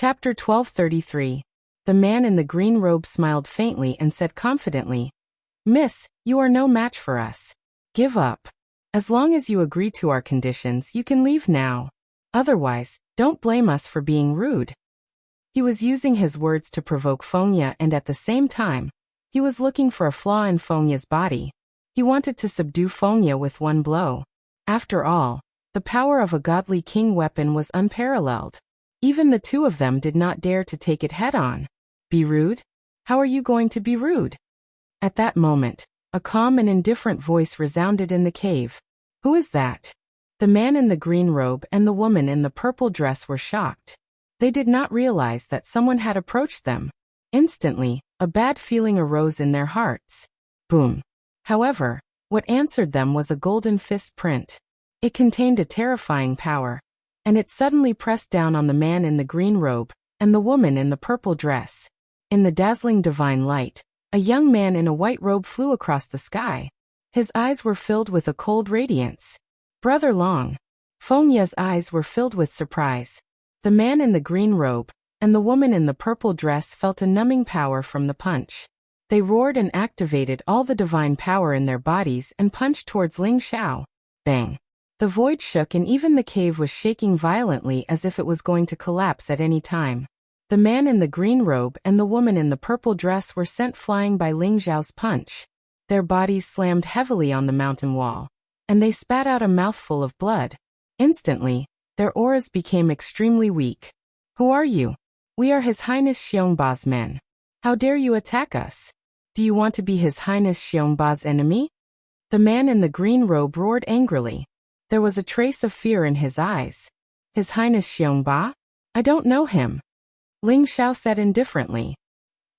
Chapter 1233. The man in the green robe smiled faintly and said confidently, "Miss, you are no match for us. Give up. As long as you agree to our conditions, you can leave now. Otherwise, don't blame us for being rude." He was using his words to provoke Fengya, and at the same time, he was looking for a flaw in Fengya's body. He wanted to subdue Fengya with one blow. After all, the power of a godly king weapon was unparalleled. Even the two of them did not dare to take it head-on. Be rude? How are you going to be rude? At that moment, a calm and indifferent voice resounded in the cave. Who is that? The man in the green robe and the woman in the purple dress were shocked. They did not realize that someone had approached them. Instantly, a bad feeling arose in their hearts. Boom. However, what answered them was a golden fist print. It contained a terrifying power, and it suddenly pressed down on the man in the green robe and the woman in the purple dress. In the dazzling divine light, a young man in a white robe flew across the sky. His eyes were filled with a cold radiance. Brother Long. Fengya's eyes were filled with surprise. The man in the green robe and the woman in the purple dress felt a numbing power from the punch. They roared and activated all the divine power in their bodies and punched towards Ling Xiao. Bang! The void shook and even the cave was shaking violently as if it was going to collapse at any time. The man in the green robe and the woman in the purple dress were sent flying by Ling Xiao's punch. Their bodies slammed heavily on the mountain wall, and they spat out a mouthful of blood. Instantly, their auras became extremely weak. Who are you? We are His Highness Xiongba's men. How dare you attack us? Do you want to be His Highness Xiongba's enemy? The man in the green robe roared angrily. There was a trace of fear in his eyes. His Highness Xiongba? I don't know him. Ling Xiao said indifferently.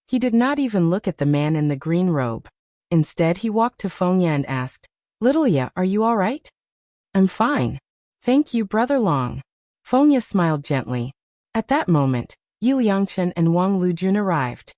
He did not even look at the man in the green robe. Instead, he walked to Fengya and asked, "Little Ya, are you all right?" "I'm fine. Thank you, Brother Long." Fengya smiled gently. At that moment, Yi Liangchen and Wang Lujun arrived.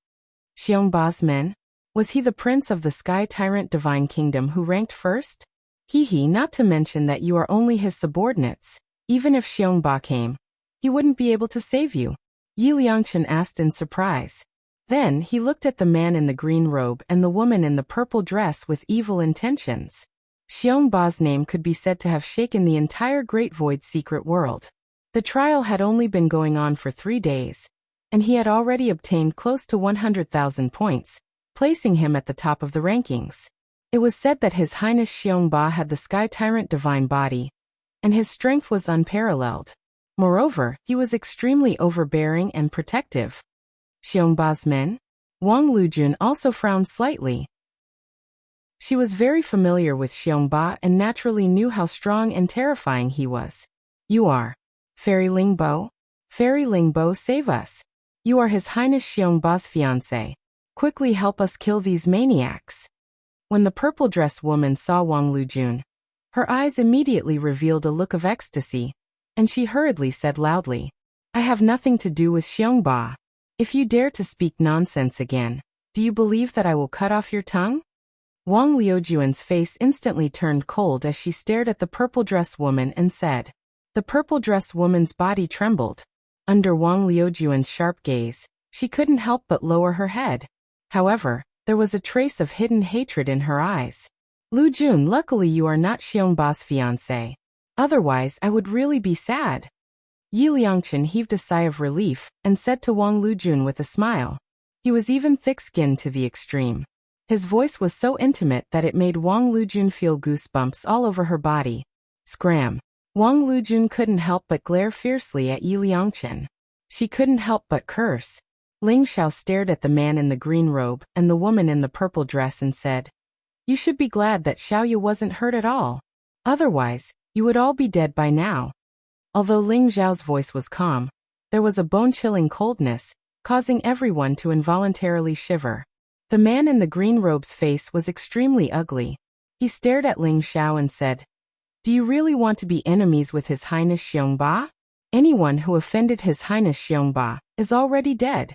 Xiongba's men? Was he the prince of the Sky Tyrant Divine Kingdom who ranked first? He, not to mention that you are only his subordinates. Even if Xiongba came, he wouldn't be able to save you. Yi Liangchen asked in surprise. Then he looked at the man in the green robe and the woman in the purple dress with evil intentions. Xiongba's name could be said to have shaken the entire Great Void secret world. The trial had only been going on for 3 days, and he had already obtained close to 100,000 points, placing him at the top of the rankings. It was said that His Highness Xiongba had the Sky Tyrant divine body, and his strength was unparalleled. Moreover, he was extremely overbearing and protective. Xiongba's men? Wang Lujun also frowned slightly. She was very familiar with Xiongba and naturally knew how strong and terrifying he was. You are Fairy Lingbo? Fairy Lingbo, save us. You are His Highness Xiongba's fiancé. Quickly help us kill these maniacs. When the purple-dressed woman saw Wang Lujun, her eyes immediately revealed a look of ecstasy, and she hurriedly said loudly, "I have nothing to do with Xiongba. If you dare to speak nonsense again, do you believe that I will cut off your tongue?" Wang Liujuan's face instantly turned cold as she stared at the purple-dressed woman and said. The purple-dressed woman's body trembled. Under Wang Liujuan's sharp gaze, she couldn't help but lower her head. However, there was a trace of hidden hatred in her eyes. "Lu Jun, luckily you are not Xiongba's fiancé. Otherwise, I would really be sad." Yi Liangchen heaved a sigh of relief and said to Wang Lujun with a smile. He was even thick-skinned to the extreme. His voice was so intimate that it made Wang Lujun feel goosebumps all over her body. Scram! Wang Lujun couldn't help but glare fiercely at Yi Liangchen. She couldn't help but curse. Ling Xiao stared at the man in the green robe and the woman in the purple dress and said, "You should be glad that Xiaoyu wasn't hurt at all. Otherwise, you would all be dead by now." Although Ling Xiao's voice was calm, there was a bone-chilling coldness, causing everyone to involuntarily shiver. The man in the green robe's face was extremely ugly. He stared at Ling Xiao and said, "Do you really want to be enemies with His Highness Xiongba? Anyone who offended His Highness Xiongba is already dead.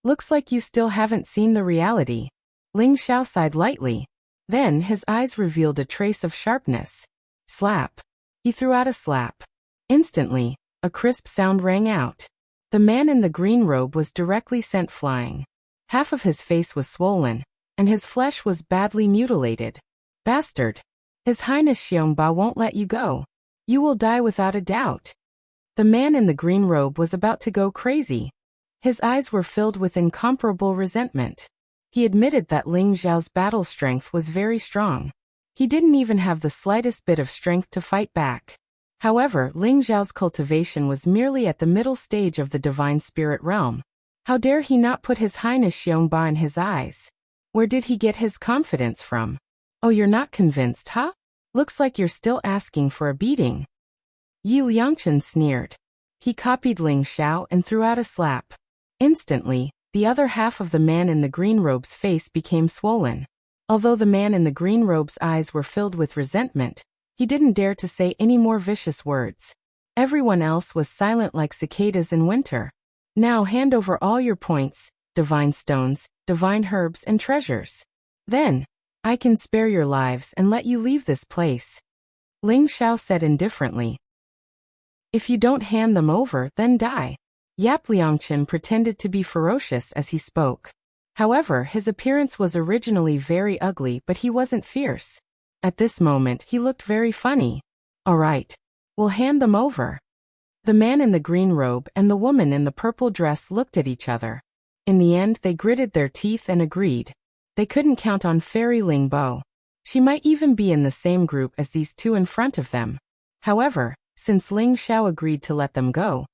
Looks like you still haven't seen the reality." Ling Xiao sighed lightly. Then his eyes revealed a trace of sharpness. Slap. He threw out a slap. Instantly, a crisp sound rang out. The man in the green robe was directly sent flying. Half of his face was swollen, and his flesh was badly mutilated. Bastard! His Highness Xiongba won't let you go. You will die without a doubt. The man in the green robe was about to go crazy. His eyes were filled with incomparable resentment. He admitted that Ling Xiao's battle strength was very strong. He didn't even have the slightest bit of strength to fight back. However, Ling Xiao's cultivation was merely at the middle stage of the divine spirit realm. How dare he not put his Highness Xiongba in his eyes? Where did he get his confidence from? Oh, you're not convinced, huh? Looks like you're still asking for a beating. Yi Liangchen sneered. He copied Ling Xiao and threw out a slap. Instantly, the other half of the man in the green robe's face became swollen. Although the man in the green robe's eyes were filled with resentment, he didn't dare to say any more vicious words. Everyone else was silent like cicadas in winter. Now hand over all your points, divine stones, divine herbs and treasures. Then, I can spare your lives and let you leave this place. Ling Xiao said indifferently. If you don't hand them over, then die. Yap Liangchen pretended to be ferocious as he spoke. However, his appearance was originally very ugly, but he wasn't fierce. At this moment, he looked very funny. All right. We'll hand them over. The man in the green robe and the woman in the purple dress looked at each other. In the end, they gritted their teeth and agreed. They couldn't count on Fairy Ling Bo. She might even be in the same group as these two in front of them. However, since Ling Xiao agreed to let them go,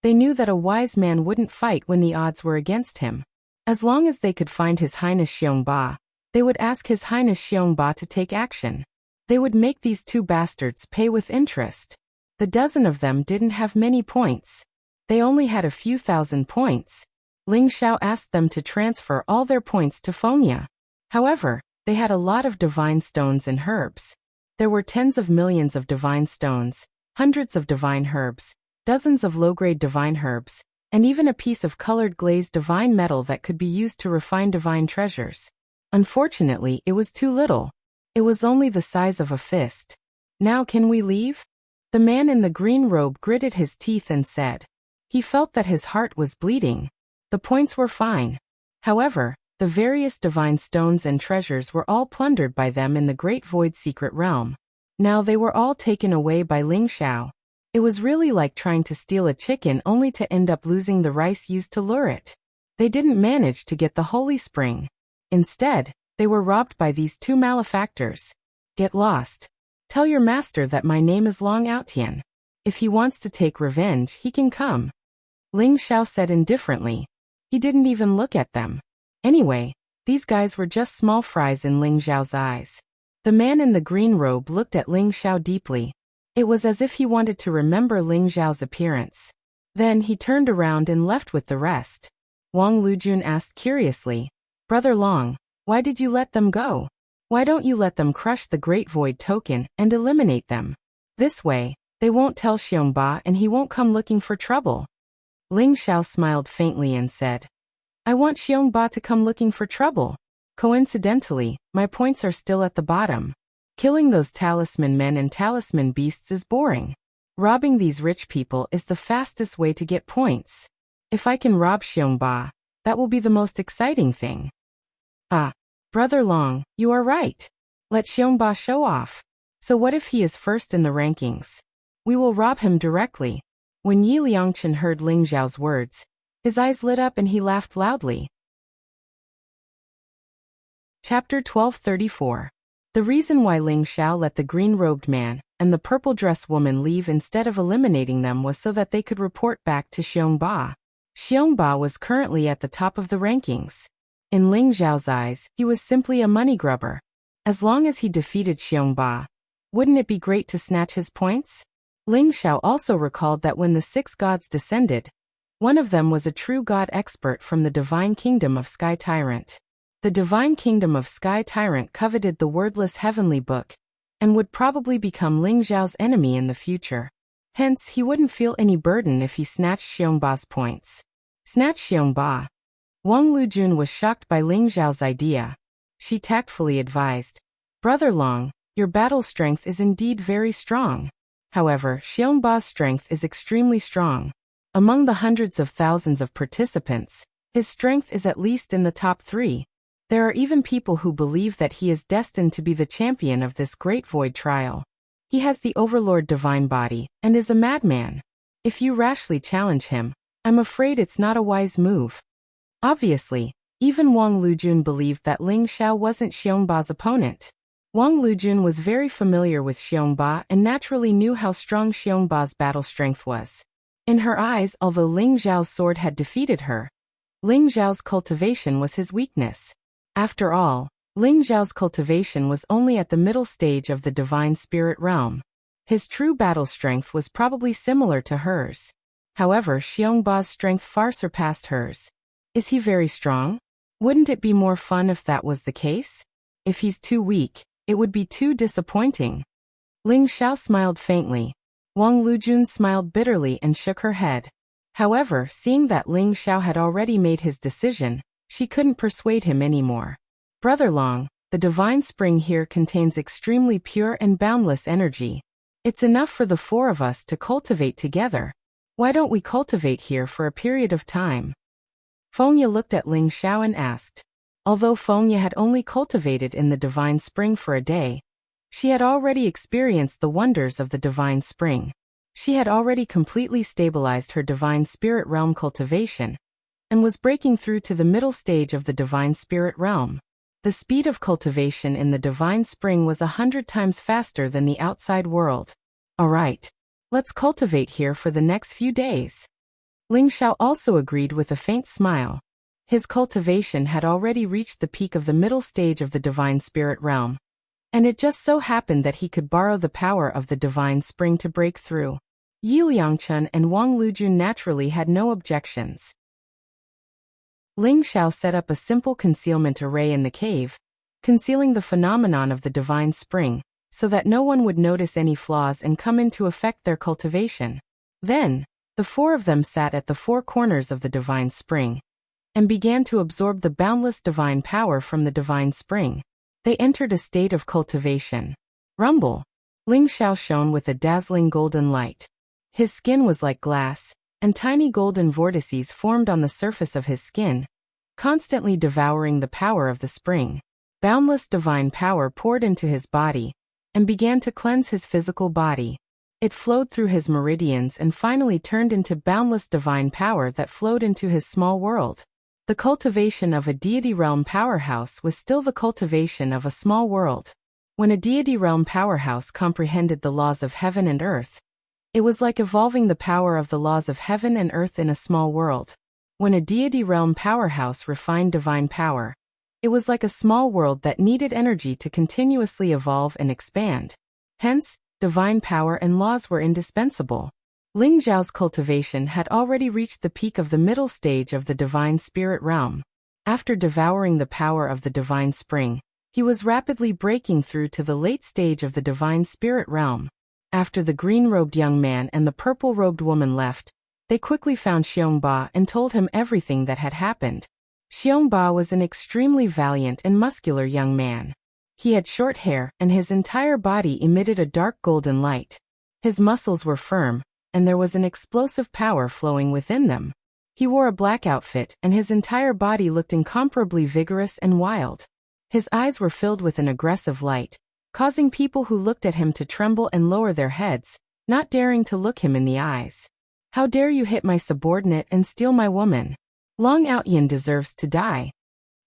they knew that a wise man wouldn't fight when the odds were against him. As long as they could find His Highness Xiongba, they would ask His Highness Xiongba to take action. They would make these two bastards pay with interest. The dozen of them didn't have many points. They only had a few thousand points. Ling Xiao asked them to transfer all their points to Fonya. However, they had a lot of divine stones and herbs. There were tens of millions of divine stones, hundreds of divine herbs, dozens of low-grade divine herbs, and even a piece of colored glazed divine metal that could be used to refine divine treasures. Unfortunately, it was too little. It was only the size of a fist. Now can we leave? The man in the green robe gritted his teeth and said. He felt that his heart was bleeding. The points were fine. However, the various divine stones and treasures were all plundered by them in the Great Void secret realm. Now they were all taken away by Ling Xiao. It was really like trying to steal a chicken only to end up losing the rice used to lure it. They didn't manage to get the holy spring. Instead, they were robbed by these two malefactors. Get lost. Tell your master that my name is Long Outian. If he wants to take revenge, he can come. Ling Xiao said indifferently. He didn't even look at them. Anyway, these guys were just small fries in Ling Xiao's eyes. The man in the green robe looked at Ling Xiao deeply. It was as if he wanted to remember Ling Xiao's appearance. Then he turned around and left with the rest. Wang Lujun asked curiously, Brother Long, why did you let them go? Why don't you let them crush the Great Void token and eliminate them? This way, they won't tell Xiongba and he won't come looking for trouble. Ling Xiao smiled faintly and said, I want Xiongba to come looking for trouble. Coincidentally, my points are still at the bottom. Killing those talisman men and talisman beasts is boring. Robbing these rich people is the fastest way to get points. If I can rob Xiongba, that will be the most exciting thing. Ah, Brother Long, you are right. Let Xiongba show off. So what if he is first in the rankings? We will rob him directly. When Yi Liangchen heard Ling Xiao's words, his eyes lit up and he laughed loudly. Chapter 1234. The reason why Ling Xiao let the green-robed man and the purple-dressed woman leave instead of eliminating them was so that they could report back to Xiongba. Xiongba was currently at the top of the rankings. In Ling Xiao's eyes, he was simply a money grubber. As long as he defeated Xiongba, wouldn't it be great to snatch his points? Ling Xiao also recalled that when the 6 gods descended, one of them was a true god expert from the divine kingdom of Sky Tyrant. The divine kingdom of Sky Tyrant coveted the wordless heavenly book, and would probably become Ling Xiao's enemy in the future. Hence, he wouldn't feel any burden if he snatched Xiongba's points. Snatch Xiongba. Wang Lujun was shocked by Ling Xiao's idea. She tactfully advised, Brother Long, your battle strength is indeed very strong. However, Xiongba's strength is extremely strong. Among the hundreds of thousands of participants, his strength is at least in the top 3. There are even people who believe that he is destined to be the champion of this great void trial. He has the Overlord divine body, and is a madman. If you rashly challenge him, I'm afraid it's not a wise move. Obviously, even Wang Lujun believed that Ling Xiao wasn't Xiongba's opponent. Wang Lujun was very familiar with Xiongba and naturally knew how strong Xiongba's battle strength was. In her eyes, although Ling Xiao's sword had defeated her, Ling Xiao's cultivation was his weakness. After all, Ling Xiao's cultivation was only at the middle stage of the divine spirit realm. His true battle strength was probably similar to hers. However, Xiongba's strength far surpassed hers. Is he very strong? Wouldn't it be more fun if that was the case? If he's too weak, it would be too disappointing. Ling Xiao smiled faintly. Wang Lujun smiled bitterly and shook her head. However, seeing that Ling Xiao had already made his decision, she couldn't persuade him anymore. Brother Long, the divine spring here contains extremely pure and boundless energy. It's enough for the 4 of us to cultivate together. Why don't we cultivate here for a period of time? Fengye looked at Ling Xiao and asked. Although Fengye had only cultivated in the divine spring for a day, she had already experienced the wonders of the divine spring. She had already completely stabilized her divine spirit realm cultivation, and was breaking through to the middle stage of the divine spirit realm. The speed of cultivation in the divine spring was 100 times faster than the outside world. All right, let's cultivate here for the next few days. Ling Xiao also agreed with a faint smile. His cultivation had already reached the peak of the middle stage of the divine spirit realm, and it just so happened that he could borrow the power of the divine spring to break through. Yi Liangchun and Wang Lujun naturally had no objections. Ling Xiao set up a simple concealment array in the cave, concealing the phenomenon of the divine spring, so that no one would notice any flaws and come into affect their cultivation. Then, the 4 of them sat at the 4 corners of the divine spring, and began to absorb the boundless divine power from the divine spring. They entered a state of cultivation. Rumble! Ling Xiao shone with a dazzling golden light. His skin was like glass, and tiny golden vortices formed on the surface of his skin, constantly devouring the power of the spring. Boundless divine power poured into his body, and began to cleanse his physical body. It flowed through his meridians and finally turned into boundless divine power that flowed into his small world. The cultivation of a deity realm powerhouse was still the cultivation of a small world. When a deity realm powerhouse comprehended the laws of heaven and earth, it was like evolving the power of the laws of heaven and earth in a small world. When a deity realm powerhouse refined divine power, it was like a small world that needed energy to continuously evolve and expand. Hence, divine power and laws were indispensable. Ling Xiao's cultivation had already reached the peak of the middle stage of the divine spirit realm. After devouring the power of the divine spring, he was rapidly breaking through to the late stage of the divine spirit realm. After the green-robed young man and the purple-robed woman left, they quickly found Xiongba and told him everything that had happened. Xiongba was an extremely valiant and muscular young man. He had short hair and his entire body emitted a dark golden light. His muscles were firm, and there was an explosive power flowing within them. He wore a black outfit and his entire body looked incomparably vigorous and wild. His eyes were filled with an aggressive light, causing people who looked at him to tremble and lower their heads, not daring to look him in the eyes. How dare you hit my subordinate and steal my woman? Long Outyin deserves to die.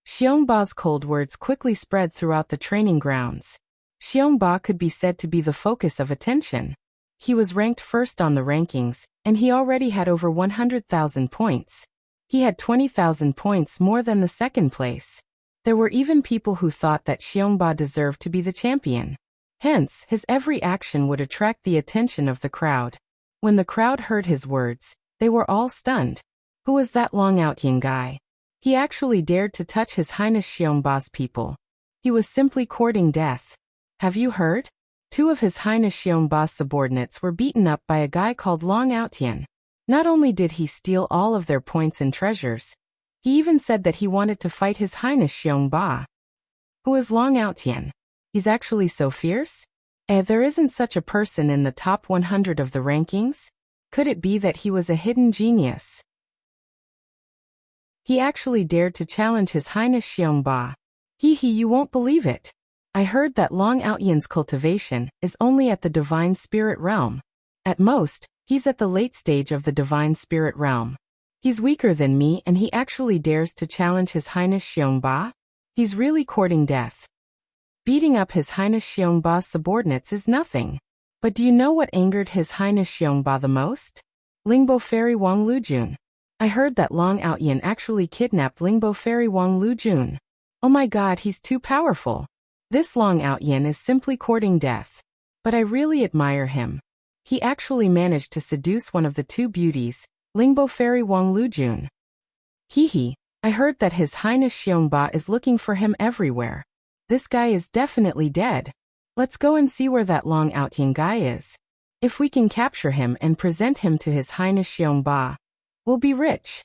Xiongba's cold words quickly spread throughout the training grounds. Xiongba could be said to be the focus of attention. He was ranked first on the rankings, and he already had over 100,000 points. He had 20,000 points more than the second place. There were even people who thought that Xiongba deserved to be the champion. Hence, his every action would attract the attention of the crowd. When the crowd heard his words, they were all stunned. Who was that Long Outyin guy? He actually dared to touch His Highness Xiongba's people. He was simply courting death. Have you heard? 2 of His Highness Xiongba's subordinates were beaten up by a guy called Long Outyin. Not only did he steal all of their points and treasures, he even said that he wanted to fight His Highness Xiongba. Who is Long Outyin? He's actually so fierce? There isn't such a person in the top 100 of the rankings? Could it be that he was a hidden genius? He actually dared to challenge His Highness Xiongba. You won't believe it. I heard that Long Outyan's cultivation is only at the Divine Spirit realm. At most, he's at the late stage of the Divine Spirit realm. He's weaker than me and he actually dares to challenge His Highness Xiongba? He's really courting death. Beating up His Highness Xiongba's subordinates is nothing. But do you know what angered His Highness Xiongba the most? Lingbo Fairy Wang Lujun. I heard that Long Outyan actually kidnapped Lingbo Fairy Wang Lujun. Oh my god, he's too powerful. This Long Outyan is simply courting death. But I really admire him. He actually managed to seduce one of the two beauties, Lingbo Fairy Wang Lujun. I heard that His Highness Xiongba is looking for him everywhere. This guy is definitely dead. Let's go and see where that Long Outyan guy is. If we can capture him and present him to His Highness Xiongba, we'll be rich.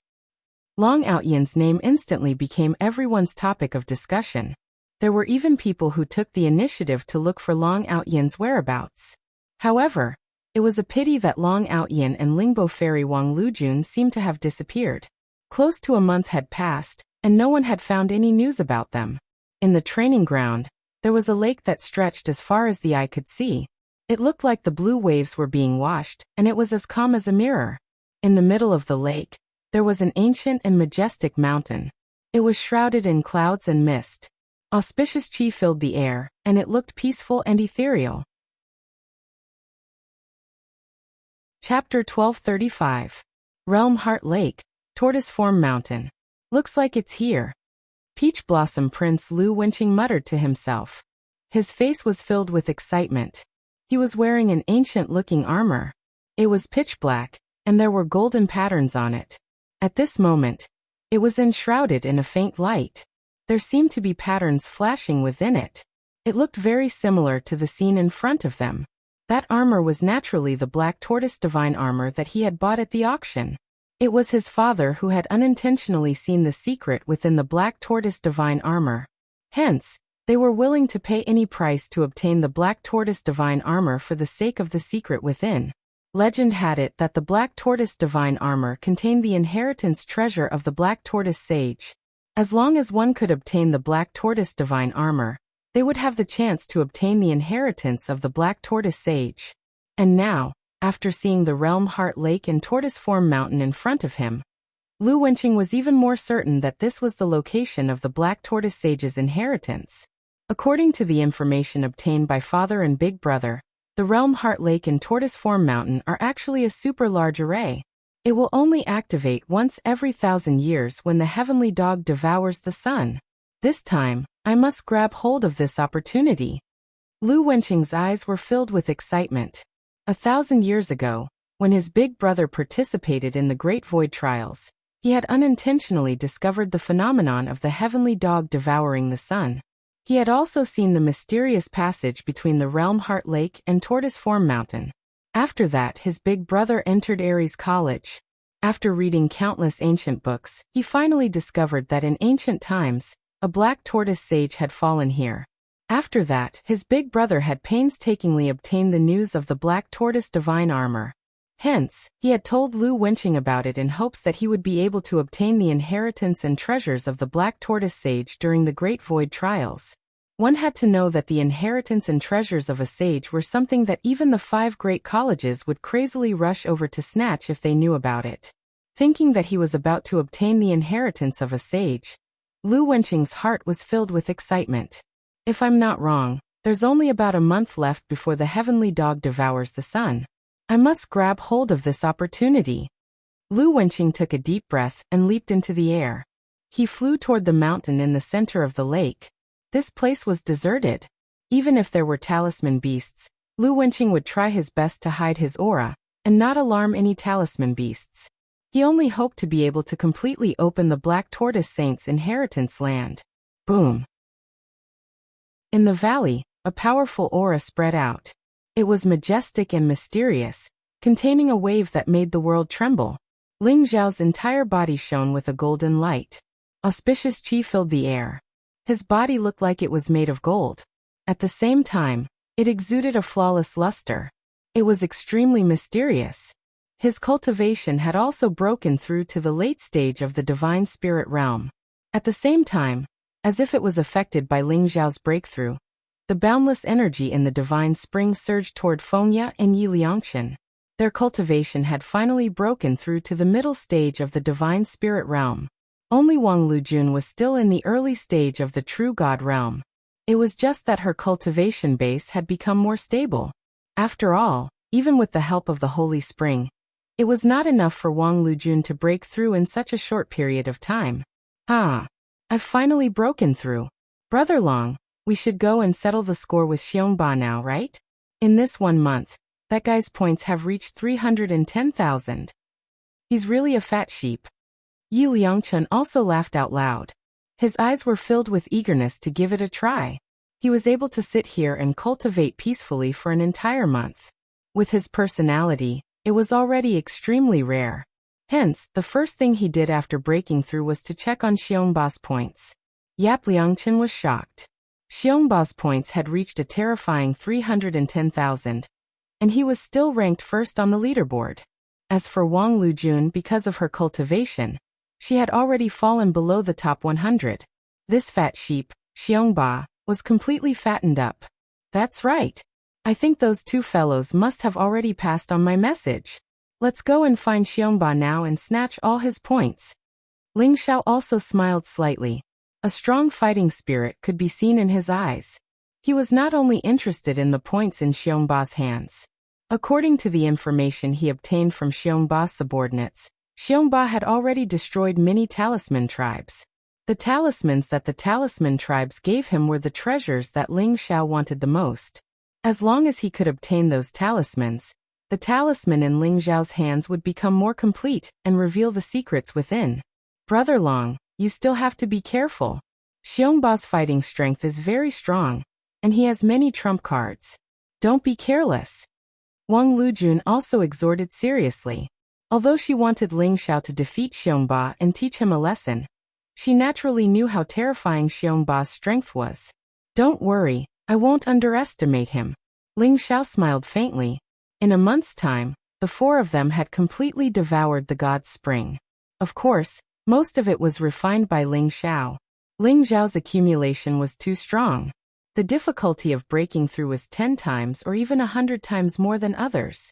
Long Outyan's name instantly became everyone's topic of discussion. There were even people who took the initiative to look for Long Outyan's whereabouts. However, it was a pity that Long Outyan and Lingbo Fairy Wang Lujun seemed to have disappeared. Close to a month had passed, and no one had found any news about them. In the training ground, there was a lake that stretched as far as the eye could see. It looked like the blue waves were being washed, and it was as calm as a mirror. In the middle of the lake, there was an ancient and majestic mountain. It was shrouded in clouds and mist. Auspicious chi filled the air, and it looked peaceful and ethereal. Chapter 1235. Realm Heart Lake, Tortoise Form Mountain. Looks like it's here. Peach Blossom Prince Lu Wenqing muttered to himself. His face was filled with excitement. He was wearing an ancient-looking armor. It was pitch black, and there were golden patterns on it. At this moment, it was enshrouded in a faint light. There seemed to be patterns flashing within it. It looked very similar to the scene in front of them. That armor was naturally the Black Tortoise Divine Armor that he had bought at the auction. It was his father who had unintentionally seen the secret within the Black Tortoise Divine Armor. Hence, they were willing to pay any price to obtain the Black Tortoise Divine Armor for the sake of the secret within. Legend had it that the Black Tortoise Divine Armor contained the inheritance treasure of the Black Tortoise Sage. As long as one could obtain the Black Tortoise Divine Armor, they would have the chance to obtain the inheritance of the Black Tortoise Sage. And now, after seeing the Realm Heart Lake and Tortoise Form Mountain in front of him, Lu Wenqing was even more certain that this was the location of the Black Tortoise Sage's inheritance. According to the information obtained by Father and Big Brother, the Realm Heart Lake and Tortoise Form Mountain are actually a super large array. It will only activate once every 1,000 years when the heavenly dog devours the sun. This time, I must grab hold of this opportunity. Lu Wenqing's eyes were filled with excitement. 1,000 years ago, when his big brother participated in the Great Void Trials, he had unintentionally discovered the phenomenon of the heavenly dog devouring the sun. He had also seen the mysterious passage between the Realm Heart Lake and Tortoise Form Mountain. After that, his big brother entered Ares College. After reading countless ancient books, he finally discovered that in ancient times, a black tortoise sage had fallen here. After that, his big brother had painstakingly obtained the news of the Black Tortoise Divine Armor. Hence, he had told Lu Wenqing about it in hopes that he would be able to obtain the inheritance and treasures of the Black Tortoise Sage during the Great Void Trials. One had to know that the inheritance and treasures of a sage were something that even the 5 great colleges would crazily rush over to snatch if they knew about it. Thinking that he was about to obtain the inheritance of a sage, Lu Wenqing's heart was filled with excitement. If I'm not wrong, there's only about a month left before the heavenly dog devours the sun. I must grab hold of this opportunity. Lu Wenqing took a deep breath and leaped into the air. He flew toward the mountain in the center of the lake. This place was deserted. Even if there were talisman beasts, Lu Wenqing would try his best to hide his aura and not alarm any talisman beasts. He only hoped to be able to completely open the Black Tortoise Saint's inheritance land. Boom! In the valley, a powerful aura spread out. It was majestic and mysterious, containing a wave that made the world tremble. Ling Zhao's entire body shone with a golden light. Auspicious chi filled the air. His body looked like it was made of gold. At the same time, it exuded a flawless luster. It was extremely mysterious. His cultivation had also broken through to the late stage of the divine spirit realm. At the same time, as if it was affected by Ling Xiao's breakthrough, the boundless energy in the divine spring surged toward Fengya and Yi Liangchen. Their cultivation had finally broken through to the middle stage of the divine spirit realm. Only Wang Lujun was still in the early stage of the true god realm. It was just that her cultivation base had become more stable. After all, even with the help of the Holy Spring, it was not enough for Wang Lujun to break through in such a short period of time. I've finally broken through. Brother Long, we should go and settle the score with Xiongba now, right? In this 1 month, that guy's points have reached 310,000. He's really a fat sheep. Yi Liangchen also laughed out loud. His eyes were filled with eagerness to give it a try. He was able to sit here and cultivate peacefully for an entire month. With his personality, it was already extremely rare. Hence, the first thing he did after breaking through was to check on Xiongba's points. Yap Liangchen was shocked. Xiongba's points had reached a terrifying 310,000, and he was still ranked first on the leaderboard. As for Wang Lujun, because of her cultivation, she had already fallen below the top 100. This fat sheep, Xiongba, was completely fattened up. That's right. I think those two fellows must have already passed on my message. Let's go and find Xiongba now and snatch all his points. Ling Xiao also smiled slightly. A strong fighting spirit could be seen in his eyes. He was not only interested in the points in Xiongba's hands. According to the information he obtained from Xiongba's subordinates, Xiongba had already destroyed many talisman tribes. The talismans that the talisman tribes gave him were the treasures that Ling Xiao wanted the most. As long as he could obtain those talismans, the talisman in Ling Xiao's hands would become more complete and reveal the secrets within. Brother Long, you still have to be careful. Xiongba's fighting strength is very strong, and he has many trump cards. Don't be careless. Wang Lujun also exhorted seriously. Although she wanted Ling Xiao to defeat Xiongba and teach him a lesson, she naturally knew how terrifying Xiongba's strength was. Don't worry, I won't underestimate him. Ling Xiao smiled faintly. In a month's time, the four of them had completely devoured the god's spring. Of course, most of it was refined by Ling Xiao. Ling Xiao's accumulation was too strong. The difficulty of breaking through was 10 times or even 100 times more than others.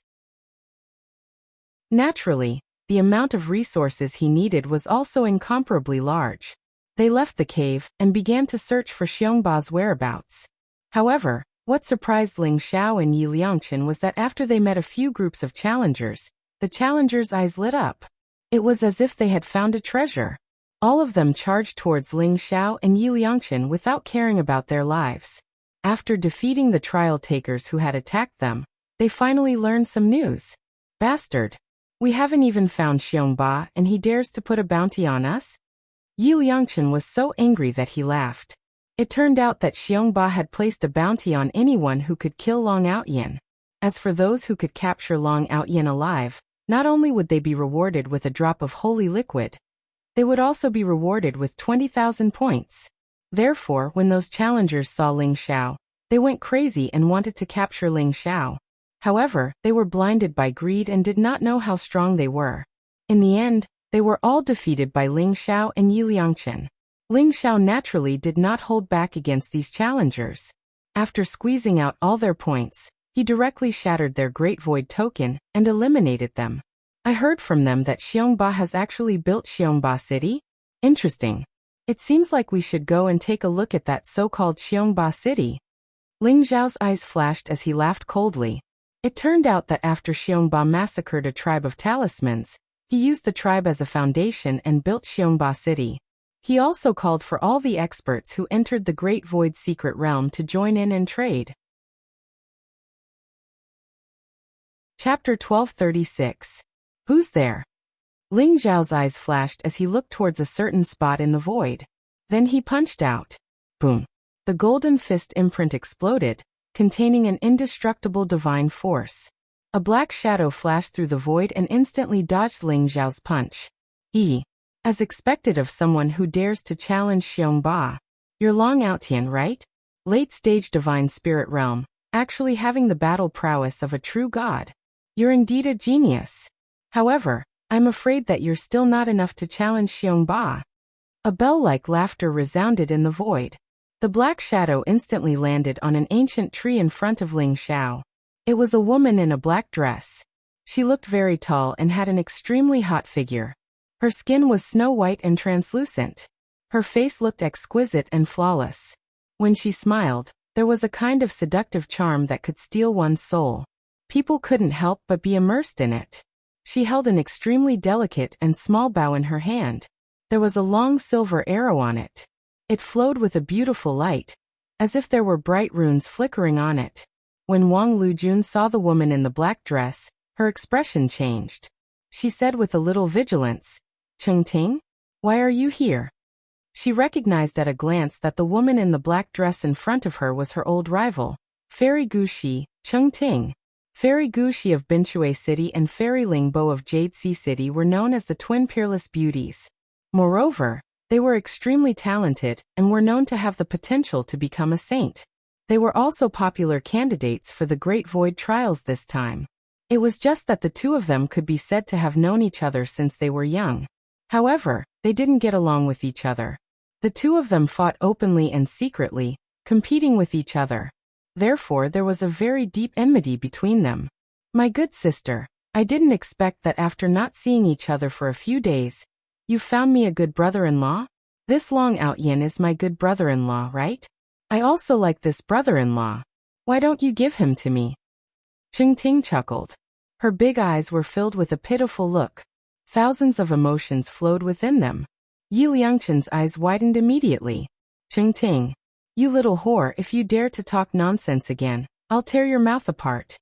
Naturally, the amount of resources he needed was also incomparably large. They left the cave and began to search for Xiongba's whereabouts. However, what surprised Ling Xiao and Yi Liangchen was that after they met a few groups of challengers, the challengers' eyes lit up. It was as if they had found a treasure. All of them charged towards Ling Xiao and Yi Liangchen without caring about their lives. After defeating the trial takers who had attacked them, they finally learned some news. Bastard! We haven't even found Xiongba and he dares to put a bounty on us? Yi Liangchen was so angry that he laughed. It turned out that Xiongba had placed a bounty on anyone who could kill Long Outyin. As for those who could capture Long Outyin alive, not only would they be rewarded with a drop of holy liquid, they would also be rewarded with 20,000 points. Therefore, when those challengers saw Ling Xiao, they went crazy and wanted to capture Ling Xiao. However, they were blinded by greed and did not know how strong they were. In the end, they were all defeated by Ling Xiao and Yi Liangchen. Ling Xiao naturally did not hold back against these challengers. After squeezing out all their points, he directly shattered their Great Void token and eliminated them. I heard from them that Xiongba has actually built Xiongba City? Interesting. It seems like we should go and take a look at that so-called Xiongba City. Ling Xiao's eyes flashed as he laughed coldly. It turned out that after Xiongba massacred a tribe of talismans, he used the tribe as a foundation and built Xiongba City. He also called for all the experts who entered the Great Void secret realm to join in and trade. Chapter 1236. Who's there? Ling Xiao's eyes flashed as he looked towards a certain spot in the void. Then he punched out. Boom. The golden fist imprint exploded, containing an indestructible divine force. A black shadow flashed through the void and instantly dodged Ling Xiao's punch. As expected of someone who dares to challenge Xiongba. You're Long Outyin, right? Late-stage divine spirit realm, actually having the battle prowess of a true god. You're indeed a genius. However, I'm afraid that you're still not enough to challenge Xiongba. A bell-like laughter resounded in the void. The black shadow instantly landed on an ancient tree in front of Ling Xiao. It was a woman in a black dress. She looked very tall and had an extremely hot figure. Her skin was snow-white and translucent. Her face looked exquisite and flawless. When she smiled, there was a kind of seductive charm that could steal one's soul. People couldn't help but be immersed in it. She held an extremely delicate and small bow in her hand. There was a long silver arrow on it. It flowed with a beautiful light, as if there were bright runes flickering on it. When Wang Lujun saw the woman in the black dress, her expression changed. She said with a little vigilance, "Chengting? Why are you here?" She recognized at a glance that the woman in the black dress in front of her was her old rival, Fairy Guxi, Chengting. Fairy Guxi of Binshui City and Fairy Lingbo of Jade Sea City were known as the twin peerless beauties. Moreover, they were extremely talented and were known to have the potential to become a saint. They were also popular candidates for the Great Void Trials this time. It was just that the two of them could be said to have known each other since they were young. However, they didn't get along with each other. The two of them fought openly and secretly, competing with each other. Therefore, there was a very deep enmity between them. "My good sister, I didn't expect that after not seeing each other for a few days, you found me a good brother-in-law? This Long Outyin is my good brother-in-law, right? I also like this brother-in-law. Why don't you give him to me?" Chengting chuckled. Her big eyes were filled with a pitiful look. Thousands of emotions flowed within them. Yi Liangchen's eyes widened immediately. "Chengting, you little whore, if you dare to talk nonsense again, I'll tear your mouth apart."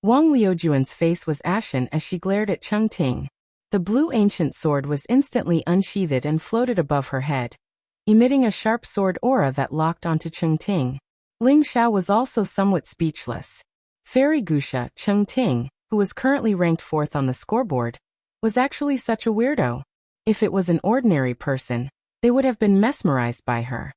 Wang Liujuan's face was ashen as she glared at Chengting. The blue ancient sword was instantly unsheathed and floated above her head, emitting a sharp sword aura that locked onto Chengting. Ling Xiao was also somewhat speechless. Fairy Guxia, Chengting, who was currently ranked 4th on the scoreboard, was actually such a weirdo. If it was an ordinary person, they would have been mesmerized by her.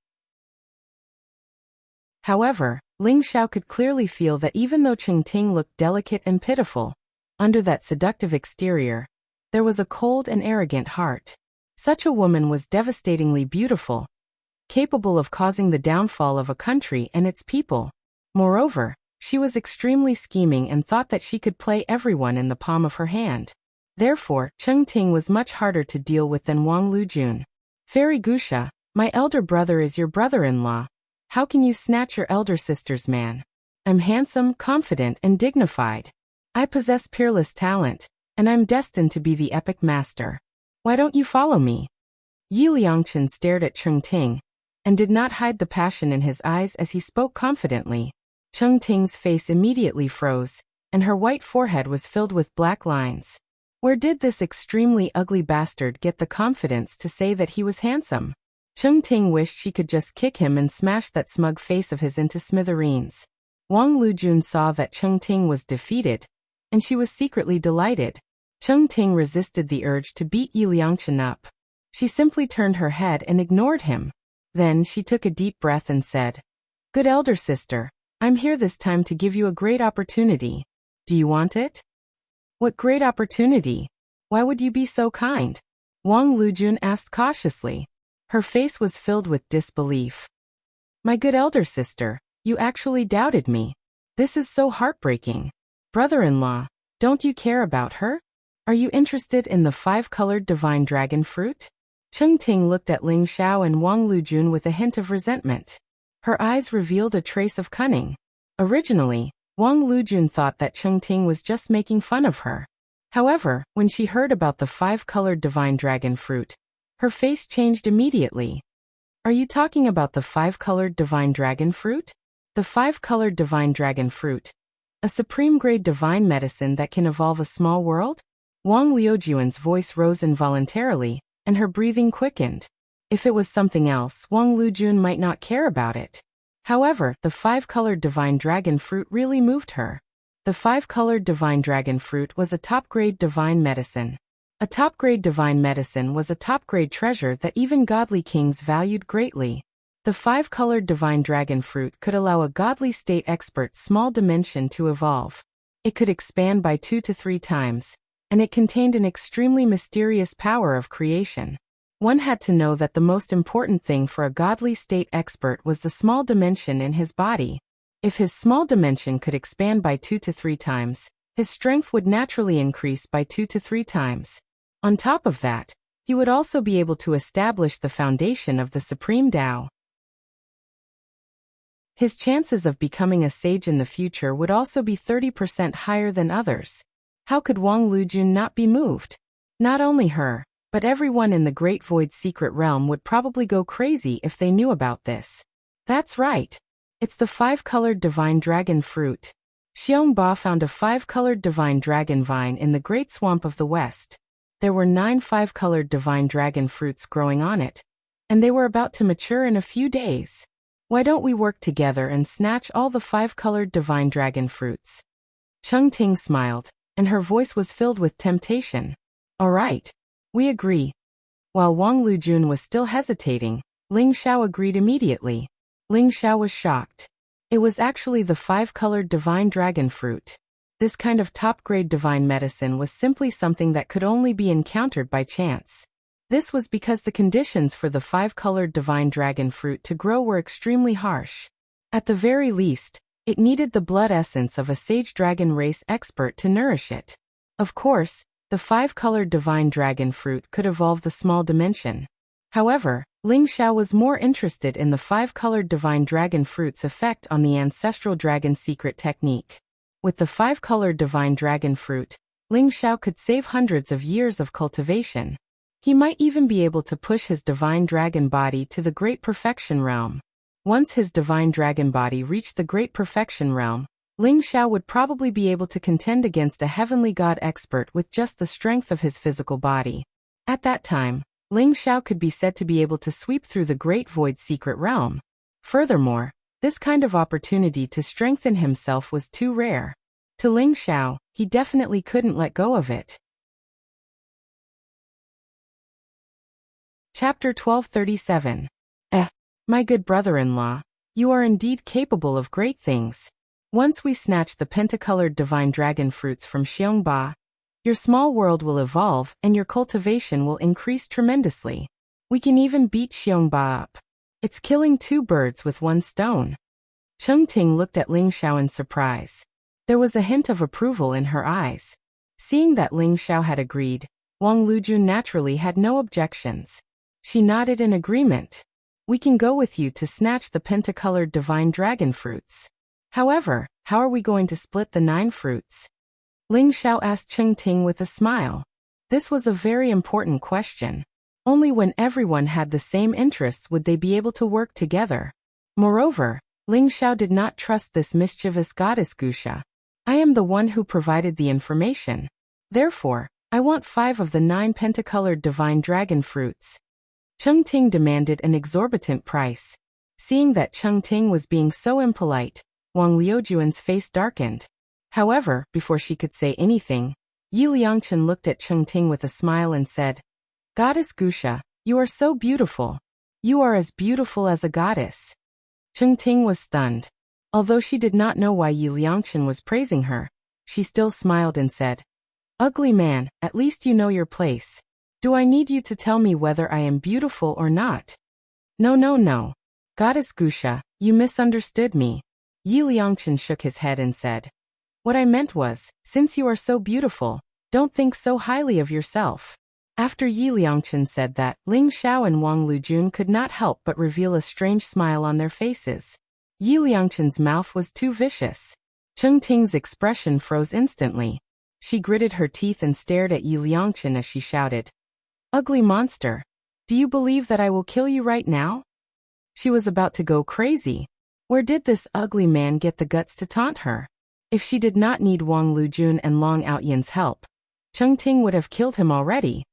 However, Ling Xiao could clearly feel that even though Chengting looked delicate and pitiful, under that seductive exterior, there was a cold and arrogant heart. Such a woman was devastatingly beautiful, capable of causing the downfall of a country and its people. Moreover, she was extremely scheming and thought that she could play everyone in the palm of her hand. Therefore, Chengting was much harder to deal with than Wang Lujun. "Fairy Guxia, my elder brother is your brother-in-law. How can you snatch your elder sister's man? I'm handsome, confident, and dignified. I possess peerless talent, and I'm destined to be the epic master. Why don't you follow me?" Yi Liangchen stared at Chengting, and did not hide the passion in his eyes as he spoke confidently. Chengting's face immediately froze, and her white forehead was filled with black lines. Where did this extremely ugly bastard get the confidence to say that he was handsome? Chengting wished she could just kick him and smash that smug face of his into smithereens. Wang Lujun saw that Chengting was defeated, and she was secretly delighted. Chengting resisted the urge to beat Yi Liangchen up. She simply turned her head and ignored him. Then she took a deep breath and said, "Good elder sister, I'm here this time to give you a great opportunity. Do you want it?" "What great opportunity? Why would you be so kind?" Wang Lujun asked cautiously. Her face was filled with disbelief. "My good elder sister, you actually doubted me. This is so heartbreaking. Brother-in-law, don't you care about her? Are you interested in the 5-colored divine dragon fruit?" Chengting looked at Ling Xiao and Wang Lujun with a hint of resentment. Her eyes revealed a trace of cunning. Originally, Wang Lujun thought that Chengting was just making fun of her. However, when she heard about the 5-colored divine dragon fruit, her face changed immediately. "Are you talking about the 5-colored divine dragon fruit?" The 5-colored divine dragon fruit, a supreme-grade divine medicine that can evolve a small world? Wang Liujuan's voice rose involuntarily, and her breathing quickened. If it was something else, Wang Lujun might not care about it. However, the 5-colored divine dragon fruit really moved her. The 5-colored divine dragon fruit was a top-grade divine medicine. A top-grade divine medicine was a top-grade treasure that even godly kings valued greatly. The 5-colored divine dragon fruit could allow a godly state expert small dimension to evolve. It could expand by 2 to 3 times, and it contained an extremely mysterious power of creation. One had to know that the most important thing for a godly state expert was the small dimension in his body. If his small dimension could expand by 2 to 3 times, his strength would naturally increase by 2 to 3 times. On top of that, he would also be able to establish the foundation of the Supreme Tao. His chances of becoming a sage in the future would also be 30% higher than others. How could Wang Lujun not be moved? Not only her, but everyone in the Great Void's secret realm would probably go crazy if they knew about this. That's right. It's the 5-colored divine dragon fruit. Xiongba found a 5-colored divine dragon vine in the Great Swamp of the West. There were 9 5-colored divine dragon fruits growing on it, and they were about to mature in a few days. Why don't we work together and snatch all the 5-colored divine dragon fruits? Cheng Ting smiled, and her voice was filled with temptation. All right. We agree. While Wang Lujun was still hesitating, Ling Xiao agreed immediately. Ling Xiao was shocked. It was actually the 5-colored divine dragon fruit. This kind of top-grade divine medicine was simply something that could only be encountered by chance. This was because the conditions for the 5-colored divine dragon fruit to grow were extremely harsh. At the very least, it needed the blood essence of a sage dragon race expert to nourish it. Of course, the 5-colored divine dragon fruit could evolve the small dimension. However, Ling Xiao was more interested in the 5-colored divine dragon fruit's effect on the ancestral dragon secret technique. With the 5-colored divine dragon fruit, Ling Xiao could save hundreds of years of cultivation. He might even be able to push his divine dragon body to the Great Perfection realm. Once his divine dragon body reached the Great Perfection realm, Ling Xiao would probably be able to contend against a heavenly god expert with just the strength of his physical body. At that time, Ling Xiao could be said to be able to sweep through the Great Void's secret realm. Furthermore, this kind of opportunity to strengthen himself was too rare. To Ling Xiao, he definitely couldn't let go of it. Chapter 1237. My good brother-in-law, you are indeed capable of great things. Once we snatch the pentacolored divine dragon fruits from Xiongba, your small world will evolve and your cultivation will increase tremendously. We can even beat Xiongba up. It's killing 2 birds with 1 stone. Cheng Ting looked at Ling Xiao in surprise. There was a hint of approval in her eyes. Seeing that Ling Xiao had agreed, Wang Lujun naturally had no objections. She nodded in agreement. We can go with you to snatch the pentacolored divine dragon fruits. However, how are we going to split the 9 fruits? Ling Xiao asked Cheng Ting with a smile. This was a very important question. Only when everyone had the same interests would they be able to work together. Moreover, Ling Xiao did not trust this mischievous goddess Wuxia. I am the one who provided the information. Therefore, I want 5 of the 9 pentacolored divine dragon fruits. Cheng Ting demanded an exorbitant price. Seeing that Cheng Ting was being so impolite, Wang Liujuan's face darkened. However, before she could say anything, Yi Liangchen looked at Cheng Ting with a smile and said, Goddess Wuxia, you are so beautiful. You are as beautiful as a goddess. Cheng Ting was stunned. Although she did not know why Yi Liangchen was praising her, she still smiled and said, Ugly man, at least you know your place. Do I need you to tell me whether I am beautiful or not? No. Goddess Wuxia, you misunderstood me. Yi Liangchen shook his head and said, What I meant was, since you are so beautiful, don't think so highly of yourself. After Yi Liangchen said that, Ling Xiao and Wang Lujun could not help but reveal a strange smile on their faces. Yi Liangchen's mouth was too vicious. Cheng Ting's expression froze instantly. She gritted her teeth and stared at Yi Liangchen as she shouted, Ugly monster! Do you believe that I will kill you right now? She was about to go crazy. Where did this ugly man get the guts to taunt her? If she did not need Wang Lujun and Long Outyan's help, Cheng Ting would have killed him already.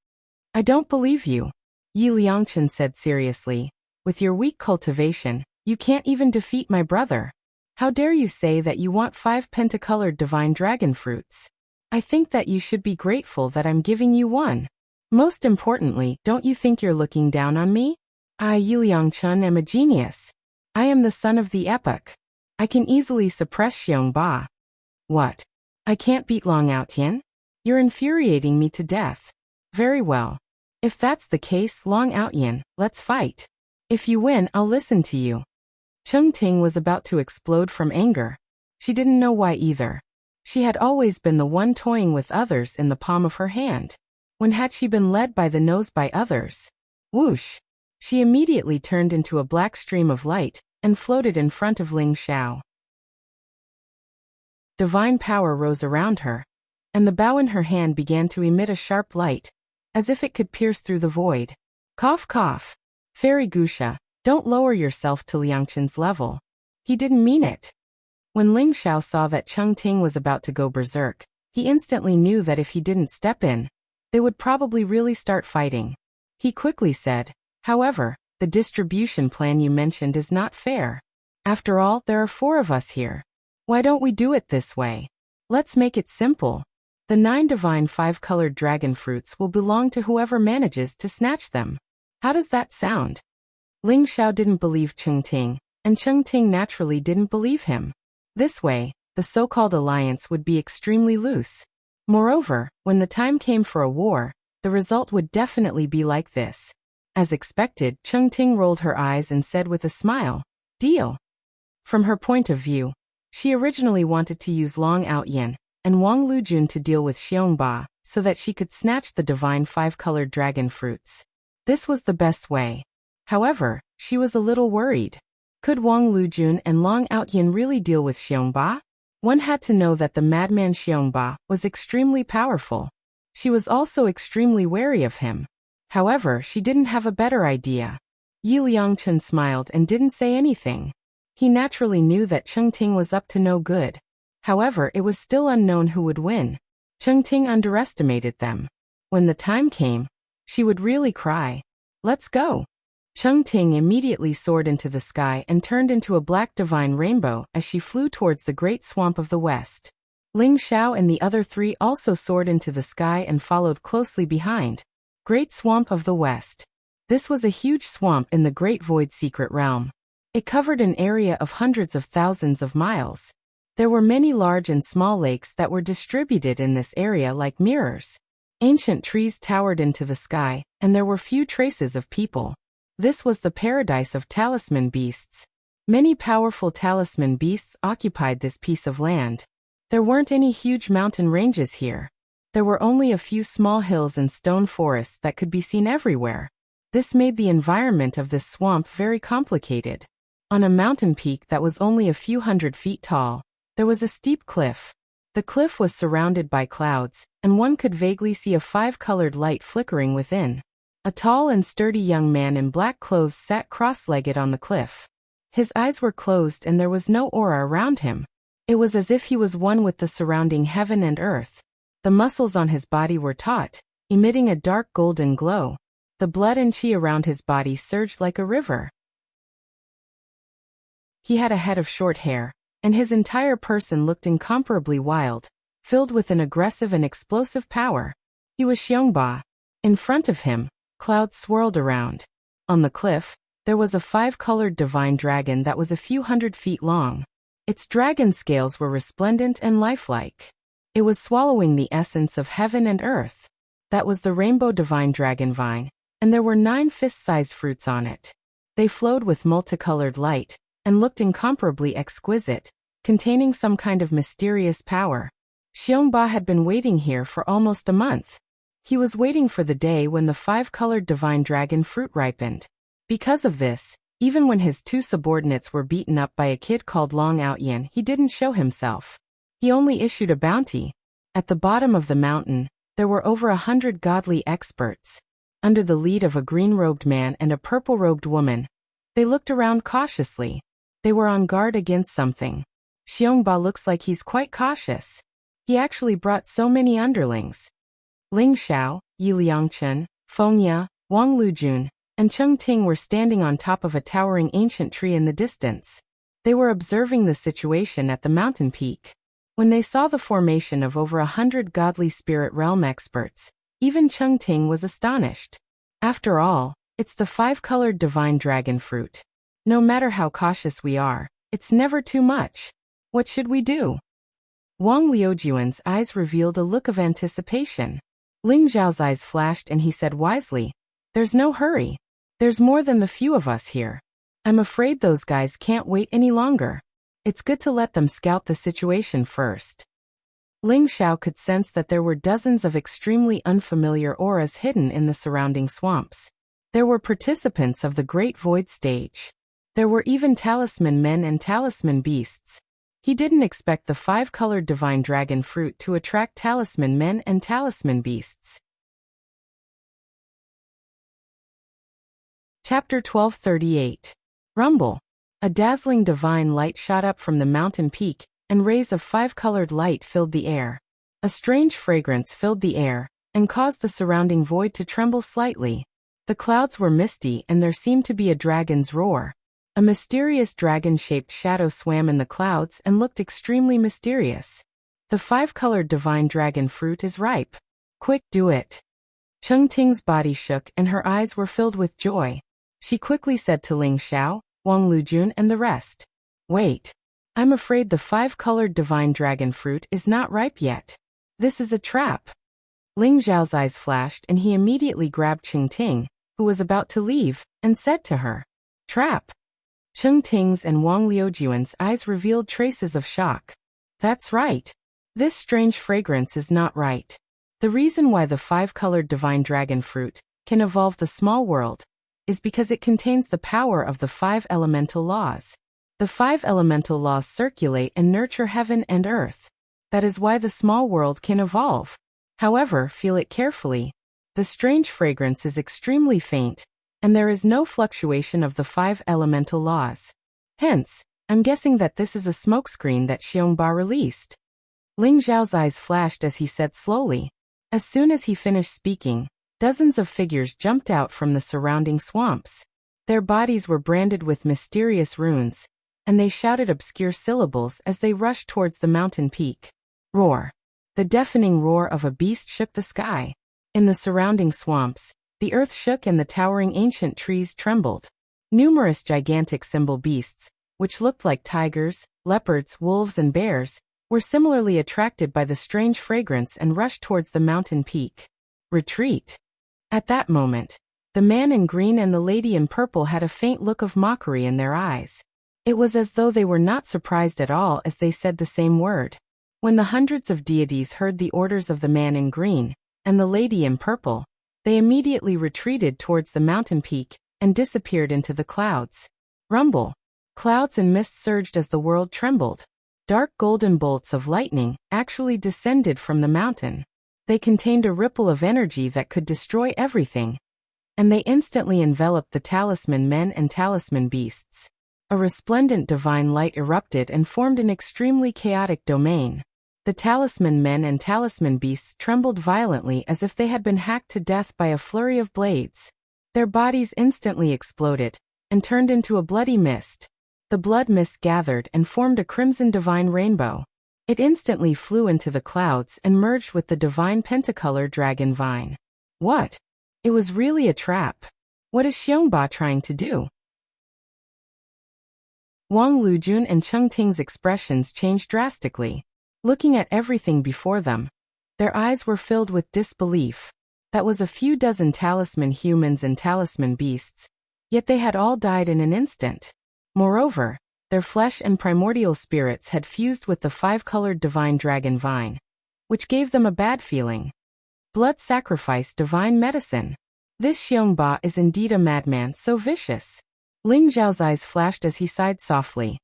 I don't believe you, Yi Liangchen said seriously. With your weak cultivation, you can't even defeat my brother. How dare you say that you want 5 pentacolored divine dragon fruits? I think that you should be grateful that I'm giving you 1. Most importantly, don't you think you're looking down on me? I, Yi Liangchen, am a genius. I am the son of the epoch. I can easily suppress Xiongba. What? I can't beat Long Outyan? You're infuriating me to death. Very well. If that's the case, Long Outyin, let's fight. If you win, I'll listen to you. Cheng Ting was about to explode from anger. She didn't know why either. She had always been the one toying with others in the palm of her hand. When had she been led by the nose by others? Whoosh! She immediately turned into a black stream of light and floated in front of Ling Xiao. Divine power rose around her, and the bow in her hand began to emit a sharp light, as if it could pierce through the void. Cough cough. Fairy Guxia, don't lower yourself to Liangchen's level. He didn't mean it. When Ling Xiao saw that Cheng Ting was about to go berserk, he instantly knew that if he didn't step in, they would probably really start fighting. He quickly said, however, the distribution plan you mentioned is not fair. After all, there are 4 of us here. Why don't we do it this way? Let's make it simple. The 9 divine 5-colored dragon fruits will belong to whoever manages to snatch them. How does that sound? Ling Xiao didn't believe Cheng Ting, and Cheng Ting naturally didn't believe him. This way, the so-called alliance would be extremely loose. Moreover, when the time came for a war, the result would definitely be like this. As expected, Cheng Ting rolled her eyes and said with a smile, "Deal." From her point of view, she originally wanted to use Long Outyin and Wang Lujun to deal with Xiongba so that she could snatch the divine 5-colored dragon fruits. This was the best way. However, she was a little worried. Could Wang Lujun and Long Outyin really deal with Xiongba? One had to know that the madman Xiongba was extremely powerful. She was also extremely wary of him. However, she didn't have a better idea. Yi Liangchen smiled and didn't say anything. He naturally knew that Cheng Ting was up to no good. However, it was still unknown who would win. Cheng Ting underestimated them. When the time came, she would really cry. Let's go. Cheng Ting immediately soared into the sky and turned into a black divine rainbow as she flew towards the great swamp of the west. Ling Xiao and the other 3 also soared into the sky and followed closely behind. Great Swamp of the West. This was a huge swamp in the Great Void Secret Realm. It covered an area of hundreds of thousands of miles. There were many large and small lakes that were distributed in this area like mirrors. Ancient trees towered into the sky, and there were few traces of people. This was the paradise of talisman beasts. Many powerful talisman beasts occupied this piece of land. There weren't any huge mountain ranges here. There were only a few small hills and stone forests that could be seen everywhere. This made the environment of this swamp very complicated. On a mountain peak that was only a few hundred feet tall, there was a steep cliff. The cliff was surrounded by clouds, and one could vaguely see a 5-colored light flickering within. A tall and sturdy young man in black clothes sat cross-legged on the cliff. His eyes were closed and there was no aura around him. It was as if he was one with the surrounding heaven and earth. The muscles on his body were taut, emitting a dark golden glow. The blood and chi around his body surged like a river. He had a head of short hair, and his entire person looked incomparably wild, filled with an aggressive and explosive power. He was Xiongba. In front of him, clouds swirled around. On the cliff, there was a 5-colored divine dragon that was a few hundred feet long. Its dragon scales were resplendent and lifelike. It was swallowing the essence of heaven and earth. That was the rainbow divine dragon vine, and there were 9 fist-sized fruits on it. They flowed with multicolored light, and looked incomparably exquisite, containing some kind of mysterious power. Xiongba had been waiting here for almost a month. He was waiting for the day when the 5-colored divine dragon fruit ripened. Because of this, even when his 2 subordinates were beaten up by a kid called Long Outyin, he didn't show himself. He only issued a bounty. At the bottom of the mountain, there were over 100 godly experts. Under the lead of a green-robed man and a purple-robed woman, they looked around cautiously. They were on guard against something. Xiongba looks like he's quite cautious. He actually brought so many underlings. Ling Xiao, Yi Liangchen, Fengya, Wang Lujun, and Cheng Ting were standing on top of a towering ancient tree in the distance. They were observing the situation at the mountain peak. When they saw the formation of over 100 godly spirit realm experts, even Cheng Ting was astonished. After all, it's the 5-colored divine dragon fruit. No matter how cautious we are, it's never too much. What should we do? Wang Liujuan's eyes revealed a look of anticipation. Ling Zhao's eyes flashed and he said wisely, "There's no hurry. There's more than the few of us here. I'm afraid those guys can't wait any longer. It's good to let them scout the situation first." Ling Xiao could sense that there were dozens of extremely unfamiliar auras hidden in the surrounding swamps. There were participants of the Great Void stage. There were even talisman men and talisman beasts. He didn't expect the 5-colored divine dragon fruit to attract talisman men and talisman beasts. Chapter 1238. Rumble. A dazzling divine light shot up from the mountain peak, and rays of 5-colored light filled the air. A strange fragrance filled the air, and caused the surrounding void to tremble slightly. The clouds were misty and there seemed to be a dragon's roar. A mysterious dragon-shaped shadow swam in the clouds and looked extremely mysterious. "The 5-colored divine dragon fruit is ripe. Quick, do it." Cheng Ting's body shook and her eyes were filled with joy. She quickly said to Ling Xiao, Wang Lujun and the rest, "Wait. I'm afraid the 5-colored divine dragon fruit is not ripe yet. This is a trap." Ling Zhao's eyes flashed and he immediately grabbed Cheng Ting, who was about to leave, and said to her, "Trap." Cheng Ting's and Wang Liujuan's eyes revealed traces of shock. "That's right. This strange fragrance is not right. The reason why the 5-colored divine dragon fruit can evolve the small world is because it contains the power of the 5 elemental laws. The 5 elemental laws circulate and nurture heaven and earth. That is why the small world can evolve. However, feel it carefully. The strange fragrance is extremely faint, and there is no fluctuation of the 5 elemental laws. Hence, I'm guessing that this is a smokescreen that Xiongba released." Ling Zhao's eyes flashed as he said slowly. As soon as he finished speaking, dozens of figures jumped out from the surrounding swamps. Their bodies were branded with mysterious runes, and they shouted obscure syllables as they rushed towards the mountain peak. Roar. The deafening roar of a beast shook the sky. In the surrounding swamps, the earth shook and the towering ancient trees trembled. Numerous gigantic symbol beasts, which looked like tigers, leopards, wolves and bears, were similarly attracted by the strange fragrance and rushed towards the mountain peak. Retreat. At that moment, the man in green and the lady in purple had a faint look of mockery in their eyes. It was as though they were not surprised at all as they said the same word. When the hundreds of deities heard the orders of the man in green and the lady in purple, they immediately retreated towards the mountain peak and disappeared into the clouds. Rumble. Clouds and mist surged as the world trembled. Dark golden bolts of lightning actually descended from the mountain. They contained a ripple of energy that could destroy everything, and they instantly enveloped the talisman men and talisman beasts. A resplendent divine light erupted and formed an extremely chaotic domain. The talisman men and talisman beasts trembled violently as if they had been hacked to death by a flurry of blades. Their bodies instantly exploded and turned into a bloody mist. The blood mist gathered and formed a crimson divine rainbow. It instantly flew into the clouds and merged with the divine pentacolor dragon vine. What? It was really a trap. What is Xiongba trying to do? Wang Lujun and Cheng Ting's expressions changed drastically. Looking at everything before them, their eyes were filled with disbelief. That was a few dozen talisman humans and talisman beasts, yet they had all died in an instant. Moreover, their flesh and primordial spirits had fused with the 5-colored divine dragon vine, which gave them a bad feeling. Blood sacrifice divine medicine. This Xiongba is indeed a madman, so vicious. Ling Zhao's eyes flashed as he sighed softly.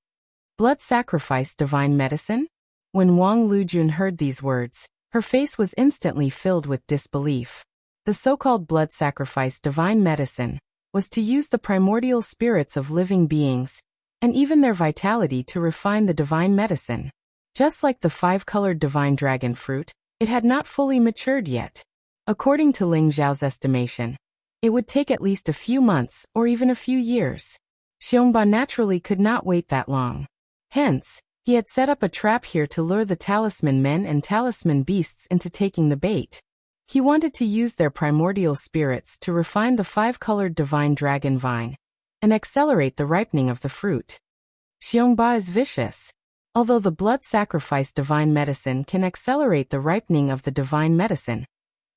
Blood sacrifice divine medicine? When Wang Lujun heard these words, her face was instantly filled with disbelief. The so-called blood sacrifice divine medicine was to use the primordial spirits of living beings, and even their vitality to refine the divine medicine. Just like the 5-colored divine dragon fruit, it had not fully matured yet. According to Ling Zhao's estimation, it would take at least a few months or even a few years. Xiongba naturally could not wait that long. Hence, he had set up a trap here to lure the talisman men and talisman beasts into taking the bait. He wanted to use their primordial spirits to refine the 5-colored divine dragon vine and accelerate the ripening of the fruit. Xiongba is vicious. Although the blood sacrifice divine medicine can accelerate the ripening of the divine medicine,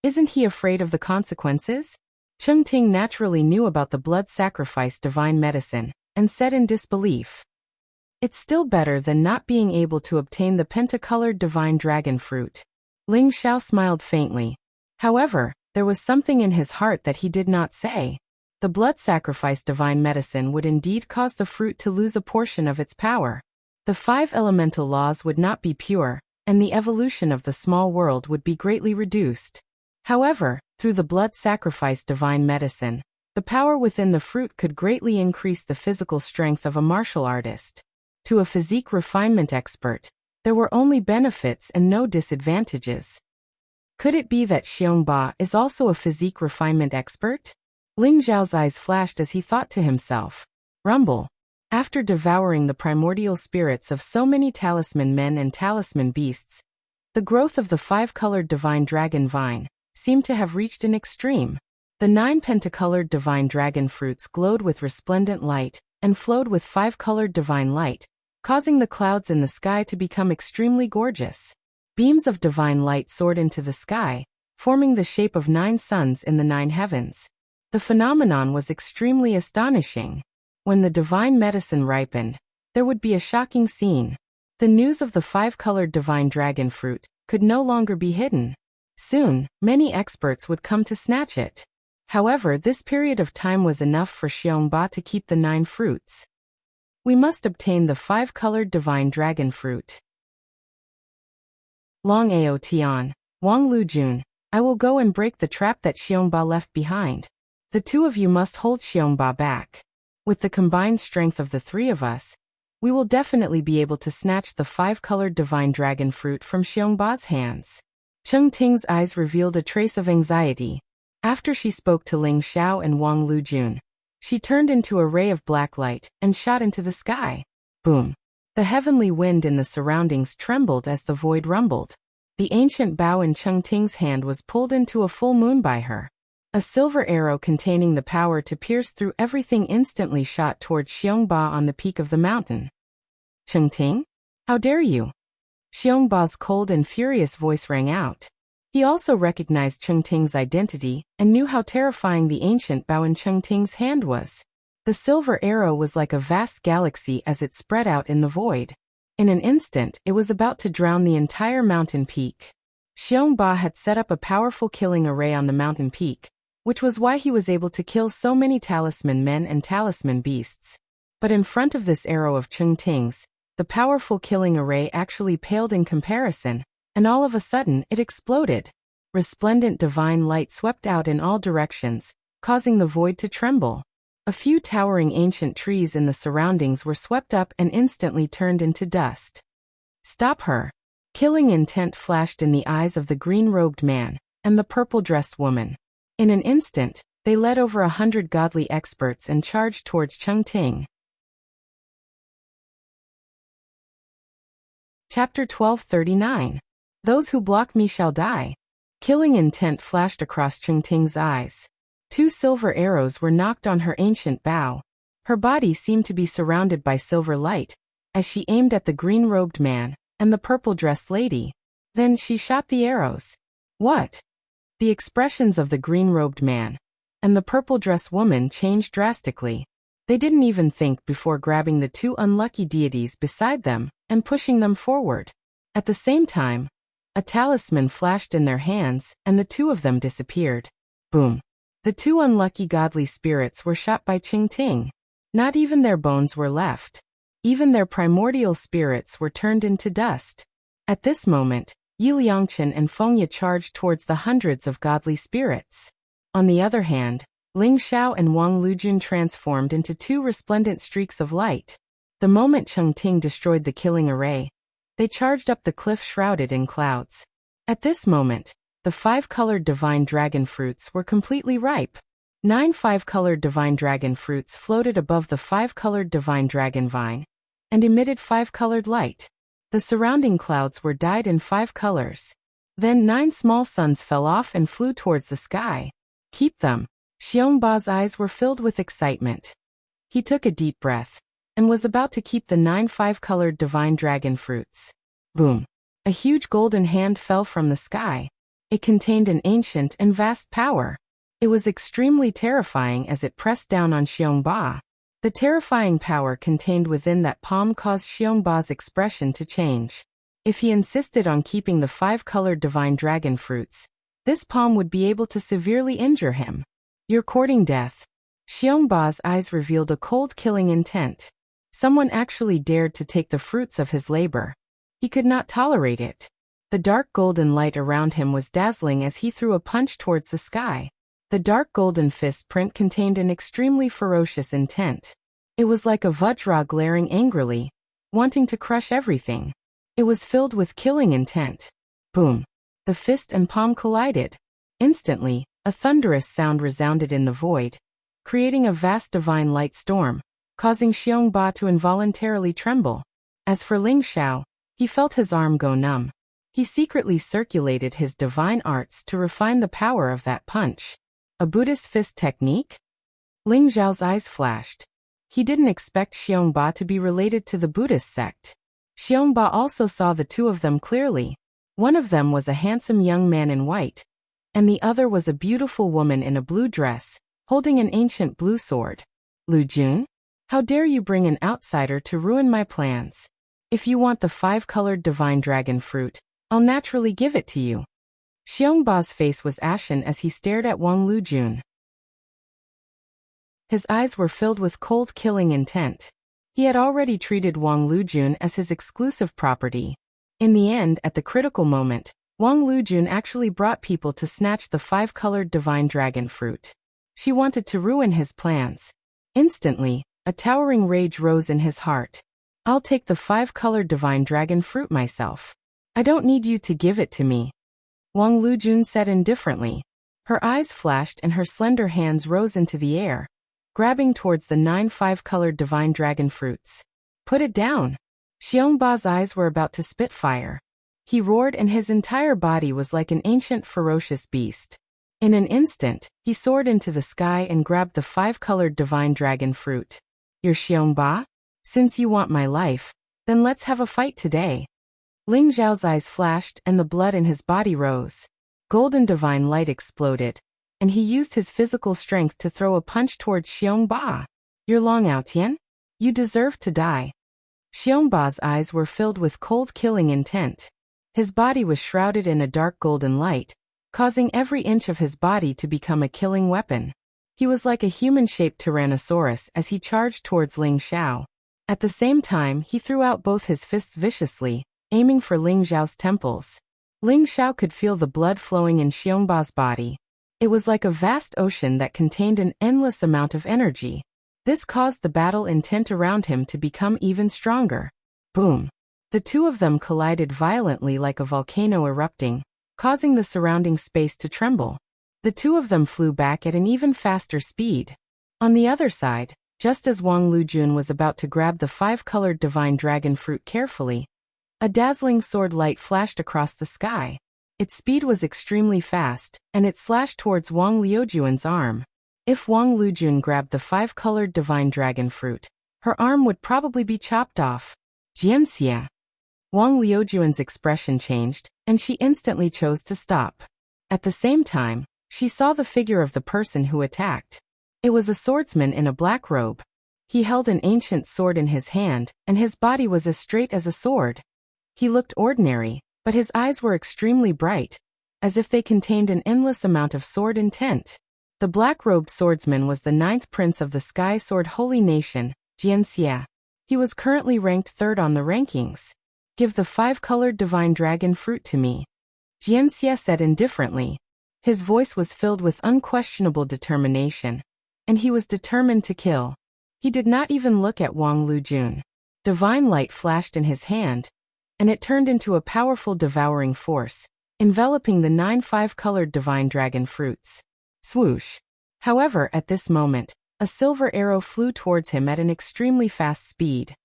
isn't he afraid of the consequences? Chengting naturally knew about the blood sacrifice divine medicine, and said in disbelief, "It's still better than not being able to obtain the pentacolored divine dragon fruit." Ling Xiao smiled faintly. However, there was something in his heart that he did not say. The blood sacrifice divine medicine would indeed cause the fruit to lose a portion of its power. The 5 elemental laws would not be pure, and the evolution of the small world would be greatly reduced. However, through the blood sacrifice divine medicine, the power within the fruit could greatly increase the physical strength of a martial artist. To a physique refinement expert, there were only benefits and no disadvantages. Could it be that Xiongba is also a physique refinement expert? Ling Zhao's eyes flashed as he thought to himself, "Rumble." After devouring the primordial spirits of so many talisman men and talisman beasts, the growth of the 5-colored divine dragon vine seemed to have reached an extreme. The 9 pentacolored divine dragon fruits glowed with resplendent light and flowed with 5-colored divine light, causing the clouds in the sky to become extremely gorgeous. Beams of divine light soared into the sky, forming the shape of 9 suns in the 9 heavens. The phenomenon was extremely astonishing. When the divine medicine ripened, there would be a shocking scene. The news of the 5-colored divine dragon fruit could no longer be hidden. Soon, many experts would come to snatch it. However, this period of time was enough for Xiongba to keep the 9 fruits. We must obtain the 5-colored divine dragon fruit. Long Ao Tian, Wang Lujun, I will go and break the trap that Xiongba left behind. The 2 of you must hold Xiongba back. With the combined strength of the 3 of us, we will definitely be able to snatch the 5-colored divine dragon fruit from Xiongba's hands. Cheng Ting's eyes revealed a trace of anxiety. After she spoke to Ling Xiao and Wang Lujun, she turned into a ray of black light and shot into the sky. Boom! The heavenly wind in the surroundings trembled as the void rumbled. The ancient bow in Cheng Ting's hand was pulled into a full moon by her. A silver arrow containing the power to pierce through everything instantly shot towards Xiongba on the peak of the mountain. Cheng Ting? How dare you? Xiongba's cold and furious voice rang out. He also recognized Cheng Ting's identity and knew how terrifying the ancient bow in Cheng Ting's hand was. The silver arrow was like a vast galaxy as it spread out in the void. In an instant, it was about to drown the entire mountain peak. Xiongba had set up a powerful killing array on the mountain peak, which was why he was able to kill so many talisman men and talisman beasts. But in front of this arrow of Cheng Ting's, the powerful killing array actually paled in comparison, and all of a sudden it exploded. Resplendent divine light swept out in all directions, causing the void to tremble. A few towering ancient trees in the surroundings were swept up and instantly turned into dust. Stop her! Killing intent flashed in the eyes of the green-robed man and the purple-dressed woman. In an instant, they led over 100 godly experts and charged towards Cheng Ting. Chapter 1239. Those who block me shall die. Killing intent flashed across Cheng Ting's eyes. 2 silver arrows were knocked on her ancient bow. Her body seemed to be surrounded by silver light, as she aimed at the green-robed man and the purple-dressed lady. Then she shot the arrows. What? The expressions of the green-robed man and the purple-dressed woman changed drastically. They didn't even think before grabbing the 2 unlucky deities beside them and pushing them forward. At the same time, a talisman flashed in their hands and the 2 of them disappeared. Boom! The 2 unlucky godly spirits were shot by Cheng Ting. Not even their bones were left. Even their primordial spirits were turned into dust. At this moment, Yi Liangchen and Fengye charged towards the hundreds of godly spirits. On the other hand, Ling Xiao and Wang Lujun transformed into 2 resplendent streaks of light. The moment Cheng Ting destroyed the killing array, they charged up the cliff shrouded in clouds. At this moment, the 5-colored divine dragon fruits were completely ripe. 9 5-colored divine dragon fruits floated above the 5-colored divine dragon vine and emitted 5-colored light. The surrounding clouds were dyed in 5 colors. Then 9 small suns fell off and flew towards the sky. Keep them. Xiongba's eyes were filled with excitement. He took a deep breath. and was about to keep the 9 5-colored divine dragon fruits. Boom! A huge golden hand fell from the sky. It contained an ancient and vast power. It was extremely terrifying as it pressed down on Xiongba. The terrifying power contained within that palm caused Xiongba's expression to change. If he insisted on keeping the 5-colored divine dragon fruits, this palm would be able to severely injure him. You're courting death. Xiongba's eyes revealed a cold killing intent. Someone actually dared to take the fruits of his labor. He could not tolerate it. The dark golden light around him was dazzling as he threw a punch towards the sky. The dark golden fist print contained an extremely ferocious intent. It was like a Vajra glaring angrily, wanting to crush everything. It was filled with killing intent. Boom! The fist and palm collided. Instantly, a thunderous sound resounded in the void, creating a vast divine light storm, causing Xiongba to involuntarily tremble. As for Ling Xiao, he felt his arm go numb. He secretly circulated his divine arts to refine the power of that punch. A Buddhist fist technique? Ling Xiao's eyes flashed. He didn't expect Xiongba to be related to the Buddhist sect. Xiongba also saw the two of them clearly. One of them was a handsome young man in white, and the other was a beautiful woman in a blue dress, holding an ancient blue sword. Lu Jun? How dare you bring an outsider to ruin my plans? If you want the 5-colored divine dragon fruit, I'll naturally give it to you. Xiongba's face was ashen as he stared at Wang Lujun. His eyes were filled with cold killing intent. He had already treated Wang Lujun as his exclusive property. In the end, at the critical moment, Wang Lujun actually brought people to snatch the 5-colored divine dragon fruit. She wanted to ruin his plans. Instantly, a towering rage rose in his heart. I'll take the 5-colored divine dragon fruit myself. I don't need you to give it to me. Wang Lujun said indifferently. Her eyes flashed and her slender hands rose into the air, grabbing towards the 9 5-colored divine dragon fruits. Put it down. Xiongba's eyes were about to spit fire. He roared and his entire body was like an ancient ferocious beast. In an instant, he soared into the sky and grabbed the 5-colored divine dragon fruit. You're Xiongba? Since you want my life, then let's have a fight today. Ling Xiao's eyes flashed and the blood in his body rose. Golden divine light exploded, and he used his physical strength to throw a punch towards Xiongba. You're Long Aotian? You deserve to die. Xiongba's eyes were filled with cold killing intent. His body was shrouded in a dark golden light, causing every inch of his body to become a killing weapon. He was like a human-shaped tyrannosaurus as he charged towards Ling Xiao. At the same time, he threw out both his fists viciously, aiming for Ling Xiao's temples. Ling Xiao could feel the blood flowing in Xiongba's body. It was like a vast ocean that contained an endless amount of energy. This caused the battle intent around him to become even stronger. Boom! The two of them collided violently like a volcano erupting, causing the surrounding space to tremble. The two of them flew back at an even faster speed. On the other side, just as Wang Lujun was about to grab the 5-colored divine dragon fruit carefully, a dazzling sword light flashed across the sky. Its speed was extremely fast, and it slashed towards Wang Liujuan's arm. If Wang Lujun grabbed the 5-colored divine dragon fruit, her arm would probably be chopped off. Jianxia. Wang Liujuan's expression changed, and she instantly chose to stop. At the same time, she saw the figure of the person who attacked. It was a swordsman in a black robe. He held an ancient sword in his hand, and his body was as straight as a sword. He looked ordinary, but his eyes were extremely bright, as if they contained an endless amount of sword intent. The black-robed swordsman was the 9th prince of the Sky Sword Holy Nation, Jianxia. He was currently ranked 3rd on the rankings. Give the 5-colored divine dragon fruit to me. Jianxia said indifferently. His voice was filled with unquestionable determination, and he was determined to kill. He did not even look at Wang Lujun. Divine light flashed in his hand, and it turned into a powerful devouring force, enveloping the 9 5-colored divine dragon fruits. Swoosh! However, at this moment, a silver arrow flew towards him at an extremely fast speed.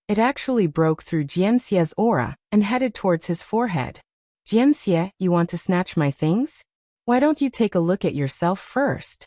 It actually broke through Jianxia's aura and headed towards his forehead. Jianxia, you want to snatch my things? Why don't you take a look at yourself first?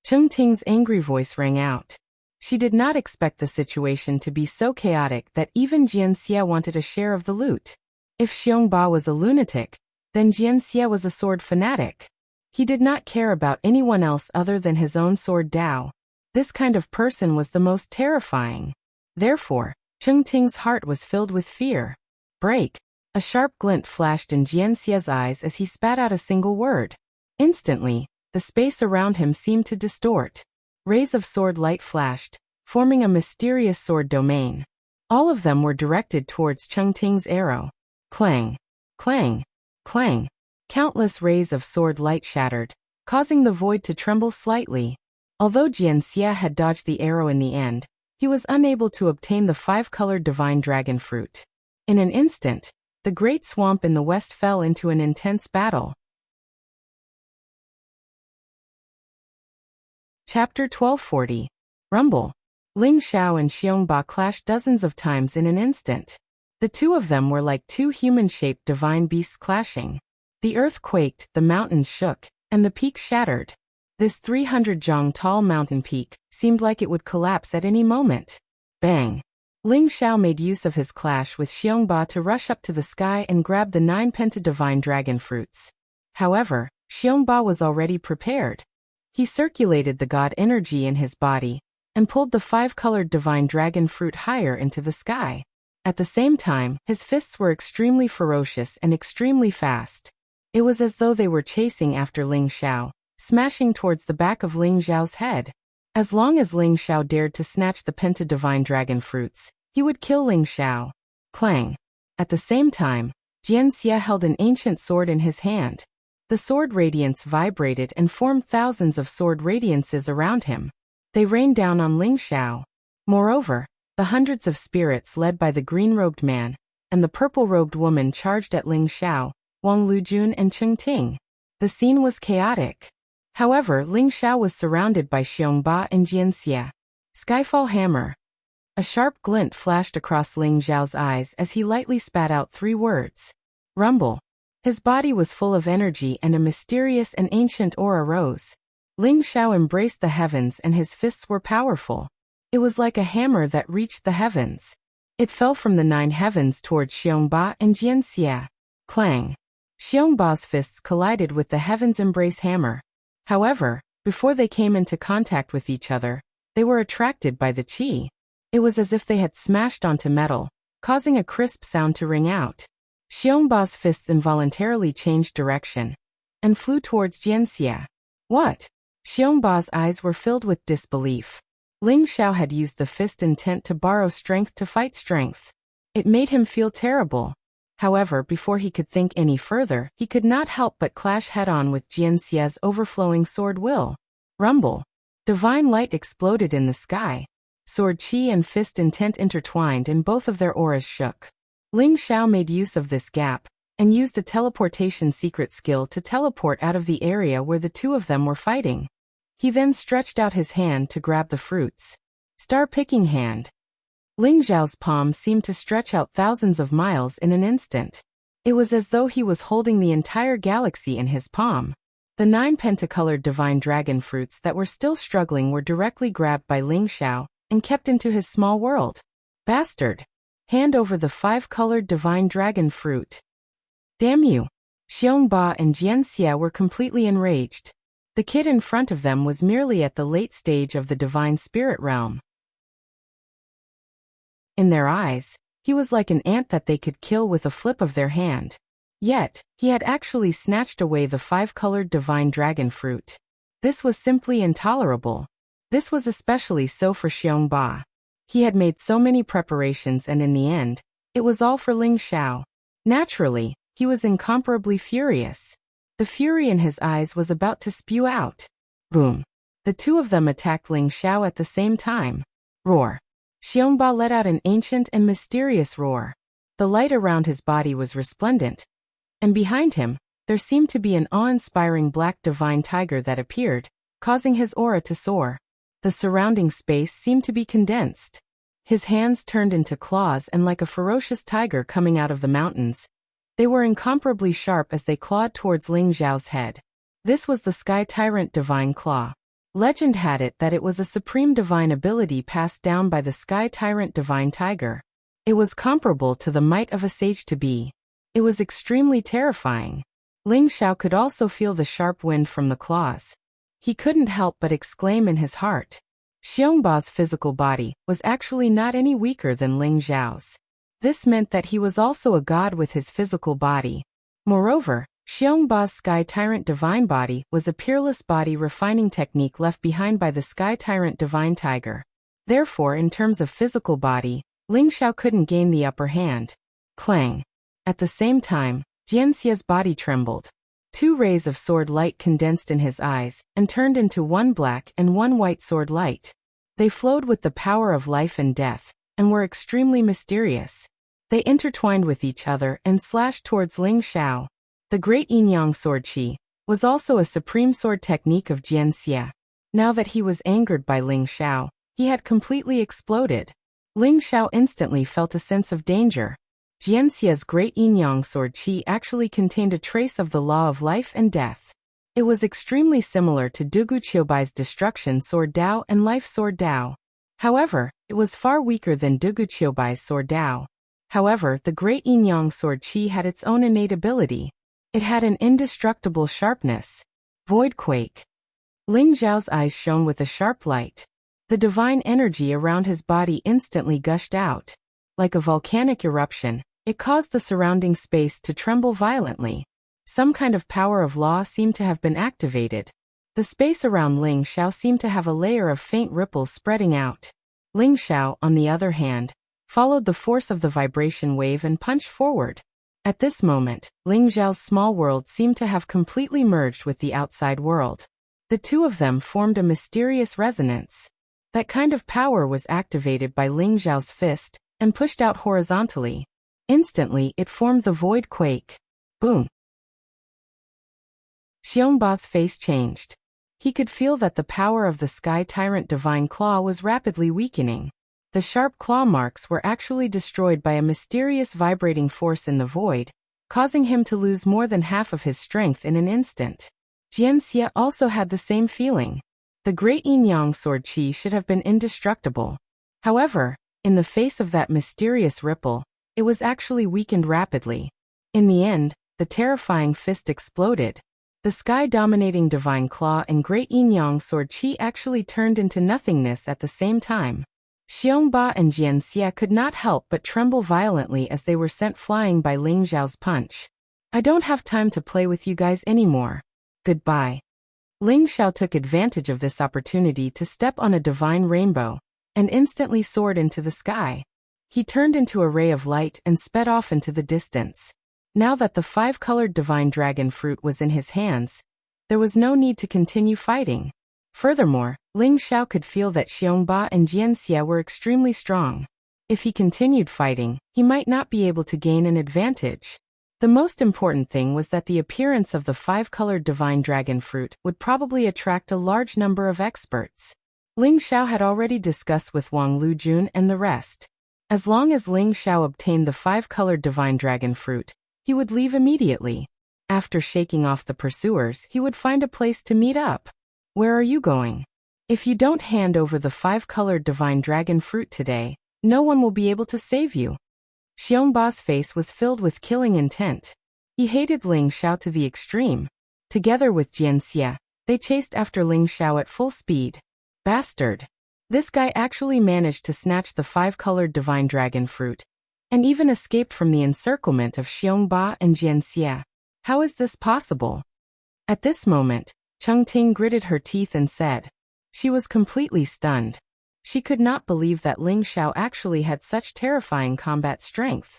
Cheng Ting's angry voice rang out. She did not expect the situation to be so chaotic that even Jianxia wanted a share of the loot. If Xiongba was a lunatic, then Jianxia was a sword fanatic. He did not care about anyone else other than his own sword Dao. This kind of person was the most terrifying. Therefore, Cheng Ting's heart was filled with fear. Break! A sharp glint flashed in Jianxia's eyes as he spat out a single word. Instantly, the space around him seemed to distort. Rays of sword light flashed, forming a mysterious sword domain. All of them were directed towards Cheng Ting's arrow. Clang! Clang! Clang! Countless rays of sword light shattered, causing the void to tremble slightly. Although Jianxia had dodged the arrow in the end, he was unable to obtain the 5-colored divine dragon fruit. In an instant, the great swamp in the west fell into an intense battle. Chapter 1240. Rumble. Ling Xiao and Xiongba clashed dozens of times in an instant. The two of them were like two human-shaped divine beasts clashing. The earth quaked, the mountains shook, and the peaks shattered. This 300-jong tall mountain peak seemed like it would collapse at any moment. Bang! Ling Xiao made use of his clash with Xiongba to rush up to the sky and grab the 9 penta-divine dragon fruits. However, Xiongba was already prepared. He circulated the god energy in his body and pulled the 5-colored divine dragon fruit higher into the sky. At the same time, his fists were extremely ferocious and extremely fast. It was as though they were chasing after Ling Xiao, smashing towards the back of Ling Xiao's head. As long as Ling Xiao dared to snatch the penta-divine dragon fruits, he would kill Ling Xiao. Clang! At the same time, Jianxia held an ancient sword in his hand. The sword radiance vibrated and formed thousands of sword radiances around him. They rained down on Ling Xiao. Moreover, the hundreds of spirits led by the green-robed man and the purple-robed woman charged at Ling Xiao, Wang Lujun and Cheng Ting. The scene was chaotic. However, Ling Xiao was surrounded by Xiongba and Jianxia. Skyfall Hammer. A sharp glint flashed across Ling Xiao's eyes as he lightly spat out 3 words. Rumble. His body was full of energy and a mysterious and ancient aura rose. Ling Xiao embraced the heavens and his fists were powerful. It was like a hammer that reached the heavens. It fell from the 9 heavens towards Xiongba and Jianxia. Clang! Xiongba's fists collided with the heavens embrace hammer. However, before they came into contact with each other, they were attracted by the qi. It was as if they had smashed onto metal, causing a crisp sound to ring out. Xiongba's fists involuntarily changed direction and flew towards Jianxia. What? Xiongba's eyes were filled with disbelief. Ling Xiao had used the fist intent to borrow strength to fight strength. It made him feel terrible. However, before he could think any further, he could not help but clash head-on with Jianxia's overflowing sword will. Rumble. Divine light exploded in the sky. Sword qi and fist intent intertwined and both of their auras shook. Ling Xiao made use of this gap and used a teleportation secret skill to teleport out of the area where the two of them were fighting. He then stretched out his hand to grab the fruits. Star-picking hand. Ling Xiao's palm seemed to stretch out thousands of miles in an instant. It was as though he was holding the entire galaxy in his palm. The 9 pentacolored divine dragon fruits that were still struggling were directly grabbed by Ling Xiao and kept into his small world. Bastard! Hand over the 5-colored divine dragon fruit. Damn you! Xiongba and Jianxia were completely enraged. The kid in front of them was merely at the late stage of the divine spirit realm. In their eyes, he was like an ant that they could kill with a flip of their hand. Yet, he had actually snatched away the 5-colored divine dragon fruit. This was simply intolerable. This was especially so for Xiongba. He had made so many preparations and in the end, it was all for Ling Xiao. Naturally, he was incomparably furious. The fury in his eyes was about to spew out. Boom. The two of them attacked Ling Xiao at the same time. Roar. Xiongba let out an ancient and mysterious roar. The light around his body was resplendent. And behind him, there seemed to be an awe-inspiring black divine tiger that appeared, causing his aura to soar. The surrounding space seemed to be condensed. His hands turned into claws and like a ferocious tiger coming out of the mountains. They were incomparably sharp as they clawed towards Ling Xiao's head. This was the Sky Tyrant Divine Claw. Legend had it that it was a supreme divine ability passed down by the sky tyrant divine tiger. It was comparable to the might of a sage-to-be. It was extremely terrifying. Ling Xiao could also feel the sharp wind from the claws. He couldn't help but exclaim in his heart. Xiongba's physical body was actually not any weaker than Ling Xiao's. This meant that he was also a god with his physical body. Moreover, Xiongba's Sky Tyrant Divine Body was a peerless body refining technique left behind by the Sky Tyrant Divine Tiger. Therefore, in terms of physical body, Ling Xiao couldn't gain the upper hand. Clang. At the same time, Jianxia's body trembled. 2 rays of sword light condensed in his eyes and turned into 1 black and 1 white sword light. They flowed with the power of life and death, and were extremely mysterious. They intertwined with each other and slashed towards Ling Xiao. The Great Yin-Yang Sword Qi was also a supreme sword technique of Jianxia. Now that he was angered by Ling Xiao, he had completely exploded. Ling Xiao instantly felt a sense of danger. Jianxia's Great Yin-Yang Sword Qi actually contained a trace of the law of life and death. It was extremely similar to Dugu Qiubai's Destruction Sword Dao and Life Sword Dao. However, it was far weaker than Dugu Qiubai's Sword Dao. However, the Great Yin-Yang Sword Qi had its own innate ability. It had an indestructible sharpness. Void Quake. Ling Xiao's eyes shone with a sharp light. The divine energy around his body instantly gushed out. Like a volcanic eruption, it caused the surrounding space to tremble violently. Some kind of power of law seemed to have been activated. The space around Ling Xiao seemed to have a layer of faint ripples spreading out. Ling Xiao, on the other hand, followed the force of the vibration wave and punched forward. At this moment, Ling Xiao's small world seemed to have completely merged with the outside world. The two of them formed a mysterious resonance. That kind of power was activated by Ling Xiao's fist and pushed out horizontally. Instantly, it formed the Void Quake. Boom! Xiongba's face changed. He could feel that the power of the Sky Tyrant Divine Claw was rapidly weakening. The sharp claw marks were actually destroyed by a mysterious vibrating force in the void, causing him to lose more than half of his strength in an instant. Jianxia also had the same feeling. The Great Yin-Yang Sword Qi should have been indestructible. However, in the face of that mysterious ripple, it was actually weakened rapidly. In the end, the terrifying fist exploded. The sky-dominating Divine Claw and Great Yin-Yang Sword Qi actually turned into nothingness at the same time. Xiongba and Jianxia could not help but tremble violently as they were sent flying by Ling Xiao's punch. I don't have time to play with you guys anymore. Goodbye. Ling Xiao took advantage of this opportunity to step on a divine rainbow, and instantly soared into the sky. He turned into a ray of light and sped off into the distance. Now that the 5-colored divine dragon fruit was in his hands, there was no need to continue fighting. Furthermore, Ling Xiao could feel that Xiongba and Jianxia were extremely strong. If he continued fighting, he might not be able to gain an advantage. The most important thing was that the appearance of the 5-colored divine dragon fruit would probably attract a large number of experts. Ling Xiao had already discussed with Wang Lujun and the rest. As long as Ling Xiao obtained the 5-colored divine dragon fruit, he would leave immediately. After shaking off the pursuers, he would find a place to meet up. Where are you going? If you don't hand over the 5-colored divine dragon fruit today, no one will be able to save you. Xiongba's face was filled with killing intent. He hated Ling Xiao to the extreme. Together with Jianxia, they chased after Ling Xiao at full speed. Bastard! This guy actually managed to snatch the 5-colored divine dragon fruit, and even escaped from the encirclement of Xiongba and Jianxia. How is this possible? At this moment, Chengting gritted her teeth and said. She was completely stunned. She could not believe that Ling Xiao actually had such terrifying combat strength.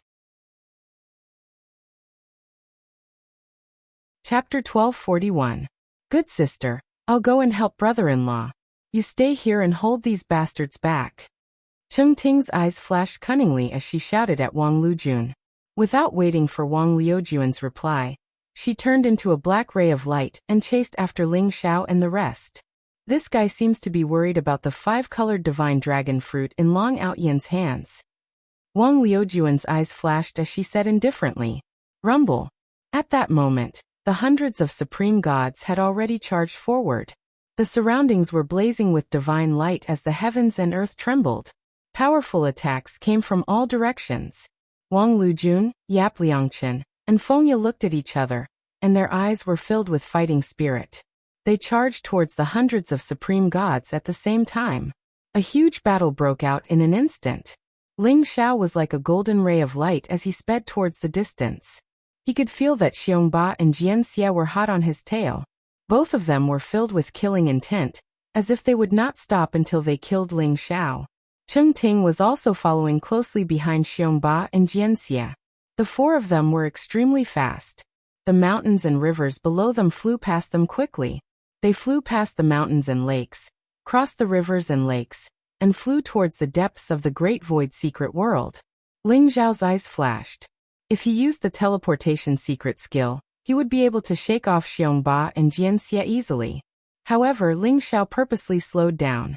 Chapter 1241. Good sister, I'll go and help brother-in-law. You stay here and hold these bastards back. Chengting's eyes flashed cunningly as she shouted at Wang Lujun. Without waiting for Wang Liujuan's reply, she turned into a black ray of light and chased after Ling Xiao and the rest. This guy seems to be worried about the 5-colored divine dragon fruit in Long Outyan's hands. Wang Liujuan's eyes flashed as she said indifferently, Rumble. At that moment, the hundreds of supreme gods had already charged forward. The surroundings were blazing with divine light as the heavens and earth trembled. Powerful attacks came from all directions. Wang Lujun, Yap Liangchen, and Feng Ye looked at each other, and their eyes were filled with fighting spirit. They charged towards the hundreds of supreme gods at the same time. A huge battle broke out in an instant. Ling Xiao was like a golden ray of light as he sped towards the distance. He could feel that Xiongba and Jianxia were hot on his tail. Both of them were filled with killing intent, as if they would not stop until they killed Ling Xiao. Cheng Ting was also following closely behind Xiongba and Jianxia. The four of them were extremely fast. The mountains and rivers below them flew past them quickly. They flew past the mountains and lakes, crossed the rivers and lakes, and flew towards the depths of the Great Void secret world. Ling Xiao's eyes flashed. If he used the teleportation secret skill, he would be able to shake off Xiongba and Jianxia easily. However, Ling Xiao purposely slowed down.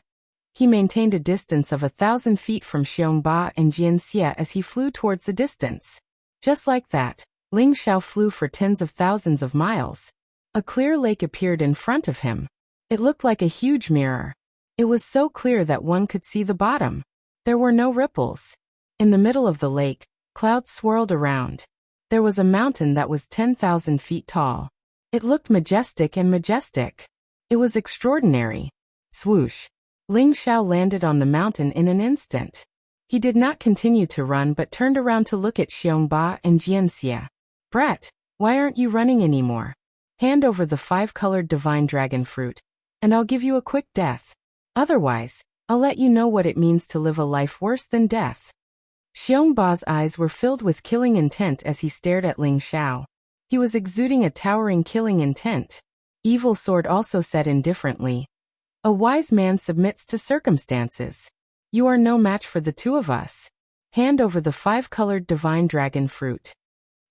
He maintained a distance of 1,000 feet from Xiongba and Jianxia as he flew towards the distance. Just like that, Ling Xiao flew for tens of thousands of miles. A clear lake appeared in front of him. It looked like a huge mirror. It was so clear that one could see the bottom. There were no ripples. In the middle of the lake, clouds swirled around. There was a mountain that was 10,000 feet tall. It looked majestic and majestic. It was extraordinary. Swoosh! Ling Xiao landed on the mountain in an instant. He did not continue to run but turned around to look at Xiongba and Jianxia. Brat, why aren't you running anymore? Hand over the 5-colored divine dragon fruit, and I'll give you a quick death. Otherwise, I'll let you know what it means to live a life worse than death. Xiongba's eyes were filled with killing intent as he stared at Ling Xiao. He was exuding a towering killing intent. Evil Sword also said indifferently, "A wise man submits to circumstances. You are no match for the two of us. Hand over the 5-colored divine dragon fruit."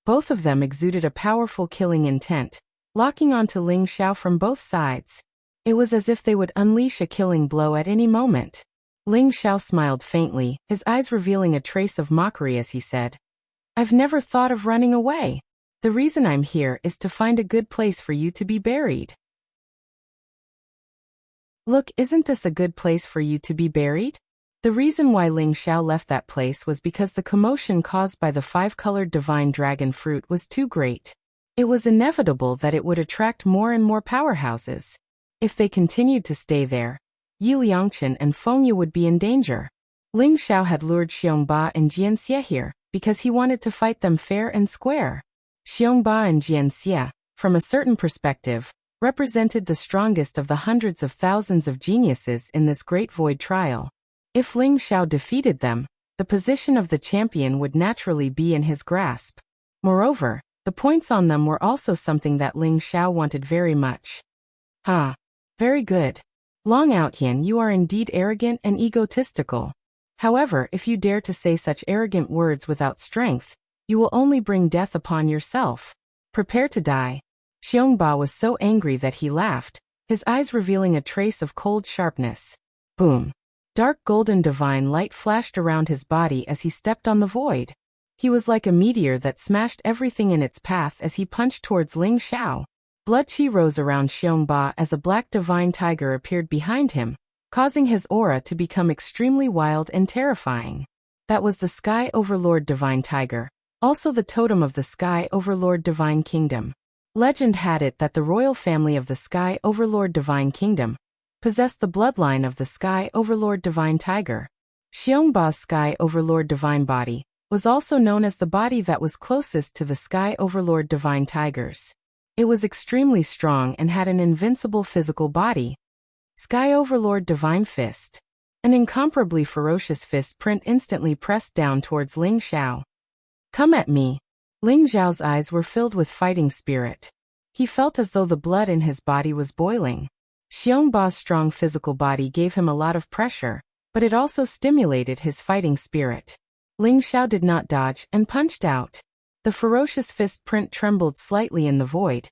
Both of them exuded a powerful killing intent, locking onto Ling Xiao from both sides. It was as if they would unleash a killing blow at any moment. Ling Xiao smiled faintly, his eyes revealing a trace of mockery as he said, "I've never thought of running away. The reason I'm here is to find a good place for you to be buried." Look, isn't this a good place for you to be buried? The reason why Ling Xiao left that place was because the commotion caused by the 5-colored divine dragon fruit was too great. It was inevitable that it would attract more and more powerhouses. If they continued to stay there, Yi Liangchen and Feng Ye would be in danger. Ling Xiao had lured Xiongba and Jianxia here because he wanted to fight them fair and square. Xiongba and Jianxia, from a certain perspective, represented the strongest of the hundreds of thousands of geniuses in this Great Void trial. If Ling Xiao defeated them, the position of the champion would naturally be in his grasp. Moreover, the points on them were also something that Ling Xiao wanted very much. Very good. Long Outyan, you are indeed arrogant and egotistical. However, if you dare to say such arrogant words without strength, you will only bring death upon yourself. Prepare to die. Xiongba was so angry that he laughed, his eyes revealing a trace of cold sharpness. Boom. Dark golden divine light flashed around his body as he stepped on the void. He was like a meteor that smashed everything in its path as he punched towards Ling Xiao. Blood chi rose around Xiongba as a black divine tiger appeared behind him, causing his aura to become extremely wild and terrifying. That was the Sky Overlord Divine Tiger, also the totem of the Sky Overlord Divine Kingdom. Legend had it that the royal family of the Sky Overlord Divine Kingdom possessed the bloodline of the Sky Overlord Divine Tiger. Xiongba's Sky Overlord Divine Body was also known as the body that was closest to the Sky Overlord Divine Tigers. It was extremely strong and had an invincible physical body. Sky Overlord Divine Fist. An incomparably ferocious fist print instantly pressed down towards Ling Xiao. Come at me. Ling Xiao's eyes were filled with fighting spirit. He felt as though the blood in his body was boiling. Xiongba's strong physical body gave him a lot of pressure, but it also stimulated his fighting spirit. Ling Xiao did not dodge and punched out. The ferocious fist print trembled slightly in the void,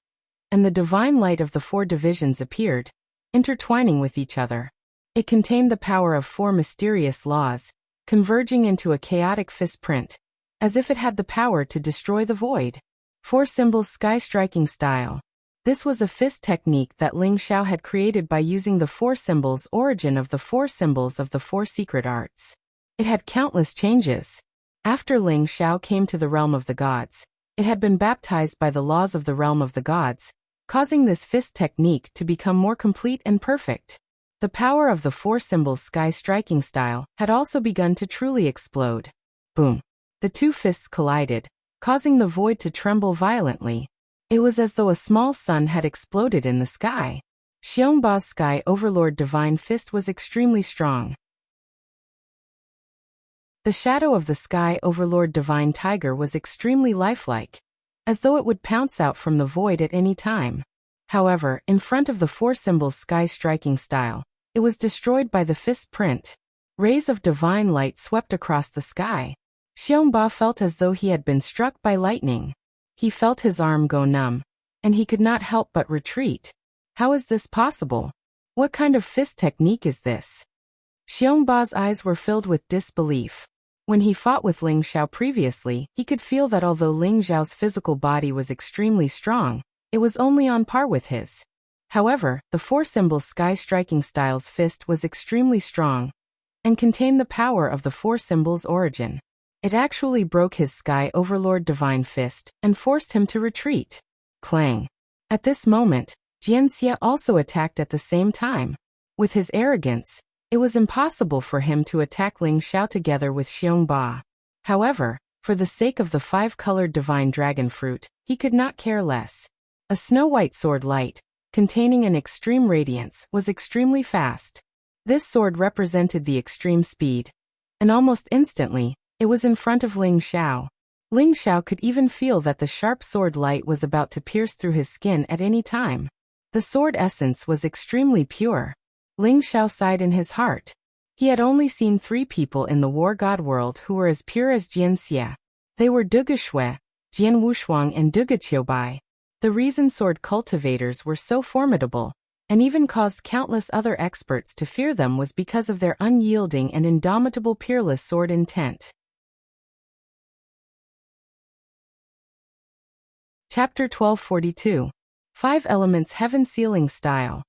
and the divine light of the 4 divisions appeared, intertwining with each other. It contained the power of 4 mysterious laws, converging into a chaotic fist print, as if it had the power to destroy the void. 4 symbols sky-striking style. This was a fist technique that Ling Xiao had created by using the four symbols origin of the four symbols of the four secret arts. It had countless changes. After Ling Xiao came to the realm of the gods, it had been baptized by the laws of the realm of the gods, causing this fist technique to become more complete and perfect. The power of the four symbols sky striking style had also begun to truly explode. Boom! The two fists collided, causing the void to tremble violently. It was as though a small sun had exploded in the sky. Xiongba's Sky Overlord Divine Fist was extremely strong. The shadow of the Sky Overlord Divine Tiger was extremely lifelike, as though it would pounce out from the void at any time. However, in front of the four symbols sky striking style, it was destroyed by the fist print. Rays of divine light swept across the sky. Xiongba felt as though he had been struck by lightning. He felt his arm go numb, and he could not help but retreat. How is this possible? What kind of fist technique is this? Xiongba's eyes were filled with disbelief. When he fought with Ling Xiao previously, he could feel that although Ling Xiao's physical body was extremely strong, it was only on par with his. However, the four symbols sky striking style's fist was extremely strong and contained the power of the four symbols origin. It actually broke his Sky Overlord Divine Fist and forced him to retreat. Clang! At this moment, Jianxia also attacked at the same time. With his arrogance, it was impossible for him to attack Ling Xiao together with Xiongba. However, for the sake of the five-colored divine dragon fruit, he could not care less. A snow-white sword light, containing an extreme radiance, was extremely fast. This sword represented the extreme speed, and almost instantly, it was in front of Ling Xiao. Ling Xiao could even feel that the sharp sword light was about to pierce through his skin at any time. The sword essence was extremely pure. Ling Xiao sighed in his heart. He had only seen 3 people in the war god world who were as pure as Jianxia. They were Duge Shui, Jian Wushuang and Duge Qiubai. The reason sword cultivators were so formidable, and even caused countless other experts to fear them, was because of their unyielding and indomitable peerless sword intent. Chapter 1242. 5 Elements Heaven Sealing Style.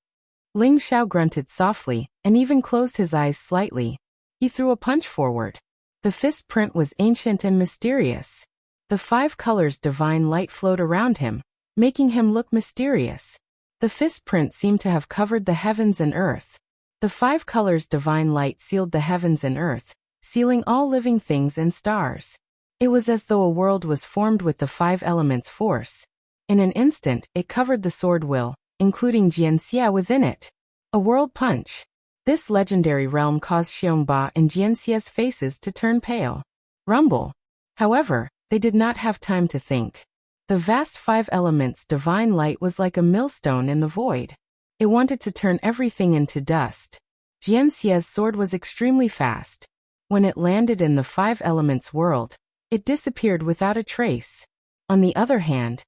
Ling Xiao grunted softly, and even closed his eyes slightly. He threw a punch forward. The fist print was ancient and mysterious. The 5 colors divine light flowed around him, making him look mysterious. The fist print seemed to have covered the heavens and earth. The 5 colors divine light sealed the heavens and earth, sealing all living things and stars. It was as though a world was formed with the 5 elements force. In an instant, it covered the sword will, including Jianxia within it. A world punch. This legendary realm caused Xiongba and Jianxia's faces to turn pale. Rumble. However, they did not have time to think. The vast 5 elements divine light was like a millstone in the void. It wanted to turn everything into dust. Jianxia's sword was extremely fast. When it landed in the 5 elements world, it disappeared without a trace. On the other hand,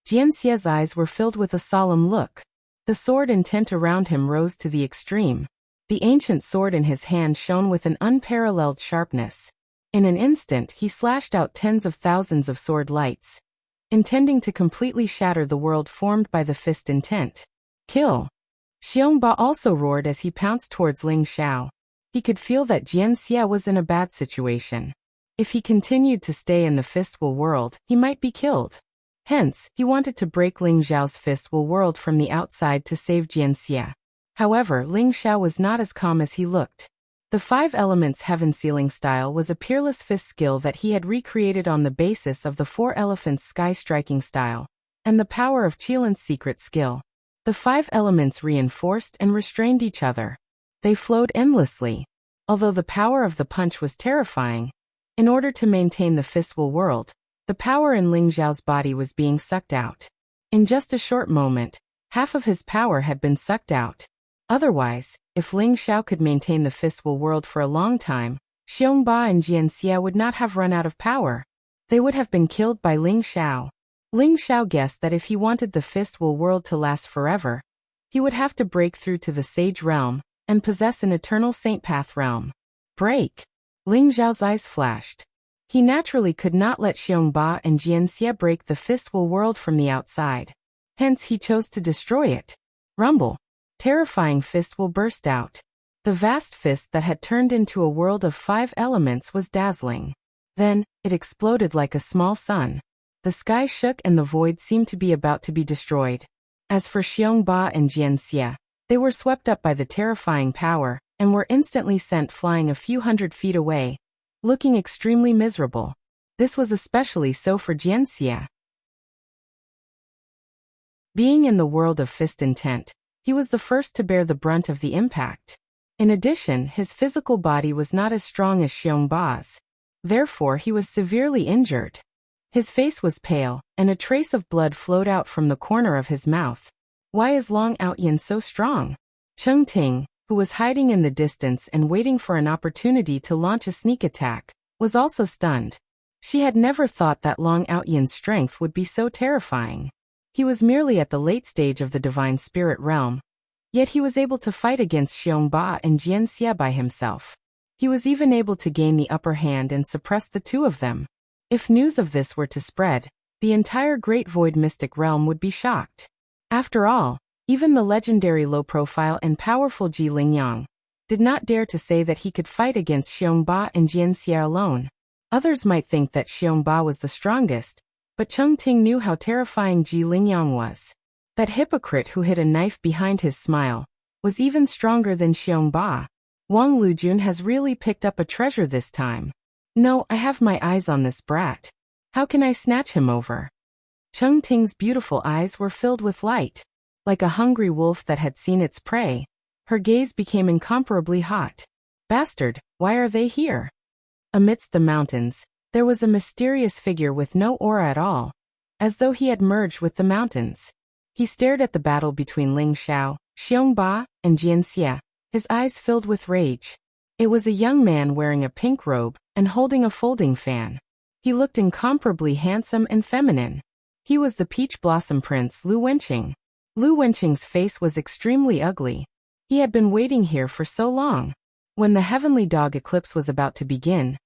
Jianxia's eyes were filled with a solemn look. The sword intent around him rose to the extreme. The ancient sword in his hand shone with an unparalleled sharpness. In an instant he slashed out tens of thousands of sword lights, intending to completely shatter the world formed by the fist intent. Kill! Xiongba also roared as he pounced towards Ling Xiao. He could feel that Jianxia was in a bad situation. If he continued to stay in the fistful world, he might be killed. Hence, he wanted to break Ling Xiao's fistful world from the outside to save Jianxia. However, Ling Xiao was not as calm as he looked. The 5 elements heaven sealing style was a peerless fist skill that he had recreated on the basis of the 4 elephants sky striking style, and the power of Qilin's secret skill. The 5 elements reinforced and restrained each other. They flowed endlessly. Although the power of the punch was terrifying, in order to maintain the fistful world, the power in Ling Xiao's body was being sucked out. In just a short moment, half of his power had been sucked out. Otherwise, if Ling Xiao could maintain the fistful world for a long time, Xiongba and Jianxia would not have run out of power. They would have been killed by Ling Xiao. Ling Xiao guessed that if he wanted the fistful world to last forever, he would have to break through to the sage realm and possess an eternal saint path realm. Break! Ling Xiao's eyes flashed. He naturally could not let Xiongba and Jianxia break the fistful world from the outside. Hence he chose to destroy it. Rumble. Terrifying fist will burst out. The vast fist that had turned into a world of 5 elements was dazzling. Then, it exploded like a small sun. The sky shook and the void seemed to be about to be destroyed. As for Xiongba and Jianxia, they were swept up by the terrifying power, and were instantly sent flying a few hundred feet away, looking extremely miserable. This was especially so for Jianxia. Being in the world of fist intent, he was the first to bear the brunt of the impact. In addition, his physical body was not as strong as Xiongba's. Therefore, he was severely injured. His face was pale, and a trace of blood flowed out from the corner of his mouth. Why is Long Outyin so strong? Cheng Ting, who was hiding in the distance and waiting for an opportunity to launch a sneak attack, was also stunned. She had never thought that Long Outyin's strength would be so terrifying. He was merely at the late stage of the divine spirit realm, yet he was able to fight against Xiongba and Jianxia by himself. He was even able to gain the upper hand and suppress the two of them. If news of this were to spread, the entire Great Void Mystic Realm would be shocked. After all, even the legendary low-profile and powerful Ji Lingyang did not dare to say that he could fight against Xiongba and Jianxia alone. Others might think that Xiongba was the strongest, but Cheng Ting knew how terrifying Ji Lingyang was. That hypocrite who hid a knife behind his smile was even stronger than Xiongba. Wang Lujun has really picked up a treasure this time. No, I have my eyes on this brat. How can I snatch him over? Cheng Ting's beautiful eyes were filled with light. Like a hungry wolf that had seen its prey, her gaze became incomparably hot. Bastard, why are they here? Amidst the mountains, there was a mysterious figure with no aura at all, as though he had merged with the mountains. He stared at the battle between Ling Xiao, Xiongba, and Jianxia, his eyes filled with rage. It was a young man wearing a pink robe and holding a folding fan. He looked incomparably handsome and feminine. He was the Peach Blossom Prince Lu Wenqing. Lu Wenqing's face was extremely ugly. He had been waiting here for so long. When the Heavenly Dog eclipse was about to begin,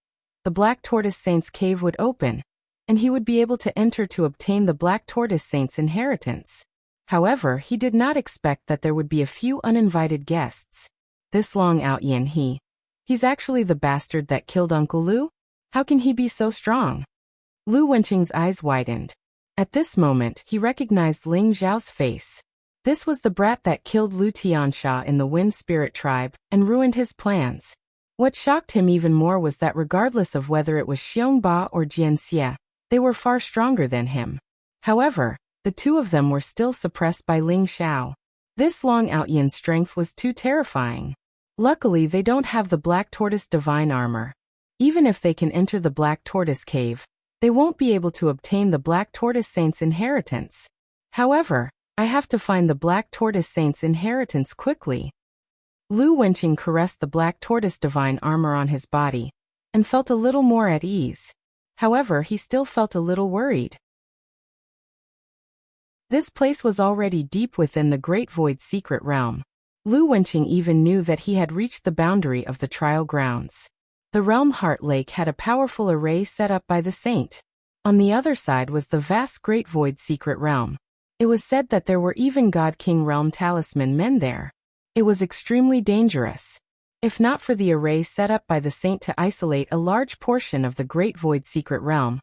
the Black Tortoise Saint's cave would open, and he would be able to enter to obtain the Black Tortoise Saint's inheritance. However, he did not expect that there would be a few uninvited guests. This Long Outyin he's actually the bastard that killed Uncle Lu? How can he be so strong? Lu Wenqing's eyes widened. At this moment, he recognized Ling Zhao's face. This was the brat that killed Lu Tiansha in the Wind Spirit tribe and ruined his plans. What shocked him even more was that regardless of whether it was Xiongba or Jianxia, they were far stronger than him. However, the two of them were still suppressed by Ling Xiao. This Long Outyin's strength was too terrifying. Luckily, they don't have the Black Tortoise Divine Armor. Even if they can enter the Black Tortoise Cave, they won't be able to obtain the Black Tortoise Saint's inheritance. However, I have to find the Black Tortoise Saint's inheritance quickly. Lu Wenqing caressed the Black Tortoise Divine Armor on his body, and felt a little more at ease. However, he still felt a little worried. This place was already deep within the Great Void Secret Realm. Lu Wenqing even knew that he had reached the boundary of the trial grounds. The Realm Heart Lake had a powerful array set up by the saint. On the other side was the vast Great Void Secret Realm. It was said that there were even God King Realm Talisman men there. It was extremely dangerous. If not for the array set up by the saint to isolate a large portion of the Great Void Secret Realm,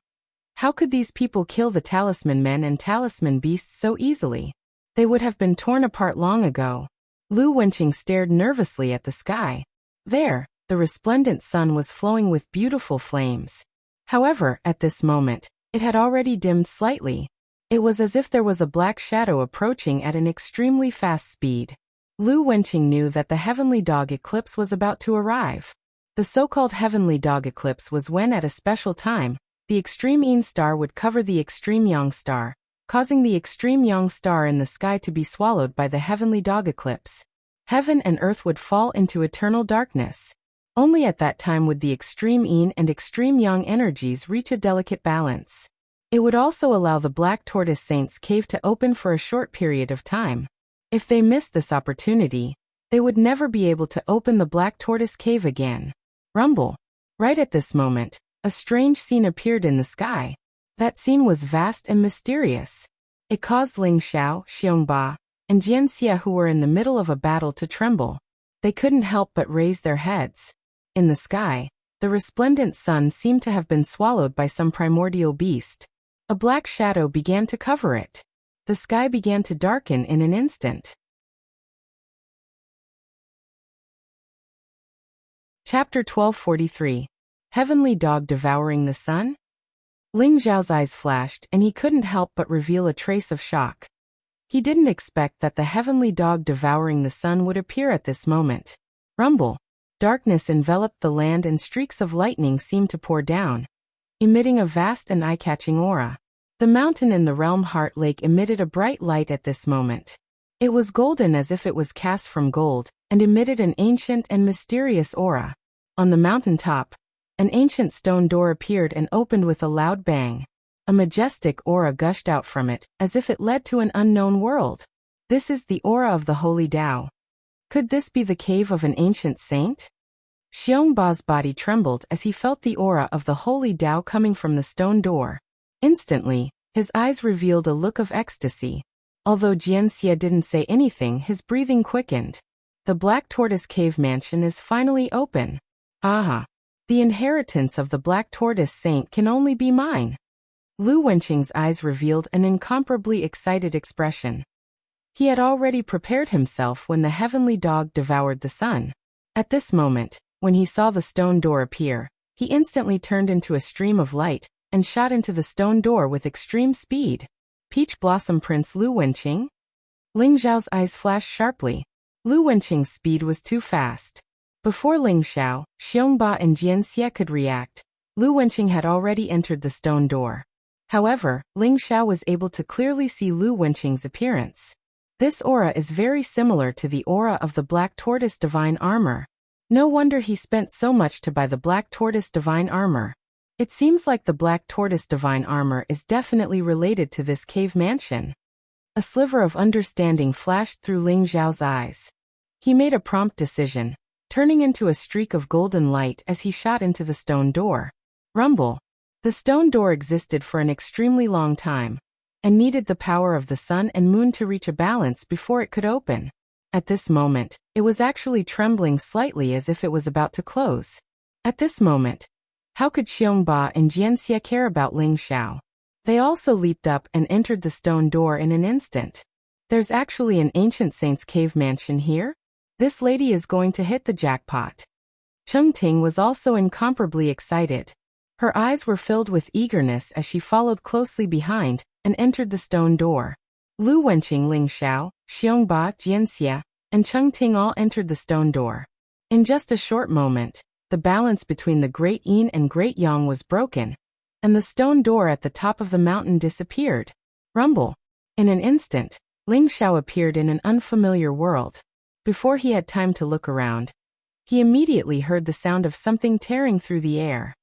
how could these people kill the talisman men and talisman beasts so easily? They would have been torn apart long ago. Lu Wenqing stared nervously at the sky. There, the resplendent sun was flowing with beautiful flames. However, at this moment, it had already dimmed slightly. It was as if there was a black shadow approaching at an extremely fast speed. Lu Wenqing knew that the Heavenly Dog eclipse was about to arrive. The so-called Heavenly Dog eclipse was when at a special time, the extreme Yin star would cover the extreme Yang star, causing the extreme Yang star in the sky to be swallowed by the Heavenly Dog eclipse. Heaven and earth would fall into eternal darkness. Only at that time would the extreme Yin and extreme Yang energies reach a delicate balance. It would also allow the Black Tortoise Saint's cave to open for a short period of time. If they missed this opportunity, they would never be able to open the Black Tortoise Cave again. Rumble. Right at this moment, a strange scene appeared in the sky. That scene was vast and mysterious. It caused Ling Xiao, Xiongba, and Jianxia, who were in the middle of a battle, to tremble. They couldn't help but raise their heads. In the sky, the resplendent sun seemed to have been swallowed by some primordial beast. A black shadow began to cover it. The sky began to darken in an instant. Chapter 1243. Heavenly Dog Devouring the Sun? Ling Xiao's eyes flashed, and he couldn't help but reveal a trace of shock. He didn't expect that the heavenly dog devouring the sun would appear at this moment. Rumble. Darkness enveloped the land and streaks of lightning seemed to pour down, emitting a vast and eye-catching aura. The mountain in the realm Heart Lake emitted a bright light at this moment. It was golden as if it was cast from gold, and emitted an ancient and mysterious aura. On the mountain top, an ancient stone door appeared and opened with a loud bang. A majestic aura gushed out from it, as if it led to an unknown world. This is the aura of the Holy Tao. Could this be the cave of an ancient saint? Xiongba's body trembled as he felt the aura of the Holy Tao coming from the stone door. Instantly, his eyes revealed a look of ecstasy. Although Jianxia didn't say anything, his breathing quickened. The Black Tortoise Cave Mansion is finally open. Aha! The inheritance of the Black Tortoise Saint can only be mine. Lu Wenqing's eyes revealed an incomparably excited expression. He had already prepared himself when the heavenly dog devoured the sun. At this moment, when he saw the stone door appear, he instantly turned into a stream of light and shot into the stone door with extreme speed. Peach Blossom Prince Lu Wenqing? Ling Xiao's eyes flashed sharply. Lu Wenqing's speed was too fast. Before Ling Xiao, Xiongba and Jianxia could react, Lu Wenqing had already entered the stone door. However, Ling Xiao was able to clearly see Lu Wenqing's appearance. This aura is very similar to the aura of the Black Tortoise Divine Armor. No wonder he spent so much to buy the Black Tortoise Divine Armor. It seems like the Black Tortoise Divine Armor is definitely related to this cave mansion. A sliver of understanding flashed through Ling Xiao's eyes. He made a prompt decision, turning into a streak of golden light as he shot into the stone door. Rumble. The stone door existed for an extremely long time, and needed the power of the sun and moon to reach a balance before it could open. At this moment, it was actually trembling slightly as if it was about to close. At this moment, how could Xiongba and Jianxia care about Ling Xiao? They also leaped up and entered the stone door in an instant. There's actually an ancient saint's cave mansion here? This lady is going to hit the jackpot. Cheng Ting was also incomparably excited. Her eyes were filled with eagerness as she followed closely behind and entered the stone door. Lu Wenqing, Ling Xiao, Xiongba, Jianxia, and Cheng Ting all entered the stone door. In just a short moment, the balance between the Great Yin and Great Yang was broken, and the stone door at the top of the mountain disappeared. Rumble. In an instant, Ling Xiao appeared in an unfamiliar world. Before he had time to look around, he immediately heard the sound of something tearing through the air.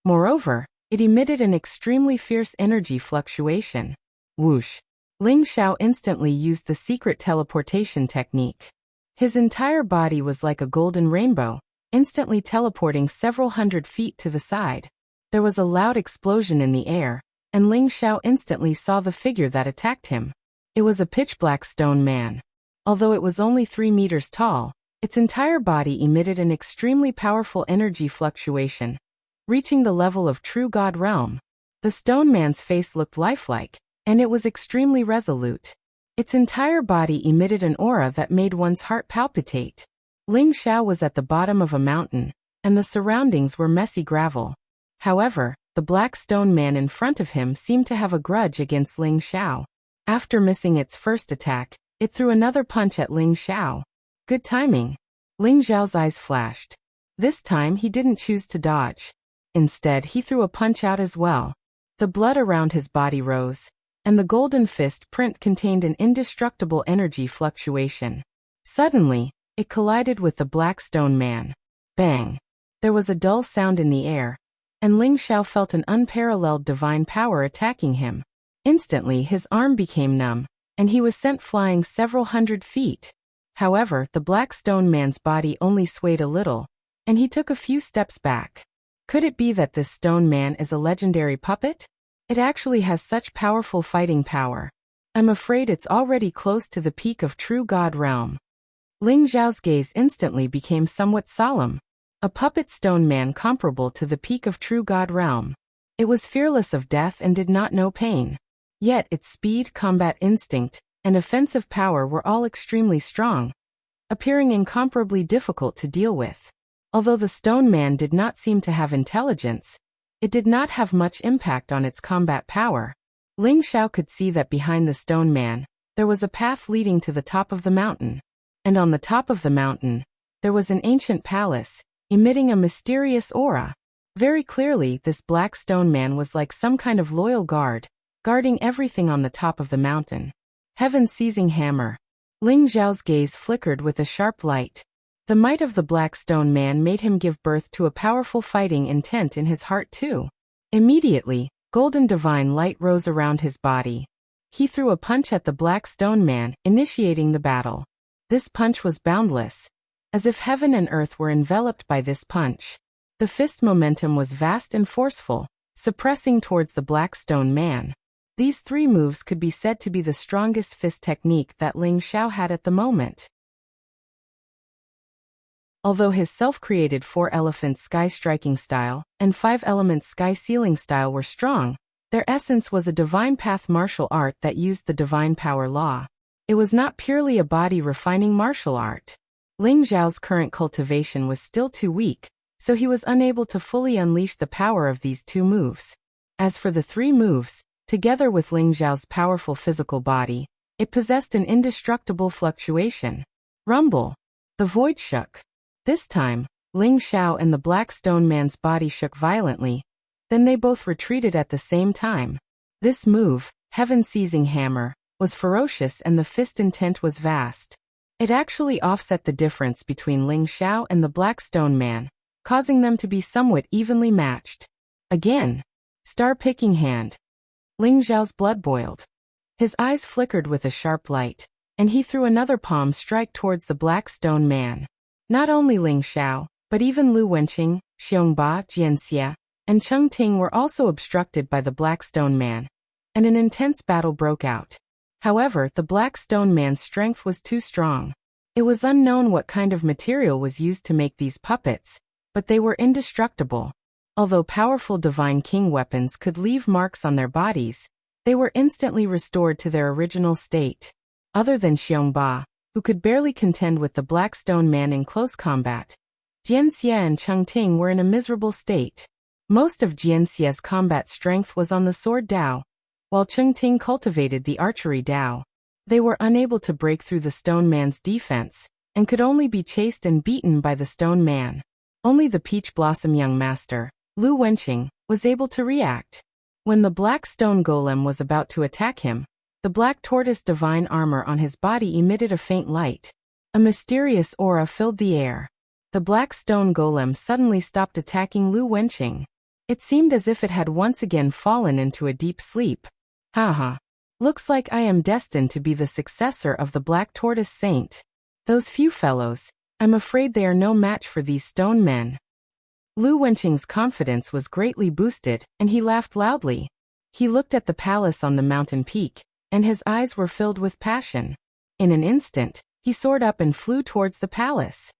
Moreover, it emitted an extremely fierce energy fluctuation. Whoosh! Ling Xiao instantly used the secret teleportation technique. His entire body was like a golden rainbow, instantly teleporting several hundred feet to the side. There was a loud explosion in the air, and Ling Xiao instantly saw the figure that attacked him. It was a pitch-black stone man. Although it was only 3 meters tall, its entire body emitted an extremely powerful energy fluctuation, reaching the level of true god realm. The stone man's face looked lifelike, and it was extremely resolute. Its entire body emitted an aura that made one's heart palpitate. Ling Xiao was at the bottom of a mountain, and the surroundings were messy gravel. However, the black stone man in front of him seemed to have a grudge against Ling Xiao. After missing its first attack, it threw another punch at Ling Xiao. Good timing. Ling Xiao's eyes flashed. This time he didn't choose to dodge. Instead, he threw a punch out as well. The blood around his body rose, and the golden fist print contained an indestructible energy fluctuation. Suddenly, it collided with the black stone man. Bang! There was a dull sound in the air, and Ling Xiao felt an unparalleled divine power attacking him. Instantly, his arm became numb, and he was sent flying several hundred feet. However, the black stone man's body only swayed a little, and he took a few steps back. Could it be that this stone man is a legendary puppet? It actually has such powerful fighting power. I'm afraid it's already close to the peak of true god realm. Ling Xiao's gaze instantly became somewhat solemn. A puppet stone man comparable to the peak of true god realm. It was fearless of death and did not know pain. Yet its speed, combat instinct, and offensive power were all extremely strong, appearing incomparably difficult to deal with. Although the stone man did not seem to have intelligence, it did not have much impact on its combat power. Ling Xiao could see that behind the stone man, there was a path leading to the top of the mountain. And on the top of the mountain, there was an ancient palace, emitting a mysterious aura. Very clearly, this black stone man was like some kind of loyal guard, guarding everything on the top of the mountain. Heaven's seizing hammer. Ling Xiao's gaze flickered with a sharp light. The might of the black stone man made him give birth to a powerful fighting intent in his heart too. Immediately, golden divine light rose around his body. He threw a punch at the black stone man, initiating the battle. This punch was boundless, as if heaven and earth were enveloped by this punch. The fist momentum was vast and forceful, suppressing towards the black stone man. These three moves could be said to be the strongest fist technique that Ling Xiao had at the moment. Although his self-created 4-elephant sky-striking style and 5-element sky-sealing style were strong, their essence was a divine path martial art that used the divine power law. It was not purely a body-refining martial art. Ling Xiao's current cultivation was still too weak, so he was unable to fully unleash the power of these two moves. As for the three moves, together with Ling Xiao's powerful physical body, it possessed an indestructible fluctuation. Rumble. The void shook. This time, Ling Xiao and the black stone man's body shook violently. Then they both retreated at the same time. This move, Heaven Seizing Hammer, was ferocious and the fist intent was vast. It actually offset the difference between Ling Xiao and the black stone man, causing them to be somewhat evenly matched. Again. Star-picking hand. Ling Xiao's blood boiled. His eyes flickered with a sharp light, and he threw another palm strike towards the black stone man. Not only Ling Xiao, but even Lu Wenqing, Xiongba, Jianxia, and Cheng Ting were also obstructed by the black stone man, and an intense battle broke out. However, the black stone man's strength was too strong. It was unknown what kind of material was used to make these puppets, but they were indestructible. Although powerful divine king weapons could leave marks on their bodies, they were instantly restored to their original state. Other than Xiongba, who could barely contend with the black stone man in close combat, Jianxia and Cheng Ting were in a miserable state. Most of Jianxia's combat strength was on the sword Dao, while Cheng Ting cultivated the archery Dao. They were unable to break through the stone man's defense, and could only be chased and beaten by the stone man. Only the Peach Blossom young master, Lu Wenqing, was able to react. When the black stone golem was about to attack him, the black tortoise divine armor on his body emitted a faint light. A mysterious aura filled the air. The black stone golem suddenly stopped attacking Lu Wenqing. It seemed as if it had once again fallen into a deep sleep. Haha. Looks like I am destined to be the successor of the black tortoise saint. Those few fellows, I'm afraid they are no match for these stone men. Lu Wenqing's confidence was greatly boosted, and he laughed loudly. He looked at the palace on the mountain peak, and his eyes were filled with passion. In an instant, he soared up and flew towards the palace.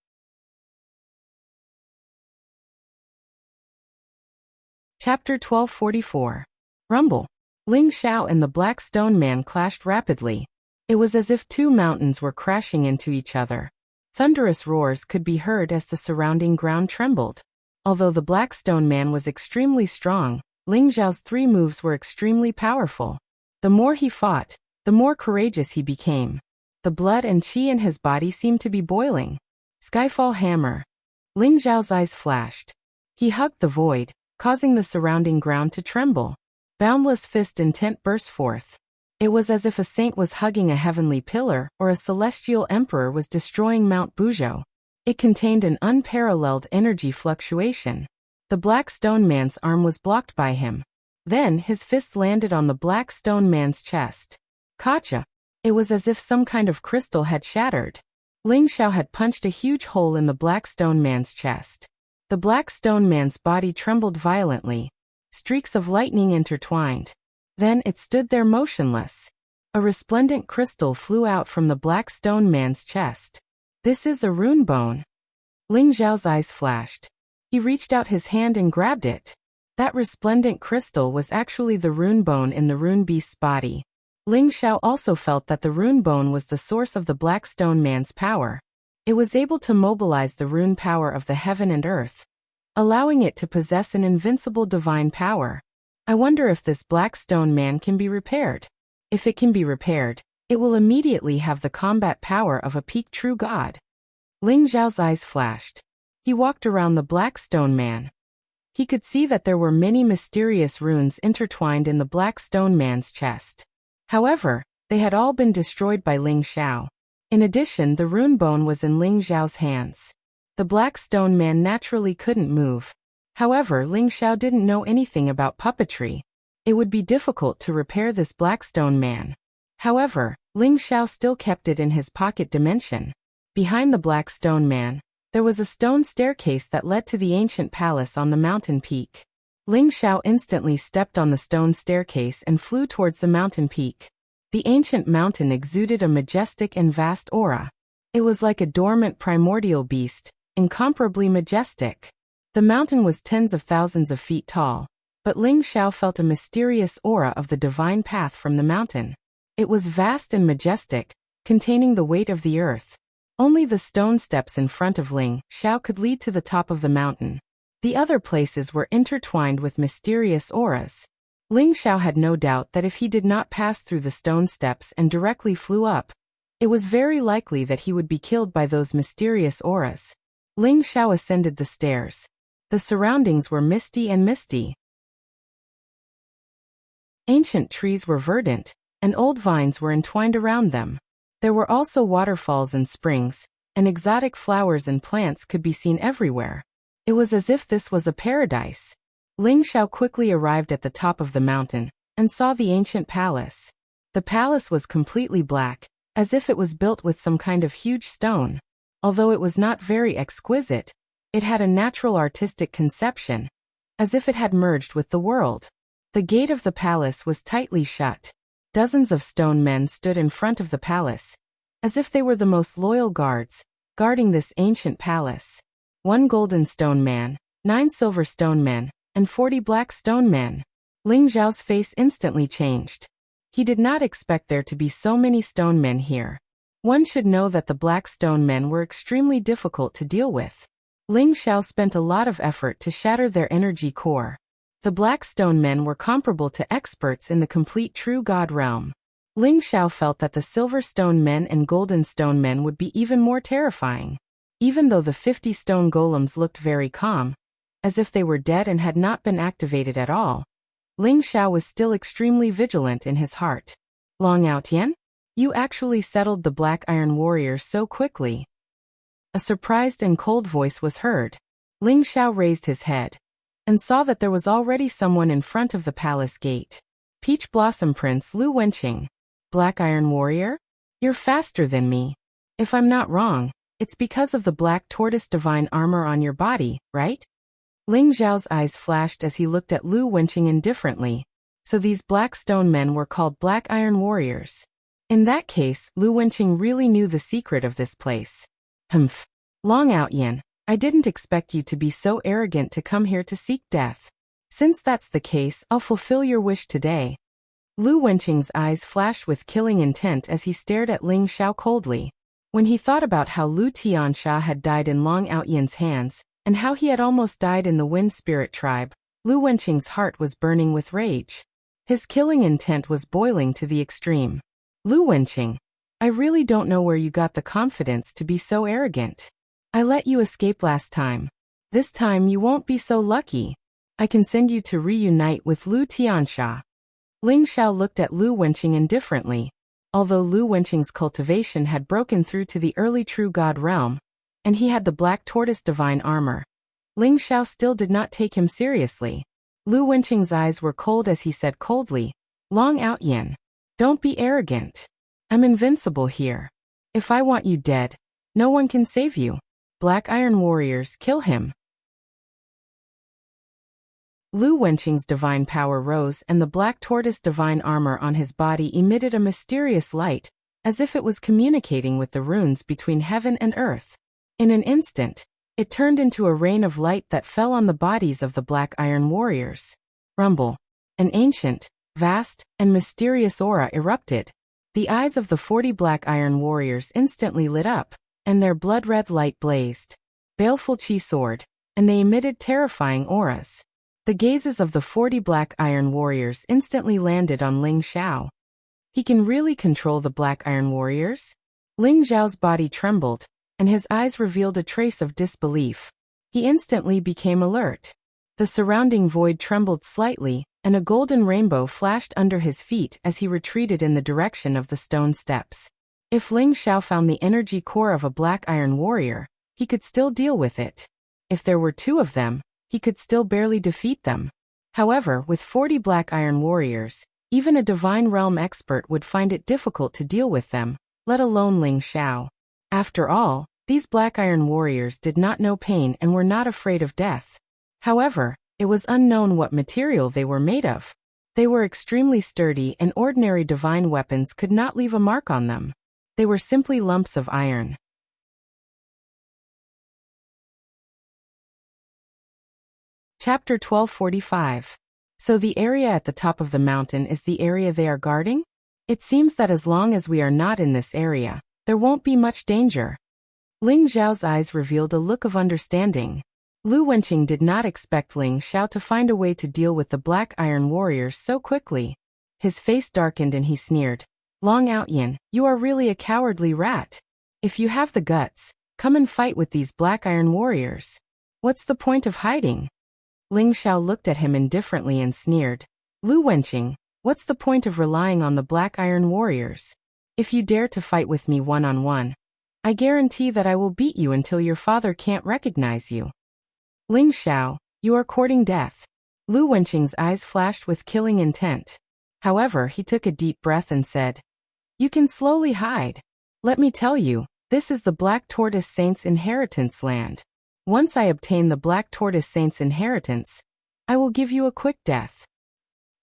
Chapter 1244. Rumble. Ling Xiao and the black stone man clashed rapidly. It was as if two mountains were crashing into each other. Thunderous roars could be heard as the surrounding ground trembled. Although the black stone man was extremely strong, Ling Xiao's three moves were extremely powerful. The more he fought, the more courageous he became. The blood and qi in his body seemed to be boiling. Skyfall hammer. Ling Xiao's eyes flashed. He hugged the void, causing the surrounding ground to tremble. Boundless fist intent burst forth. It was as if a saint was hugging a heavenly pillar or a celestial emperor was destroying Mount Buzhou. It contained an unparalleled energy fluctuation. The black stone man's arm was blocked by him. Then his fist landed on the black stone man's chest. Kacha! It was as if some kind of crystal had shattered. Ling Xiao had punched a huge hole in the black stone man's chest. The black stone man's body trembled violently. Streaks of lightning intertwined. Then it stood there motionless. A resplendent crystal flew out from the black stone man's chest. This is a rune bone. Ling Xiao's eyes flashed. He reached out his hand and grabbed it. That resplendent crystal was actually the rune bone in the rune beast's body. Ling Xiao also felt that the rune bone was the source of the black stone man's power. It was able to mobilize the rune power of the heaven and earth, allowing it to possess an invincible divine power. I wonder if this black stone man can be repaired. If it can be repaired, it will immediately have the combat power of a peak true god. Ling Xiao's eyes flashed. He walked around the black stone man. He could see that there were many mysterious runes intertwined in the black stone man's chest. However, they had all been destroyed by Ling Xiao. In addition, the rune bone was in Ling Xiao's hands. The black stone man naturally couldn't move. However, Ling Xiao didn't know anything about puppetry. It would be difficult to repair this black stone man. However, Ling Xiao still kept it in his pocket dimension. Behind the black stone man, there was a stone staircase that led to the ancient palace on the mountain peak. Ling Xiao instantly stepped on the stone staircase and flew towards the mountain peak. The ancient mountain exuded a majestic and vast aura. It was like a dormant primordial beast, incomparably majestic. The mountain was tens of thousands of feet tall, but Ling Xiao felt a mysterious aura of the divine path from the mountain. It was vast and majestic, containing the weight of the earth. Only the stone steps in front of Ling Xiao could lead to the top of the mountain. The other places were intertwined with mysterious auras. Ling Xiao had no doubt that if he did not pass through the stone steps and directly flew up, it was very likely that he would be killed by those mysterious auras. Ling Xiao ascended the stairs. The surroundings were misty and misty. Ancient trees were verdant, and old vines were entwined around them. There were also waterfalls and springs, and exotic flowers and plants could be seen everywhere. It was as if this was a paradise. Ling Xiao quickly arrived at the top of the mountain, and saw the ancient palace. The palace was completely black, as if it was built with some kind of huge stone. Although it was not very exquisite, it had a natural artistic conception, as if it had merged with the world. The gate of the palace was tightly shut. Dozens of stone men stood in front of the palace, as if they were the most loyal guards, guarding this ancient palace. 1 golden stone man, 9 silver stone men, and 40 black stone men. Ling Xiao's face instantly changed. He did not expect there to be so many stone men here. One should know that the black stone men were extremely difficult to deal with. Ling Xiao spent a lot of effort to shatter their energy core. The black stone men were comparable to experts in the complete true god realm. Ling Xiao felt that the silver stone men and golden stone men would be even more terrifying. Even though the 50 stone golems looked very calm, as if they were dead and had not been activated at all, Ling Xiao was still extremely vigilant in his heart. Long Outyan? You actually settled the Black Iron Warrior so quickly. A surprised and cold voice was heard. Ling Xiao raised his head and saw that there was already someone in front of the palace gate. Peach Blossom Prince Lu Wenqing. Black Iron Warrior? You're faster than me. If I'm not wrong, it's because of the black tortoise divine armor on your body, right? Ling Xiao's eyes flashed as he looked at Lu Wenqing indifferently. So these black stone men were called Black Iron Warriors. In that case, Lu Wenqing really knew the secret of this place. Humph. Long Outyan, I didn't expect you to be so arrogant to come here to seek death. Since that's the case, I'll fulfill your wish today. Lu Wenqing's eyes flashed with killing intent as he stared at Ling Xiao coldly. When he thought about how Lu Tiansha had died in Long Outyan's hands, and how he had almost died in the Wind Spirit tribe, Lu Wenqing's heart was burning with rage. His killing intent was boiling to the extreme. Lu Wenqing, I really don't know where you got the confidence to be so arrogant. I let you escape last time. This time you won't be so lucky. I can send you to reunite with Lu Tiansha. Ling Xiao looked at Lu Wenqing indifferently. Although Lu Wenqing's cultivation had broken through to the early true god realm, and he had the black tortoise divine armor, Ling Xiao still did not take him seriously. Lu Wenqing's eyes were cold as he said coldly, Long Outyan, don't be arrogant. I'm invincible here. If I want you dead, no one can save you. Black Iron Warriors, kill him. Lu Wenqing's divine power rose and the black tortoise divine armor on his body emitted a mysterious light, as if it was communicating with the runes between heaven and earth. In an instant, it turned into a rain of light that fell on the bodies of the black iron warriors. Rumble. An ancient, vast, and mysterious aura erupted. The eyes of the 40 black iron warriors instantly lit up, and their blood-red light blazed. Baleful Qi soared, and they emitted terrifying auras. The gazes of the 40 black iron warriors instantly landed on Ling Xiao. He can really control the black iron warriors? Ling Xiao's body trembled, and his eyes revealed a trace of disbelief. He instantly became alert. The surrounding void trembled slightly, and a golden rainbow flashed under his feet as he retreated in the direction of the stone steps. If Ling Xiao found the energy core of a black iron warrior, he could still deal with it. If there were 2 of them, he could still barely defeat them. However, with 40 black iron warriors, even a divine realm expert would find it difficult to deal with them, let alone Ling Xiao. After all, these black iron warriors did not know pain and were not afraid of death. However, it was unknown what material they were made of. They were extremely sturdy and ordinary divine weapons could not leave a mark on them. They were simply lumps of iron. Chapter 1245. So the area at the top of the mountain is the area they are guarding? It seems that as long as we are not in this area, there won't be much danger. Ling Xiao's eyes revealed a look of understanding. Lu Wenqing did not expect Ling Xiao to find a way to deal with the black iron warriors so quickly. His face darkened and he sneered. Long Outyin, you are really a cowardly rat. If you have the guts, come and fight with these black iron warriors. What's the point of hiding? Ling Xiao looked at him indifferently and sneered. Lu Wenqing, what's the point of relying on the black iron warriors? If you dare to fight with me one-on-one, I guarantee that I will beat you until your father can't recognize you. Ling Xiao, you are courting death. Lu Wenqing's eyes flashed with killing intent. However, he took a deep breath and said, You can slowly hide. Let me tell you, this is the Black Tortoise Saint's inheritance land. Once I obtain the Black Tortoise Saint's inheritance, I will give you a quick death.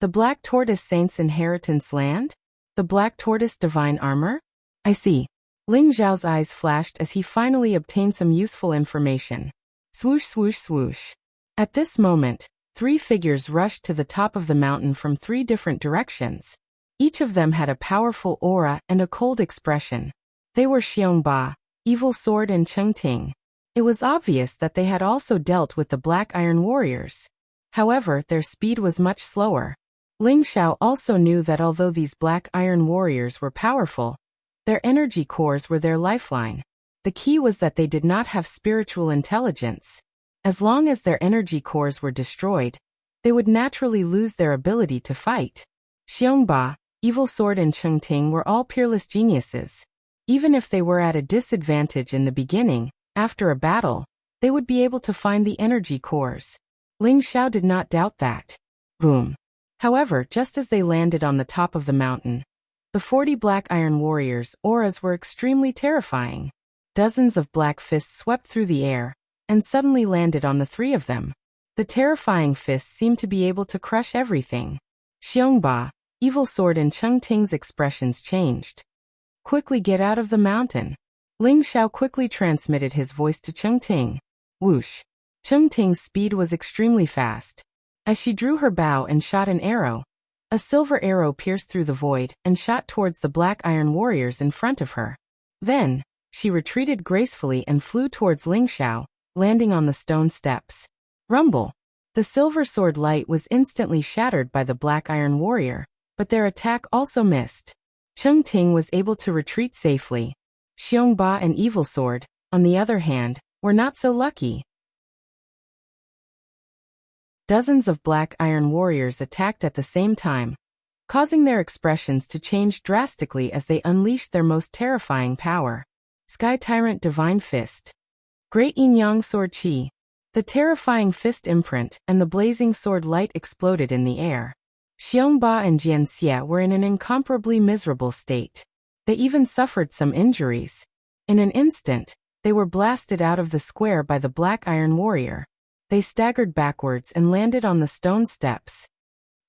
The Black Tortoise Saint's inheritance land? The Black Tortoise divine armor? I see. Ling Xiao's eyes flashed as he finally obtained some useful information. Swoosh, swoosh, swoosh. At this moment, 3 figures rushed to the top of the mountain from 3 different directions. Each of them had a powerful aura and a cold expression. They were Xiongba, Evil Sword, and Cheng Ting. It was obvious that they had also dealt with the Black Iron Warriors. However, their speed was much slower. Ling Xiao also knew that although these Black Iron Warriors were powerful, their energy cores were their lifeline. The key was that they did not have spiritual intelligence. As long as their energy cores were destroyed, they would naturally lose their ability to fight. Xiongba, Evil Sword, and Cheng Ting were all peerless geniuses. Even if they were at a disadvantage in the beginning, after a battle, they would be able to find the energy cores. Ling Xiao did not doubt that. Boom. However, just as they landed on the top of the mountain, the 40 Black Iron Warriors' auras were extremely terrifying. Dozens of black fists swept through the air, and suddenly landed on the 3 of them. The terrifying fists seemed to be able to crush everything. Xiongba, Evil Sword, and Cheng Ting's expressions changed. Quickly get out of the mountain. Ling Xiao quickly transmitted his voice to Cheng Ting. Whoosh. Cheng Ting's speed was extremely fast. As she drew her bow and shot an arrow, a silver arrow pierced through the void and shot towards the Black Iron Warriors in front of her. Then, she retreated gracefully and flew towards Ling Xiao, landing on the stone steps. Rumble. The silver sword light was instantly shattered by the Black Iron Warrior, but their attack also missed. Cheng Ting was able to retreat safely. Xiongba and Evil Sword, on the other hand, were not so lucky. Dozens of Black Iron Warriors attacked at the same time, causing their expressions to change drastically as they unleashed their most terrifying power. Sky Tyrant Divine Fist. Great Yin Yang Sword Qi. The terrifying fist imprint and the blazing sword light exploded in the air. Xiongba and Jianxia were in an incomparably miserable state. They even suffered some injuries. In an instant, they were blasted out of the square by the Black Iron Warrior. They staggered backwards and landed on the stone steps.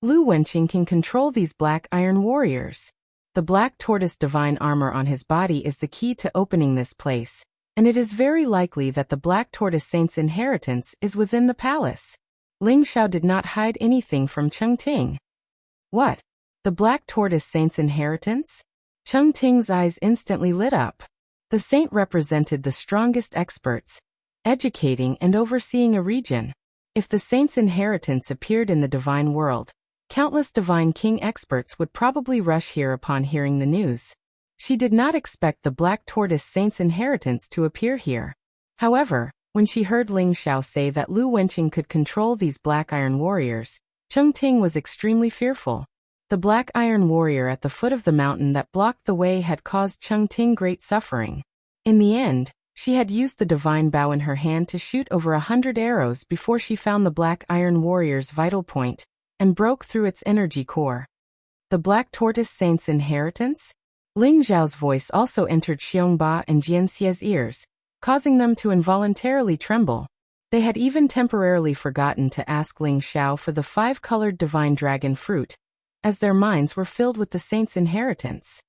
Lu Wenqing can control these black iron warriors. The black tortoise divine armor on his body is the key to opening this place, and it is very likely that the black tortoise saint's inheritance is within the palace. Ling Xiao did not hide anything from Cheng Ting. What? The black tortoise saint's inheritance? Cheng Ting's eyes instantly lit up. The saint represented the strongest experts, educating and overseeing a region. If the saint's inheritance appeared in the divine world, countless divine king experts would probably rush here upon hearing the news. She did not expect the black tortoise saint's inheritance to appear here. However, when she heard Ling Xiao say that Lu Wenqing could control these black iron warriors, Cheng Ting was extremely fearful. The black iron warrior at the foot of the mountain that blocked the way had caused Cheng Ting great suffering. In the end, she had used the divine bow in her hand to shoot over 100 arrows before she found the black iron warrior's vital point and broke through its energy core. The black tortoise saint's inheritance? Ling Xiao's voice also entered Xiongba and Jianxie's ears, causing them to involuntarily tremble. They had even temporarily forgotten to ask Ling Xiao for the 5-colored divine dragon fruit, as their minds were filled with the saint's inheritance.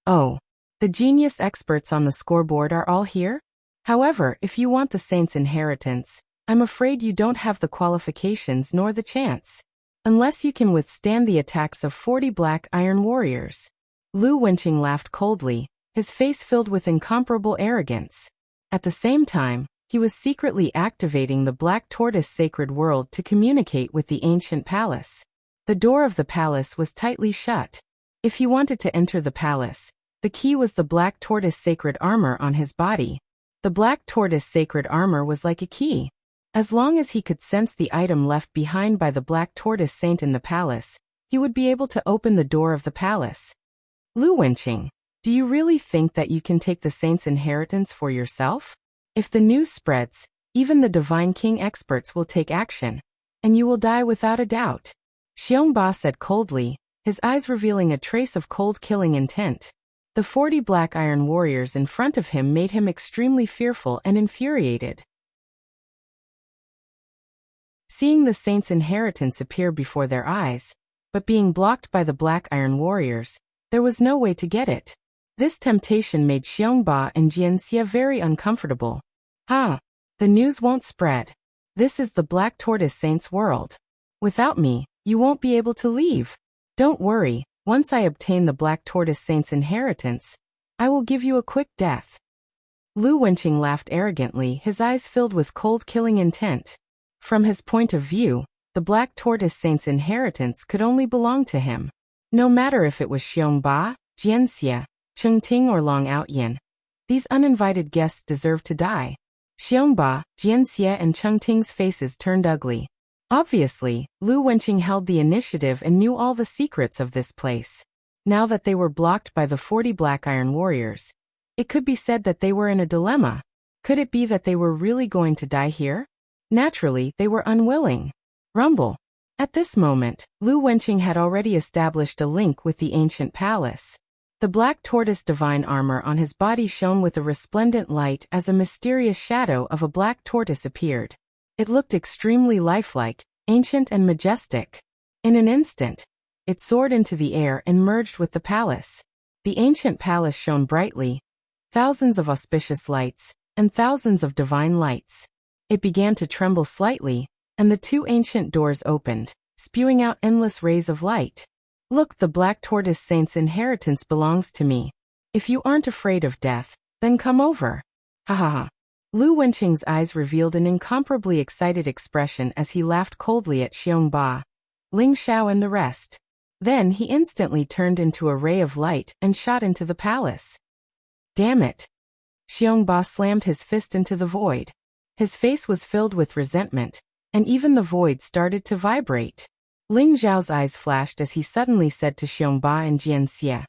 Oh, the genius experts on the scoreboard are all here? However, if you want the saint's inheritance, I'm afraid you don't have the qualifications nor the chance. Unless you can withstand the attacks of 40 black iron warriors. Lu Wenqing laughed coldly, his face filled with incomparable arrogance. At the same time, he was secretly activating the black tortoise sacred world to communicate with the ancient palace. The door of the palace was tightly shut. If he wanted to enter the palace, the key was the black tortoise sacred armor on his body. The black tortoise sacred armor was like a key. As long as he could sense the item left behind by the black tortoise saint in the palace, he would be able to open the door of the palace. Lu Wenqing, do you really think that you can take the saint's inheritance for yourself? If the news spreads, even the divine king experts will take action, and you will die without a doubt. Xiongba said coldly, his eyes revealing a trace of cold killing intent. The 40 black iron warriors in front of him made him extremely fearful and infuriated. Seeing the saint's inheritance appear before their eyes, but being blocked by the black iron warriors, there was no way to get it. This temptation made Xiongba and Jianxie very uncomfortable. The news won't spread. This is the black tortoise saint's world. Without me, you won't be able to leave. Don't worry, once I obtain the black tortoise saint's inheritance, I will give you a quick death. Lu Wenqing laughed arrogantly, his eyes filled with cold killing intent. From his point of view, the black tortoise saint's inheritance could only belong to him. No matter if it was Xiongba, Jianxie, Cheng Ting or Long Outyin, these uninvited guests deserved to die. Xiongba, Jianxie and Cheng Ting's faces turned ugly. Obviously, Lu Wenqing held the initiative and knew all the secrets of this place. Now that they were blocked by the 40 black iron warriors, it could be said that they were in a dilemma. Could it be that they were really going to die here? Naturally, they were unwilling. Rumble. At this moment, Lu Wenqing had already established a link with the ancient palace. The black tortoise divine armor on his body shone with a resplendent light as a mysterious shadow of a black tortoise appeared. It looked extremely lifelike, ancient and majestic. In an instant, it soared into the air and merged with the palace. The ancient palace shone brightly, thousands of auspicious lights, and thousands of divine lights. It began to tremble slightly, and the 2 ancient doors opened, spewing out endless rays of light. Look, the black tortoise saint's inheritance belongs to me. If you aren't afraid of death, then come over. Ha ha ha. Lu Wenqing's eyes revealed an incomparably excited expression as he laughed coldly at Xiongba, Ling Xiao and the rest. Then he instantly turned into a ray of light and shot into the palace. Damn it! Xiongba slammed his fist into the void. His face was filled with resentment, and even the void started to vibrate. Ling Xiao's eyes flashed as he suddenly said to Xiongba and Jianxie,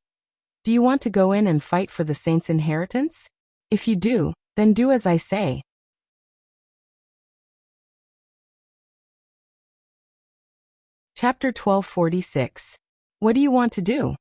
"Do you want to go in and fight for the saint's inheritance? If you do, then do as I say." Chapter 1246. What do you want to do?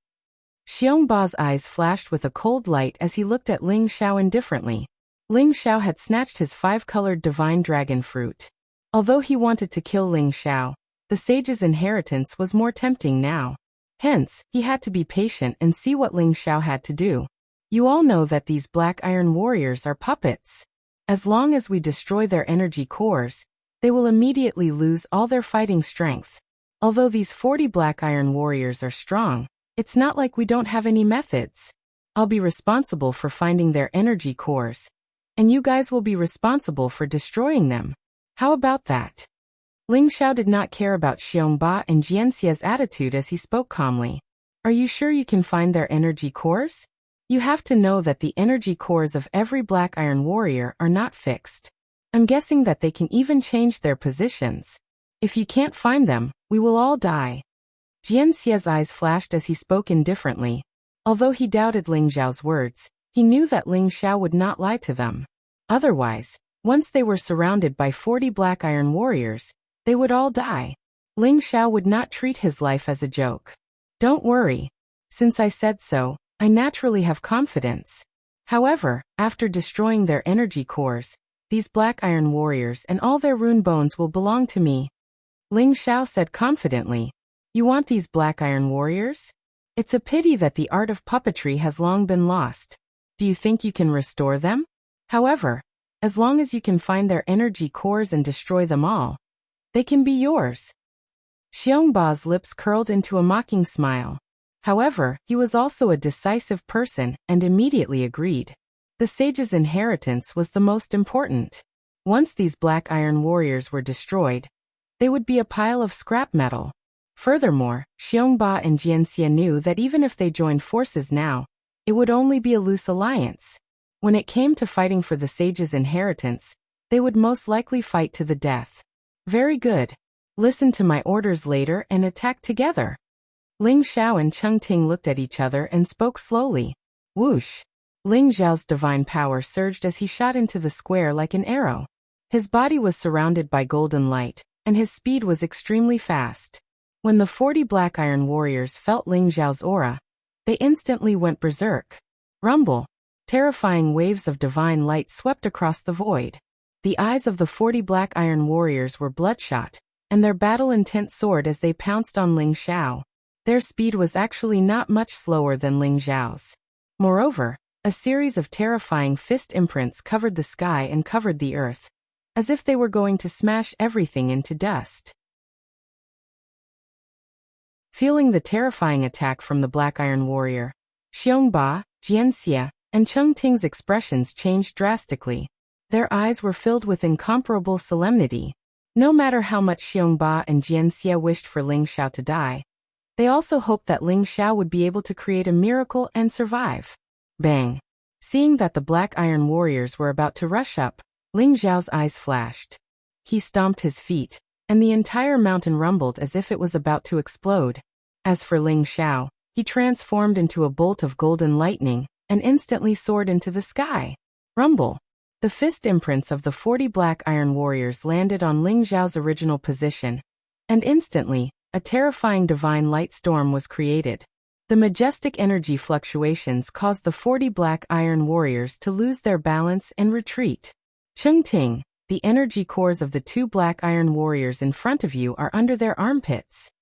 Xiongba's eyes flashed with a cold light as he looked at Ling Xiao indifferently. Ling Xiao had snatched his 5-colored divine dragon fruit. Although he wanted to kill Ling Xiao, the sage's inheritance was more tempting now. Hence, he had to be patient and see what Ling Xiao had to do. You all know that these black iron warriors are puppets. As long as we destroy their energy cores, they will immediately lose all their fighting strength. Although these 40 black iron warriors are strong, it's not like we don't have any methods. I'll be responsible for finding their energy cores, and you guys will be responsible for destroying them. How about that? Ling Xiao did not care about Xiongba and Jianxia's attitude as he spoke calmly. Are you sure you can find their energy cores? You have to know that the energy cores of every black iron warrior are not fixed. I'm guessing that they can even change their positions. If you can't find them, we will all die. Jianxia's eyes flashed as he spoke indifferently. Although he doubted Ling Xiao's words, he knew that Ling Xiao would not lie to them. Otherwise, once they were surrounded by 40 black iron warriors, they would all die. Ling Xiao would not treat his life as a joke. Don't worry. Since I said so, I naturally have confidence. However, after destroying their energy cores, these black iron warriors and all their rune bones will belong to me. Ling Xiao said confidently. You want these black iron warriors? It's a pity that the art of puppetry has long been lost. Do you think you can restore them? However, as long as you can find their energy cores and destroy them all, they can be yours. Xiongba's lips curled into a mocking smile. However, he was also a decisive person and immediately agreed. The sage's inheritance was the most important. Once these black iron warriors were destroyed, they would be a pile of scrap metal. Furthermore, Xiongba and Jianxia knew that even if they joined forces now, it would only be a loose alliance. When it came to fighting for the sage's inheritance, they would most likely fight to the death. Very good. Listen to my orders later and attack together. Ling Xiao and Cheng Ting looked at each other and spoke slowly. Whoosh! Ling Xiao's divine power surged as he shot into the square like an arrow. His body was surrounded by golden light, and his speed was extremely fast. When the 40 black iron warriors felt Ling Xiao's aura, they instantly went berserk. Rumble! Terrifying waves of divine light swept across the void. The eyes of the 40 black iron warriors were bloodshot, and their battle intent soared as they pounced on Ling Xiao. Their speed was actually not much slower than Ling Xiao's. Moreover, a series of terrifying fist imprints covered the sky and covered the earth, as if they were going to smash everything into dust. Feeling the terrifying attack from the black iron warrior, Xiongba, Jianxia, and Cheng Ting's expressions changed drastically. Their eyes were filled with incomparable solemnity. No matter how much Xiongba and Jianxia wished for Ling Xiao to die, they also hoped that Ling Xiao would be able to create a miracle and survive. Bang! Seeing that the black iron warriors were about to rush up, Ling Xiao's eyes flashed. He stomped his feet, and the entire mountain rumbled as if it was about to explode. As for Ling Xiao, he transformed into a bolt of golden lightning and instantly soared into the sky. Rumble! The fist imprints of the 40 black iron warriors landed on Ling Xiao's original position, and instantly, a terrifying divine light storm was created. The majestic energy fluctuations caused the 40 black iron warriors to lose their balance and retreat. Cheng Ting, the energy cores of the 2 black iron warriors in front of you are under their armpits.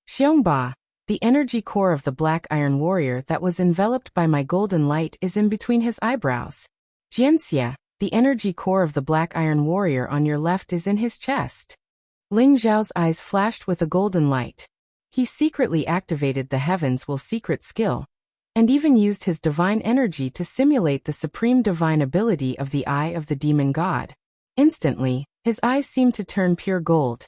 Xiongba, the energy core of the black iron warrior that was enveloped by my golden light is in between his eyebrows. Jianxia, the energy core of the black iron warrior on your left is in his chest. Ling Xiao's eyes flashed with a golden light. He secretly activated the Heaven's Will secret skill, and even used his divine energy to simulate the supreme divine ability of the Eye of the Demon God. Instantly, his eyes seemed to turn pure gold,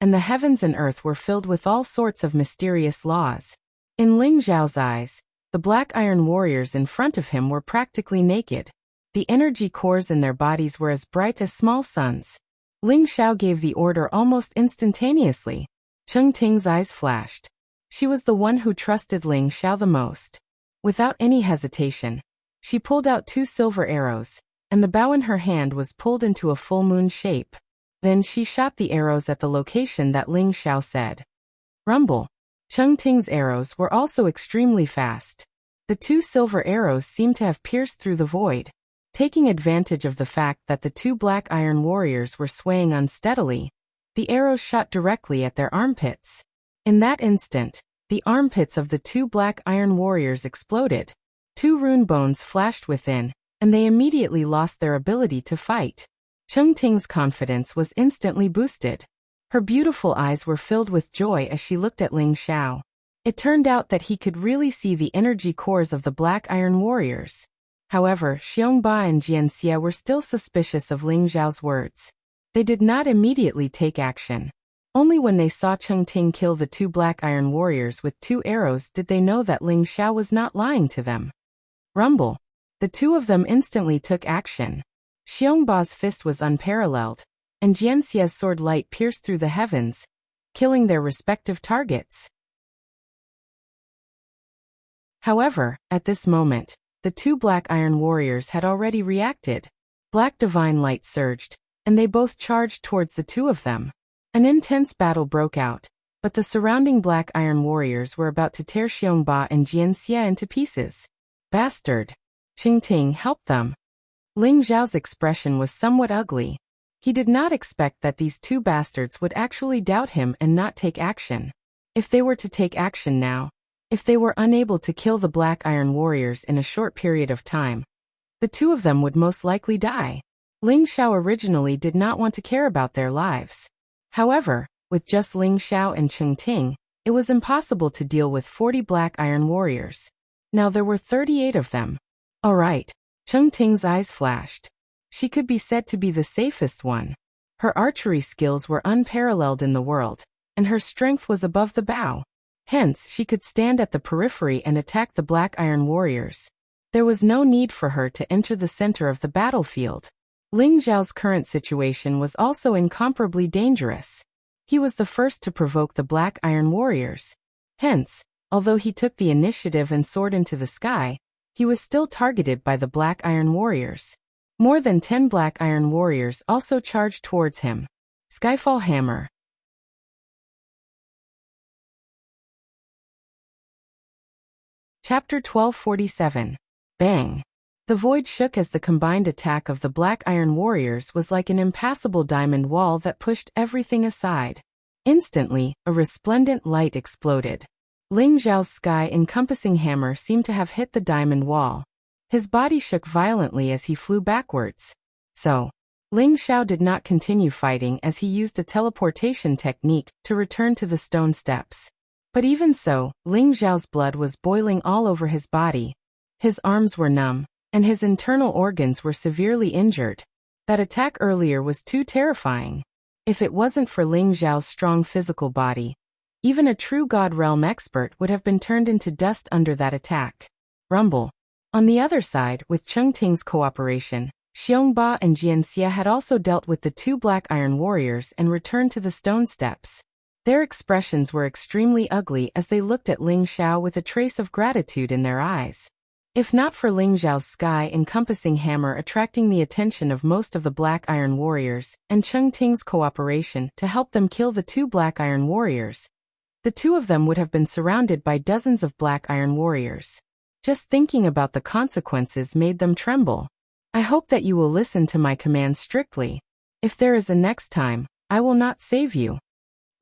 and the heavens and earth were filled with all sorts of mysterious laws. In Ling Xiao's eyes, the black iron warriors in front of him were practically naked. The energy cores in their bodies were as bright as small suns. Ling Xiao gave the order almost instantaneously. Cheng Ting's eyes flashed. She was the one who trusted Ling Xiao the most. Without any hesitation, she pulled out 2 silver arrows, and the bow in her hand was pulled into a full moon shape. Then she shot the arrows at the location that Ling Xiao said. Rumble! Cheng Ting's arrows were also extremely fast. The 2 silver arrows seemed to have pierced through the void. Taking advantage of the fact that the 2 black iron warriors were swaying unsteadily, The arrows shot directly at their armpits. In that instant, the armpits of the two black iron warriors exploded. Two rune bones flashed within, and they immediately lost their ability to fight. Cheng Ting's confidence was instantly boosted. Her beautiful eyes were filled with joy as she looked at Ling Xiao. It turned out that he could really see the energy cores of the black iron warriors. However, Xiongba and Jianxia were still suspicious of Ling Xiao's words. They did not immediately take action. Only when they saw Cheng Ting kill the two black iron warriors with 2 arrows did they know that Ling Xiao was not lying to them. Rumble. The two of them instantly took action. Xiongba's fist was unparalleled, and Jianxia's sword light pierced through the heavens, killing their respective targets. However, at this moment, the two black iron warriors had already reacted. Black divine light surged, and they both charged towards the two of them. An intense battle broke out, but the surrounding black iron warriors were about to tear Xiongba and Jianxia into pieces. Bastard! Cheng Ting helped them. Ling Xiao's expression was somewhat ugly. He did not expect that these two bastards would actually doubt him and not take action. If they were to take action now, if they were unable to kill the black iron warriors in a short period of time, the two of them would most likely die. Ling Xiao originally did not want to care about their lives. However, with just Ling Xiao and Cheng Ting, it was impossible to deal with 40 black iron warriors. Now there were 38 of them. All right. Cheng Ting's eyes flashed. She could be said to be the safest one. Her archery skills were unparalleled in the world, and her strength was above the bow. Hence, she could stand at the periphery and attack the black iron warriors. There was no need for her to enter the center of the battlefield. Ling Xiao's current situation was also incomparably dangerous. He was the first to provoke the black iron warriors. Hence, although he took the initiative and soared into the sky, he was still targeted by the black iron warriors. More than 10 black iron warriors also charged towards him. Skyfall Hammer. Chapter 1247. Bang! The void shook as the combined attack of the black iron warriors was like an impassable diamond wall that pushed everything aside. Instantly, a resplendent light exploded. Ling Xiao's sky-encompassing hammer seemed to have hit the diamond wall. His body shook violently as he flew backwards. So, Ling Xiao did not continue fighting as he used a teleportation technique to return to the stone steps. But even so, Ling Xiao's blood was boiling all over his body. His arms were numb, and his internal organs were severely injured. That attack earlier was too terrifying. If it wasn't for Ling Xiao's strong physical body, even a true God Realm expert would have been turned into dust under that attack. Rumble. On the other side, with Cheng Ting's cooperation, Xiongba and Jianxia had also dealt with the two black iron warriors and returned to the stone steps. Their expressions were extremely ugly as they looked at Ling Xiao with a trace of gratitude in their eyes. If not for Ling Xiao's sky-encompassing hammer attracting the attention of most of the black iron warriors, and Cheng Ting's cooperation to help them kill the two black iron warriors, the two of them would have been surrounded by dozens of black iron warriors. Just thinking about the consequences made them tremble. I hope that you will listen to my commands strictly. If there is a next time, I will not save you.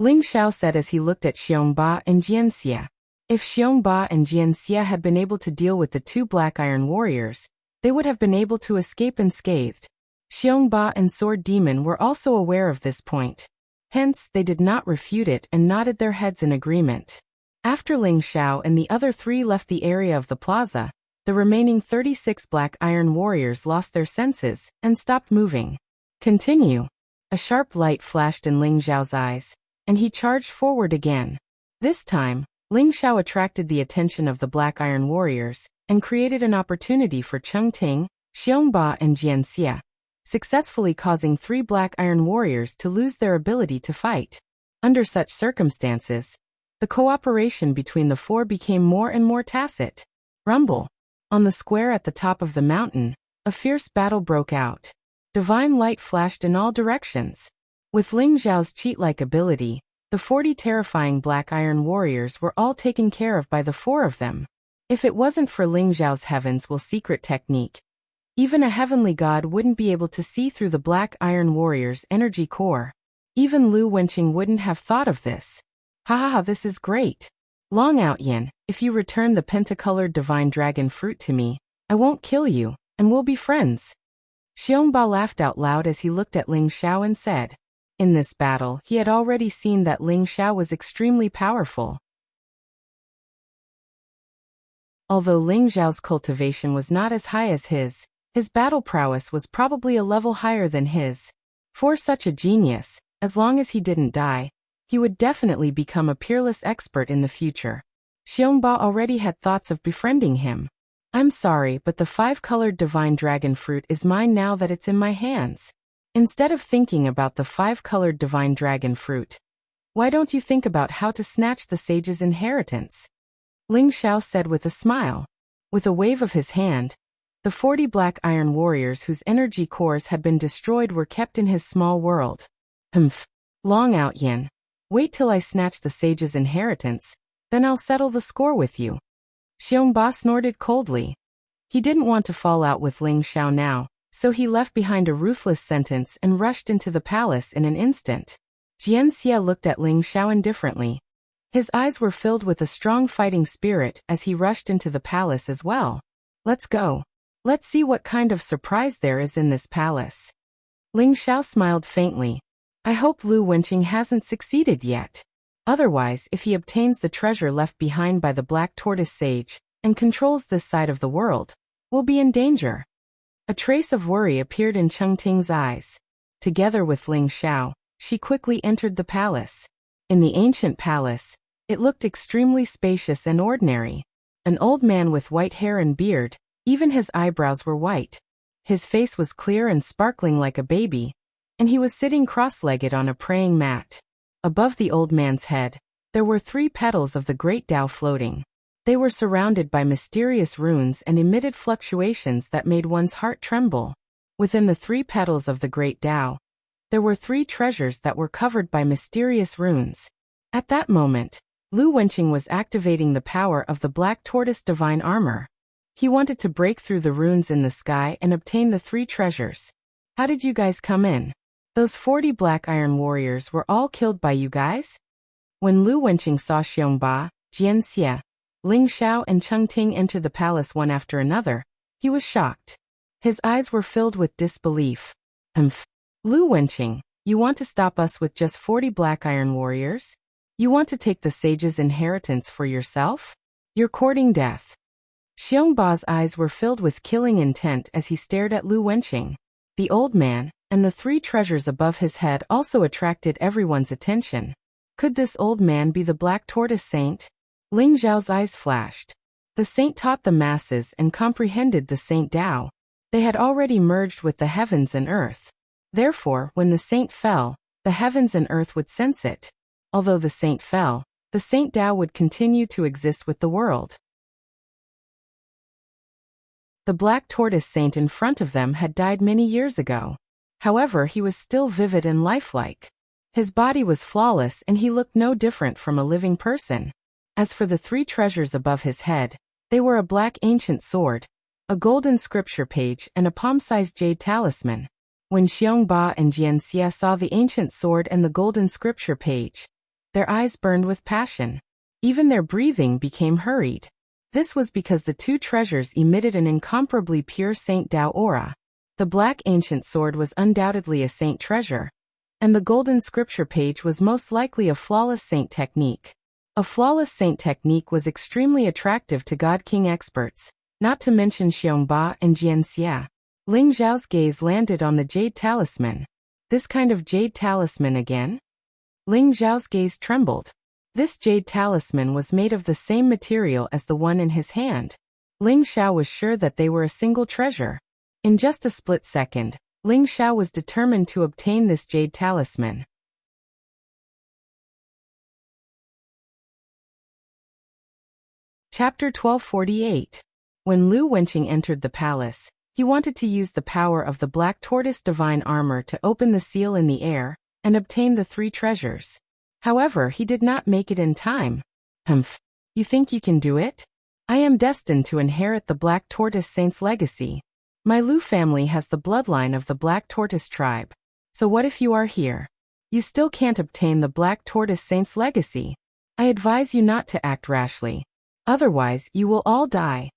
Ling Xiao said as he looked at Xiongba and Jianxia. If Xiongba and Jianxia had been able to deal with the two black iron warriors, they would have been able to escape unscathed. Xiongba and Sword Demon were also aware of this point. Hence, they did not refute it and nodded their heads in agreement. After Ling Xiao and the other three left the area of the plaza, the remaining 36 black iron warriors lost their senses and stopped moving. Continue. A sharp light flashed in Ling Xiao's eyes, and he charged forward again. This time, Ling Xiao attracted the attention of the black iron warriors and created an opportunity for Cheng Ting, Xiongba and Jianxia, successfully causing 3 black iron warriors to lose their ability to fight. Under such circumstances, the cooperation between the 4 became more and more tacit. Rumble. On the square at the top of the mountain, a fierce battle broke out. Divine light flashed in all directions. With Ling Xiao's cheat-like ability, the 40 terrifying black iron warriors were all taken care of by the 4 of them. If it wasn't for Ling Xiao's Heaven's Will secret technique, even a heavenly god wouldn't be able to see through the black iron warriors' energy core. Even Lu Wenqing wouldn't have thought of this. Ha ha ha, this is great. Long Out Yin, if you return the pentacolored divine dragon fruit to me, I won't kill you, and we'll be friends. Xiongba laughed out loud as he looked at Ling Xiao and said. In this battle, he had already seen that Ling Xiao was extremely powerful. Although Ling Xiao's cultivation was not as high as his battle prowess was probably a level higher than his. For such a genius, as long as he didn't die, he would definitely become a peerless expert in the future. Xiongba already had thoughts of befriending him. I'm sorry, but the 5-colored divine dragon fruit is mine now that it's in my hands. Instead of thinking about the 5-colored divine dragon fruit, why don't you think about how to snatch the sage's inheritance? Ling Xiao said with a smile. With a wave of his hand, the 40 black iron warriors whose energy cores had been destroyed were kept in his small world. Humph. Long Out Yin. Wait till I snatch the sage's inheritance, then I'll settle the score with you. Xiongba snorted coldly. He didn't want to fall out with Ling Xiao now, so he left behind a ruthless sentence and rushed into the palace in an instant. Jianxia looked at Ling Xiao indifferently. His eyes were filled with a strong fighting spirit as he rushed into the palace as well. Let's go. Let's see what kind of surprise there is in this palace. Ling Xiao smiled faintly. I hope Lu Wenqing hasn't succeeded yet. Otherwise, if he obtains the treasure left behind by the Black Tortoise Sage and controls this side of the world, we'll be in danger. A trace of worry appeared in Chengting's eyes. Together with Ling Xiao, she quickly entered the palace. In the ancient palace, it looked extremely spacious and ordinary. An old man with white hair and beard, even his eyebrows were white. His face was clear and sparkling like a baby, and he was sitting cross-legged on a praying mat. Above the old man's head, there were 3 petals of the Great Tao floating. They were surrounded by mysterious runes and emitted fluctuations that made one's heart tremble. Within the 3 petals of the Great Tao, there were 3 treasures that were covered by mysterious runes. At that moment, Lu Wenqing was activating the power of the Black Tortoise Divine Armor. He wanted to break through the runes in the sky and obtain the 3 treasures. How did you guys come in? Those 40 black iron warriors were all killed by you guys? When Lu Wenqing saw Xiongba, Jianxia, Ling Xiao and Chengting enter the palace one after another, he was shocked. His eyes were filled with disbelief. Lu Wenqing, you want to stop us with just 40 black iron warriors? You want to take the sage's inheritance for yourself? You're courting death. Xiongba's eyes were filled with killing intent as he stared at Lu Wenqing. The old man, and the 3 treasures above his head also attracted everyone's attention. Could this old man be the Black Tortoise Saint? Ling Xiao's eyes flashed. The saint taught the masses and comprehended the Saint Tao. They had already merged with the heavens and earth. Therefore, when the saint fell, the heavens and earth would sense it. Although the saint fell, the Saint Tao would continue to exist with the world. The Black Tortoise Saint in front of them had died many years ago. However, he was still vivid and lifelike. His body was flawless and he looked no different from a living person. As for the 3 treasures above his head, they were a black ancient sword, a golden scripture page and a palm-sized jade talisman. When Xiongba and Jianxia saw the ancient sword and the golden scripture page, their eyes burned with passion. Even their breathing became hurried. This was because the 2 treasures emitted an incomparably pure Saint Tao aura. The black ancient sword was undoubtedly a saint treasure, and the golden scripture page was most likely a flawless saint technique. A flawless saint technique was extremely attractive to God King experts, not to mention Xiongba and Jianxia. Ling Xiao's gaze landed on the jade talisman. This kind of jade talisman again? Ling Xiao's gaze trembled. This jade talisman was made of the same material as the one in his hand. Ling Xiao was sure that they were a single treasure. In just a split second, Ling Xiao was determined to obtain this jade talisman. Chapter 1248. When Lu Wenqing entered the palace, he wanted to use the power of the Black Tortoise Divine Armor to open the seal in the air and obtain the 3 treasures. However, he did not make it in time. You think you can do it? I am destined to inherit the Black Tortoise Saint's legacy. My Lu family has the bloodline of the Black Tortoise tribe. So what if you are here? You still can't obtain the Black Tortoise Saint's legacy. I advise you not to act rashly. Otherwise, you will all die.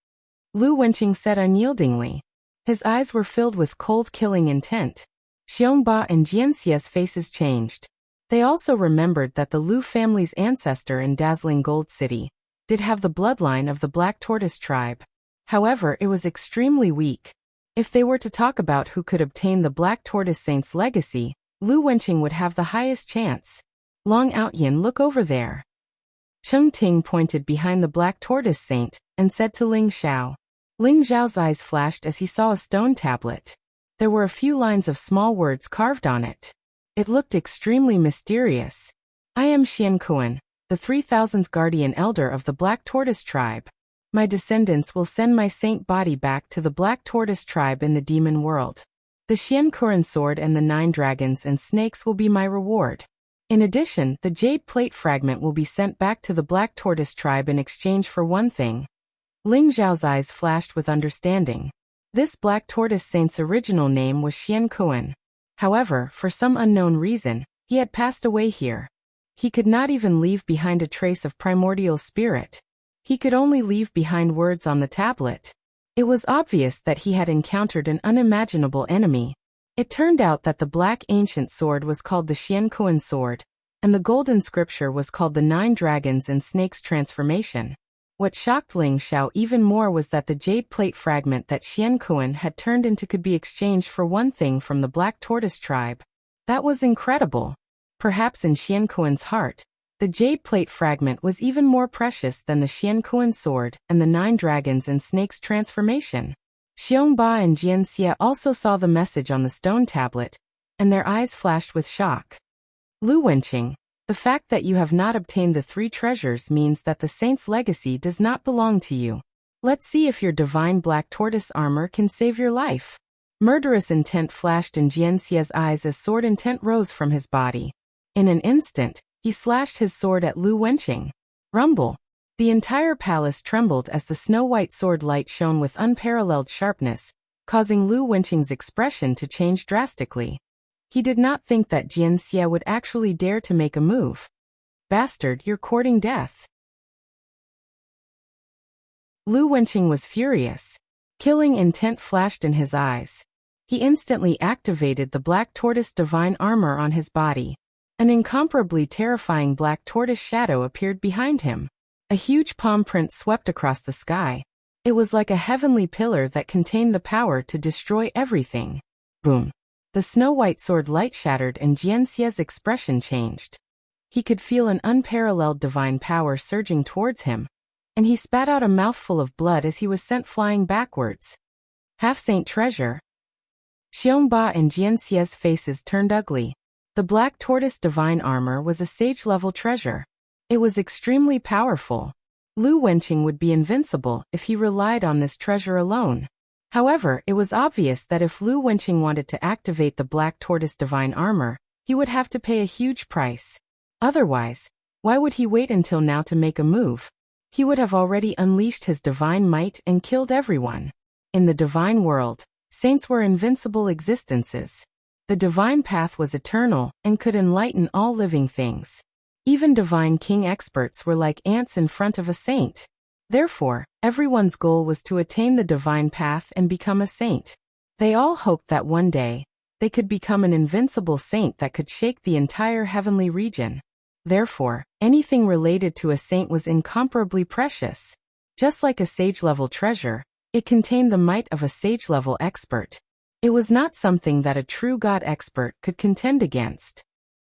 Lu Wenqing said unyieldingly. His eyes were filled with cold killing intent. Xiongba and Jianxia's faces changed. They also remembered that the Lu family's ancestor in Dazzling Gold City did have the bloodline of the Black Tortoise tribe. However, it was extremely weak. If they were to talk about who could obtain the Black Tortoise Saint's legacy, Lu Wenqing would have the highest chance. Long Outyin, look over there. Cheng Ting pointed behind the Black Tortoise Saint and said to Ling Xiao. Ling Xiao's eyes flashed as he saw a stone tablet. There were a few lines of small words carved on it. It looked extremely mysterious. I am Xian Kuan, the 3000th guardian elder of the Black Tortoise tribe. My descendants will send my saint body back to the Black Tortoise tribe in the demon world. The Xian Kuan sword and the 9 dragons and snakes will be my reward. In addition, the jade plate fragment will be sent back to the Black Tortoise tribe in exchange for one thing. Ling Zhao's eyes flashed with understanding. This Black Tortoise Saint's original name was Xian Kuan. However, for some unknown reason, he had passed away here. He could not even leave behind a trace of primordial spirit. He could only leave behind words on the tablet. It was obvious that he had encountered an unimaginable enemy. It turned out that the black ancient sword was called the Xian Kuan sword, and the golden scripture was called the 9 dragons and snakes transformation. What shocked Ling Xiao even more was that the jade plate fragment that Xian Kuan had turned into could be exchanged for one thing from the Black Tortoise tribe. That was incredible. Perhaps in Xian Kuan's heart, the jade plate fragment was even more precious than the Xian Kuan sword and the 9 dragons and snakes transformation. Xiongba and Jianxia also saw the message on the stone tablet, and their eyes flashed with shock. Lu Wenqing, the fact that you have not obtained the 3 treasures means that the saint's legacy does not belong to you. Let's see if your divine Black Tortoise armor can save your life. Murderous intent flashed in Jianxia's eyes as sword intent rose from his body. In an instant, he slashed his sword at Lu Wenqing. Rumble. The entire palace trembled as the snow-white sword light shone with unparalleled sharpness, causing Lu Wenqing's expression to change drastically. He did not think that Jianxia would actually dare to make a move. Bastard, you're courting death. Lu Wenqing was furious. Killing intent flashed in his eyes. He instantly activated the Black Tortoise divine armor on his body. An incomparably terrifying black tortoise shadow appeared behind him. A huge palm print swept across the sky. It was like a heavenly pillar that contained the power to destroy everything. Boom. The snow-white sword light shattered and Jianxia's expression changed. He could feel an unparalleled divine power surging towards him, and he spat out a mouthful of blood as he was sent flying backwards. Half-saint treasure. Xiongba and Jianxia's faces turned ugly. The Black Tortoise divine armor was a sage-level treasure. It was extremely powerful. Lu Wenqing would be invincible if he relied on this treasure alone. However, it was obvious that if Lu Wenqing wanted to activate the Black Tortoise divine armor, he would have to pay a huge price. Otherwise, why would he wait until now to make a move? He would have already unleashed his divine might and killed everyone. In the divine world, saints were invincible existences. The divine path was eternal and could enlighten all living things. Even divine king experts were like ants in front of a saint. Therefore, everyone's goal was to attain the divine path and become a saint. They all hoped that one day, they could become an invincible saint that could shake the entire heavenly region. Therefore, anything related to a saint was incomparably precious. Just like a sage-level treasure, it contained the might of a sage-level expert. It was not something that a true god expert could contend against.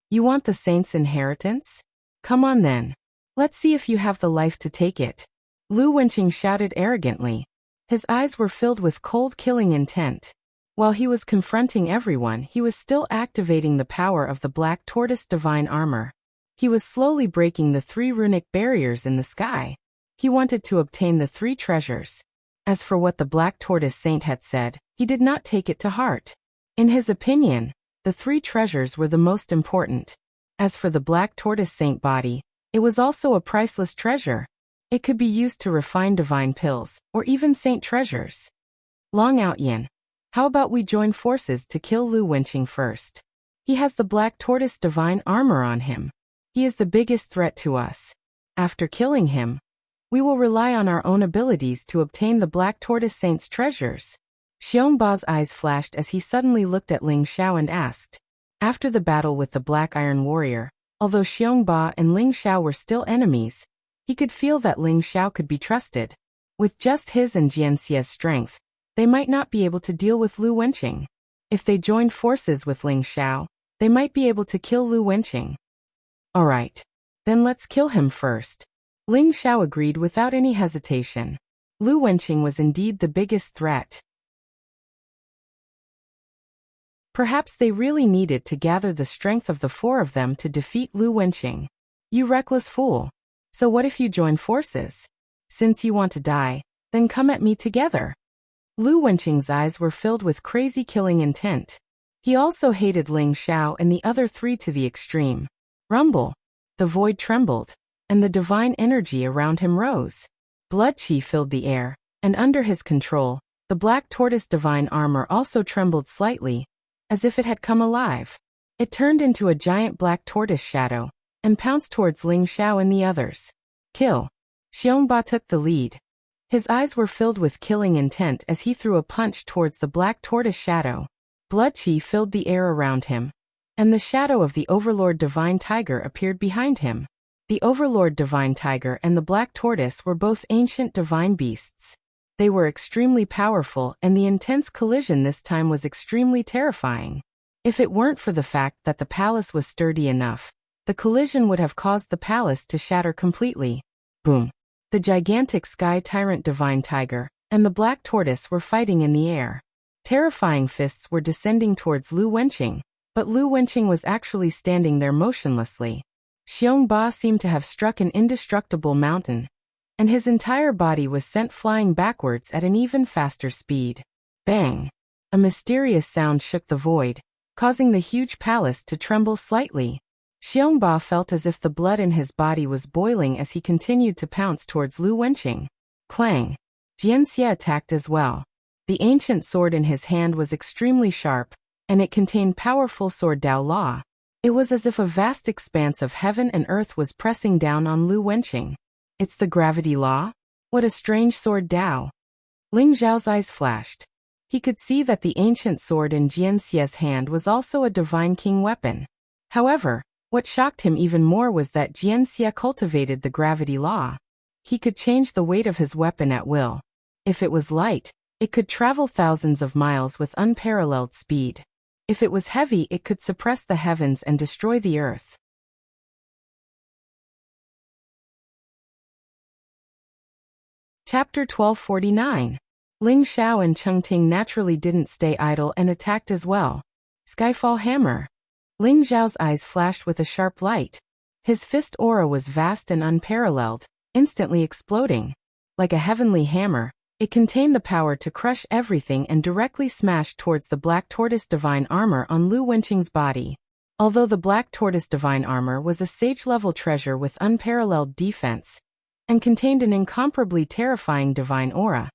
You want the saint's inheritance? Come on then. Let's see if you have the life to take it. Lu Wenqing shouted arrogantly. His eyes were filled with cold killing intent. While he was confronting everyone, he was still activating the power of the Black Tortoise divine armor. He was slowly breaking the 3 runic barriers in the sky. He wanted to obtain the 3 treasures. As for what the Black Tortoise Saint had said, he did not take it to heart. In his opinion, the 3 treasures were the most important. As for the Black Tortoise Saint body, it was also a priceless treasure. It could be used to refine divine pills, or even saint treasures. Long Outyin, how about we join forces to kill Lu Wenqing first? He has the Black Tortoise divine armor on him. He is the biggest threat to us. After killing him, we will rely on our own abilities to obtain the Black Tortoise Saint's treasures. Xiongba's eyes flashed as he suddenly looked at Ling Xiao and asked. After the battle with the Black Iron Warrior, although Xiongba and Ling Xiao were still enemies, he could feel that Ling Xiao could be trusted. With just his and Jianxia's strength, they might not be able to deal with Lu Wenqing. If they joined forces with Ling Xiao, they might be able to kill Lu Wenqing. Alright. Then let's kill him first. Ling Xiao agreed without any hesitation. Lu Wenqing was indeed the biggest threat. Perhaps they really needed to gather the strength of the four of them to defeat Lu Wenqing. You reckless fool. So what if you join forces? Since you want to die, then come at me together. Lu Wenqing's eyes were filled with crazy killing intent. He also hated Ling Xiao and the other three to the extreme. Rumble. The void trembled, and the divine energy around him rose. Blood qi filled the air, and under his control, the Black Tortoise divine armor also trembled slightly, as if it had come alive. It turned into a giant black tortoise shadow, and pounced towards Ling Xiao and the others. Kill. Xiongba took the lead. His eyes were filled with killing intent as he threw a punch towards the black tortoise shadow. Blood qi filled the air around him, and the shadow of the Overlord Divine Tiger appeared behind him. The Overlord Divine Tiger and the Black Tortoise were both ancient divine beasts. They were extremely powerful, and the intense collision this time was extremely terrifying. If it weren't for the fact that the palace was sturdy enough, the collision would have caused the palace to shatter completely. Boom. The gigantic Sky Tyrant Divine Tiger and the Black Tortoise were fighting in the air. Terrifying fists were descending towards Lu Wenqing, but Lu Wenqing was actually standing there motionlessly. Xiongba seemed to have struck an indestructible mountain, and his entire body was sent flying backwards at an even faster speed. Bang! A mysterious sound shook the void, causing the huge palace to tremble slightly. Xiongba felt as if the blood in his body was boiling as he continued to pounce towards Lu Wenqing. Clang! Jianxia attacked as well. The ancient sword in his hand was extremely sharp, and it contained powerful sword Dao Law. It was as if a vast expanse of heaven and earth was pressing down on Lu Wenqing. It's the gravity law? What a strange sword Dao. Ling Zhao's eyes flashed. He could see that the ancient sword in Jianxia's hand was also a divine king weapon. However, what shocked him even more was that Jianxia cultivated the gravity law. He could change the weight of his weapon at will. If it was light, it could travel thousands of miles with unparalleled speed. If it was heavy, it could suppress the heavens and destroy the earth. Chapter 1249. Ling Xiao and Chengting naturally didn't stay idle and attacked as well. Skyfall Hammer. Ling Zhao's eyes flashed with a sharp light. His fist aura was vast and unparalleled, instantly exploding. Like a heavenly hammer, it contained the power to crush everything and directly smash towards the Black Tortoise Divine Armor on Lu Wenqing's body. Although the Black Tortoise Divine Armor was a sage-level treasure with unparalleled defense, and contained an incomparably terrifying divine aura,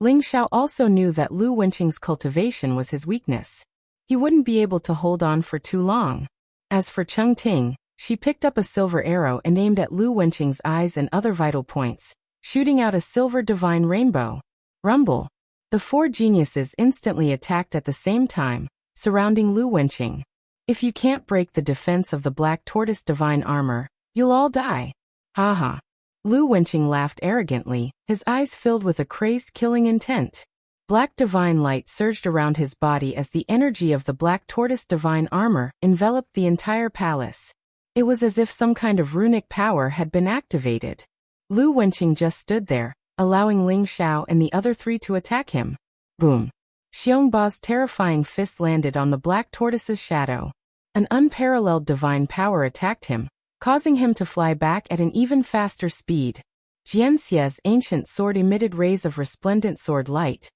Ling Xiao also knew that Lu Wenqing's cultivation was his weakness. He wouldn't be able to hold on for too long. As for Chengting, she picked up a silver arrow and aimed at Lu Wenqing's eyes and other vital points, shooting out a silver divine rainbow. Rumble. The four geniuses instantly attacked at the same time, surrounding Lu Wenqing. If you can't break the defense of the Black Tortoise Divine Armor, you'll all die. Haha. Lu Wenqing laughed arrogantly, his eyes filled with a crazed killing intent. Black divine light surged around his body as the energy of the Black Tortoise Divine Armor enveloped the entire palace. It was as if some kind of runic power had been activated. Lu Wenqing just stood there, allowing Ling Xiao and the other three to attack him. Boom. Xiongba's terrifying fist landed on the Black Tortoise's shadow. An unparalleled divine power attacked him, causing him to fly back at an even faster speed. Jianxia's ancient sword emitted rays of resplendent sword light,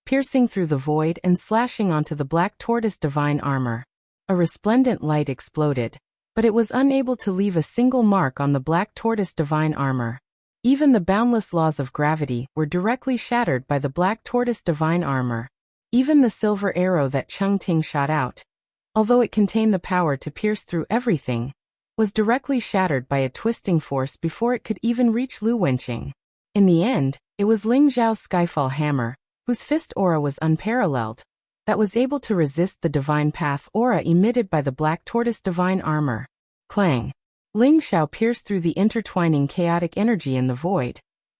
piercing through the void and slashing onto the Black Tortoise Divine Armor. A resplendent light exploded, but it was unable to leave a single mark on the Black Tortoise Divine Armor. Even the boundless laws of gravity were directly shattered by the Black Tortoise Divine Armor. Even the silver arrow that Chengting shot out, although it contained the power to pierce through everything, was directly shattered by a twisting force before it could even reach Lu Wenqing. In the end, it was Ling Zhao's Skyfall hammer, whose fist aura was unparalleled, that was able to resist the divine path aura emitted by the Black Tortoise divine armor. Clang! Ling Zhao pierced through the intertwining chaotic energy in the void.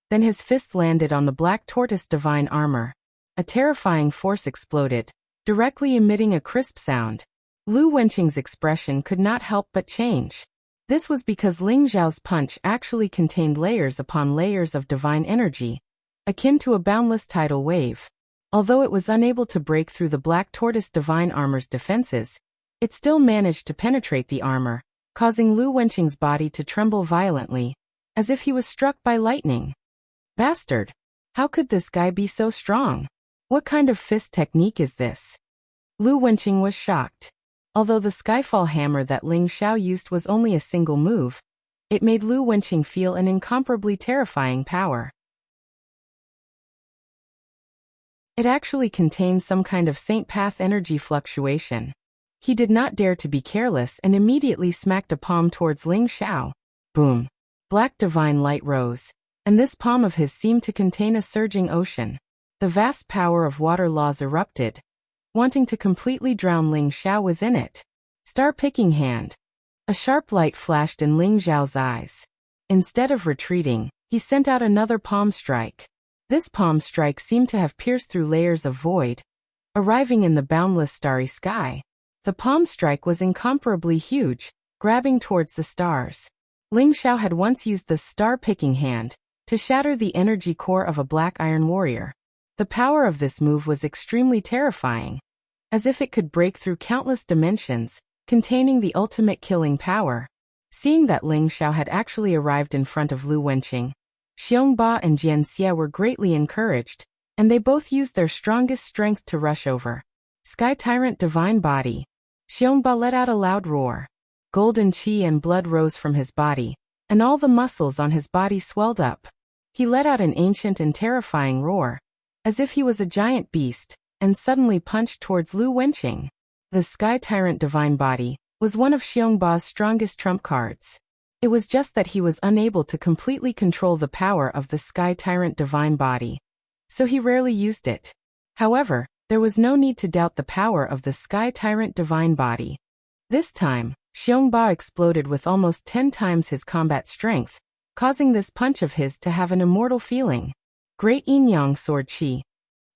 Then his fist landed on the Black Tortoise divine armor. A terrifying force exploded, directly emitting a crisp sound. Lu Wenqing's expression could not help but change. This was because Ling Zhao's punch actually contained layers upon layers of divine energy, akin to a boundless tidal wave. Although it was unable to break through the Black Tortoise divine armor's defenses, it still managed to penetrate the armor, causing Lu Wenqing's body to tremble violently, as if he was struck by lightning. Bastard! How could this guy be so strong? What kind of fist technique is this? Lu Wenqing was shocked. Although the Skyfall hammer that Ling Zhao used was only a single move, it made Lu Wenqing feel an incomparably terrifying power. It actually contained some kind of Saint Path energy fluctuation. He did not dare to be careless and immediately smacked a palm towards Ling Zhao. Boom! Black divine light rose, and this palm of his seemed to contain a surging ocean. The vast power of water laws erupted, wanting to completely drown Ling Zhao within it. Star-picking hand. A sharp light flashed in Ling Zhao's eyes. Instead of retreating, he sent out another palm strike. This palm strike seemed to have pierced through layers of void, arriving in the boundless starry sky. The palm strike was incomparably huge, grabbing towards the stars. Ling Zhao had once used the star-picking hand to shatter the energy core of a black iron warrior. The power of this move was extremely terrifying, as if it could break through countless dimensions, containing the ultimate killing power. Seeing that Ling Zhao had actually arrived in front of Lu Wenqing, Xiongba and Jianxia were greatly encouraged, and they both used their strongest strength to rush over. Sky Tyrant Divine Body. Xiongba let out a loud roar. Golden qi and blood rose from his body, and all the muscles on his body swelled up. He let out an ancient and terrifying roar, as if he was a giant beast, and suddenly punched towards Lu Wenqing. The Sky Tyrant Divine Body was one of Xiongba's strongest trump cards. It was just that he was unable to completely control the power of the Sky Tyrant Divine Body, so he rarely used it. However, there was no need to doubt the power of the Sky Tyrant Divine Body. This time, Xiongba exploded with almost 10 times his combat strength, causing this punch of his to have an immortal feeling. Great Yin-Yang Sword Qi.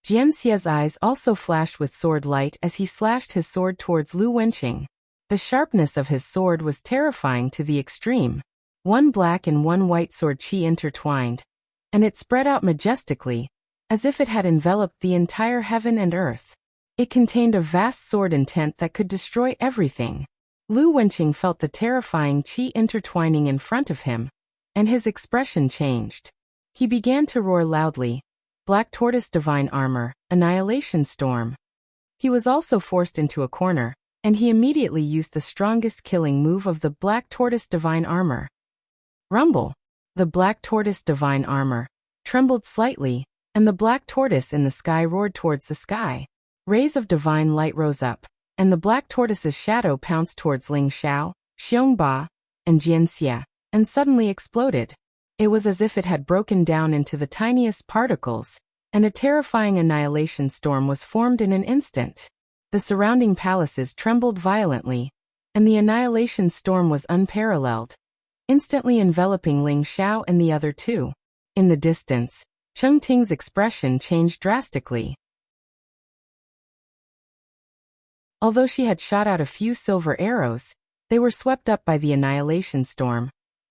Jianxia's eyes also flashed with sword light as he slashed his sword towards Lu Wenqing. The sharpness of his sword was terrifying to the extreme. One black and one white sword qi intertwined, and it spread out majestically, as if it had enveloped the entire heaven and earth. It contained a vast sword intent that could destroy everything. Lu Wenqing felt the terrifying qi intertwining in front of him, and his expression changed. He began to roar loudly. Black Tortoise Divine Armor, Annihilation Storm. He was also forced into a corner, and he immediately used the strongest killing move of the Black Tortoise Divine Armor. Rumble. The Black Tortoise Divine Armor trembled slightly, and the black tortoise in the sky roared towards the sky. Rays of divine light rose up, and the black tortoise's shadow pounced towards Ling Zhao, Xiongba, and Jianxia, and suddenly exploded. It was as if it had broken down into the tiniest particles, and a terrifying annihilation storm was formed in an instant. The surrounding palaces trembled violently, and the annihilation storm was unparalleled, instantly enveloping Ling Zhao and the other two. In the distance, Cheng Ting's expression changed drastically. Although she had shot out a few silver arrows, they were swept up by the annihilation storm,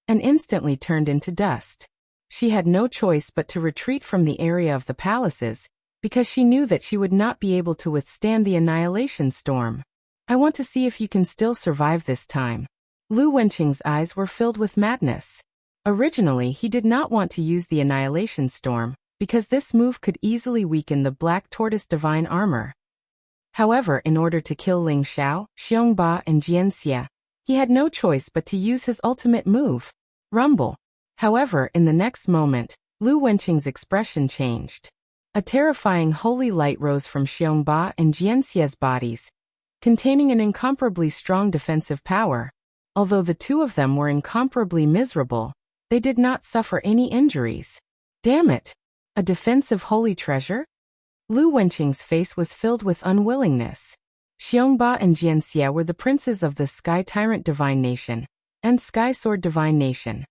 and instantly turned into dust. She had no choice but to retreat from the area of the palaces, because she knew that she would not be able to withstand the annihilation storm. I want to see if you can still survive this time. Lu Wenqing's eyes were filled with madness. Originally, he did not want to use the annihilation storm, because this move could easily weaken the Black Tortoise Divine Armor. However, in order to kill Ling Zhao, Xiongba, and Jianxia, he had no choice but to use his ultimate move, Rumble. However, in the next moment, Lu Wenqing's expression changed. A terrifying holy light rose from Xiongba and Jianxia's bodies, containing an incomparably strong defensive power. Although the two of them were incomparably miserable, they did not suffer any injuries. Damn it! A defensive holy treasure? Lu Wenqing's face was filled with unwillingness. Xiongba and Jianxia were the princes of the Sky Tyrant Divine Nation and Sky Sword Divine Nation.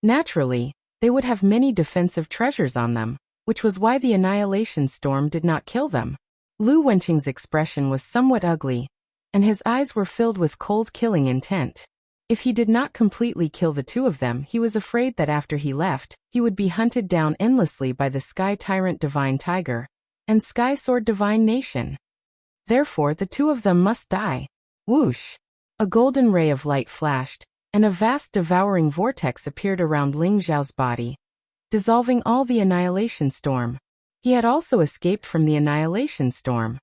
Naturally, they would have many defensive treasures on them, which was why the Annihilation Storm did not kill them. Lu Wenqing's expression was somewhat ugly, and his eyes were filled with cold killing intent. If he did not completely kill the two of them, he was afraid that after he left, he would be hunted down endlessly by the Sky Tyrant Divine Tiger and Sky Sword Divine Nation. Therefore, the two of them must die. Whoosh! A golden ray of light flashed, and a vast devouring vortex appeared around Ling Zhao's body, dissolving all the Annihilation Storm. He had also escaped from the Annihilation Storm.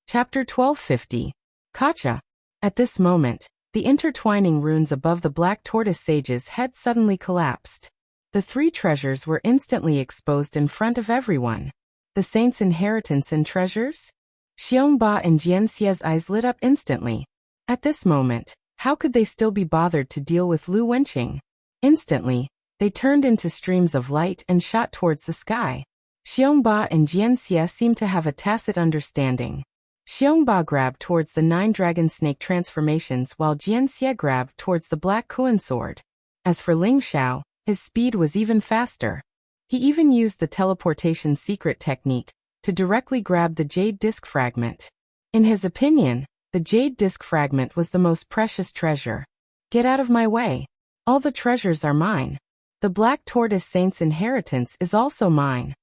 Chapter 1250. Kacha. At this moment, the intertwining runes above the Black Tortoise Sage's head suddenly collapsed. The three treasures were instantly exposed in front of everyone. The saint's inheritance and treasures? Xiongba and Jianxia's eyes lit up instantly. At this moment, how could they still be bothered to deal with Lu Wenqing? Instantly, they turned into streams of light and shot towards the sky. Xiongba and Jianxia seemed to have a tacit understanding. Xiongba grabbed towards the 9 dragon snake transformations while Jianxia grabbed towards the black Kuan sword. As for Ling Xiao, his speed was even faster. He even used the teleportation secret technique to directly grab the jade disc fragment. In his opinion, the jade disc fragment was the most precious treasure. Get out of my way. All the treasures are mine. The Black Tortoise Saint's inheritance is also mine.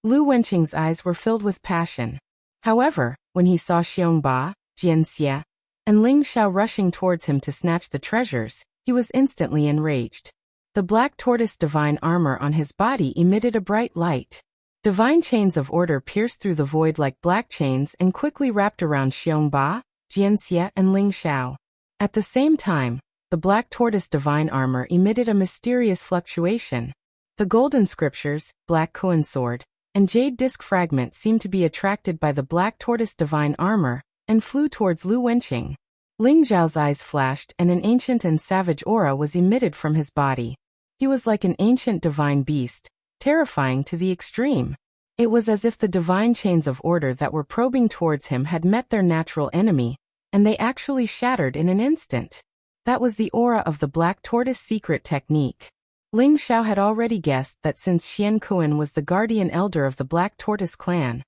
Lu Wenqing's eyes were filled with passion. However, when he saw Xiongba, Jianxia, and Ling Xiao rushing towards him to snatch the treasures, he was instantly enraged. The Black Tortoise divine armor on his body emitted a bright light. Divine chains of order pierced through the void like black chains and quickly wrapped around Xiongba, Jianxia, and Ling Xiao. At the same time, the Black Tortoise divine armor emitted a mysterious fluctuation. The golden scriptures, Black Kuan sword, and jade disc fragment seemed to be attracted by the Black Tortoise divine armor and flew towards Lu Wenqing. Ling Zhao's eyes flashed and an ancient and savage aura was emitted from his body. He was like an ancient divine beast, terrifying to the extreme. It was as if the divine chains of order that were probing towards him had met their natural enemy, and they actually shattered in an instant. That was the aura of the Black Tortoise secret technique. Ling Xiao had already guessed that since Xian Kuan was the guardian elder of the Black Tortoise clan,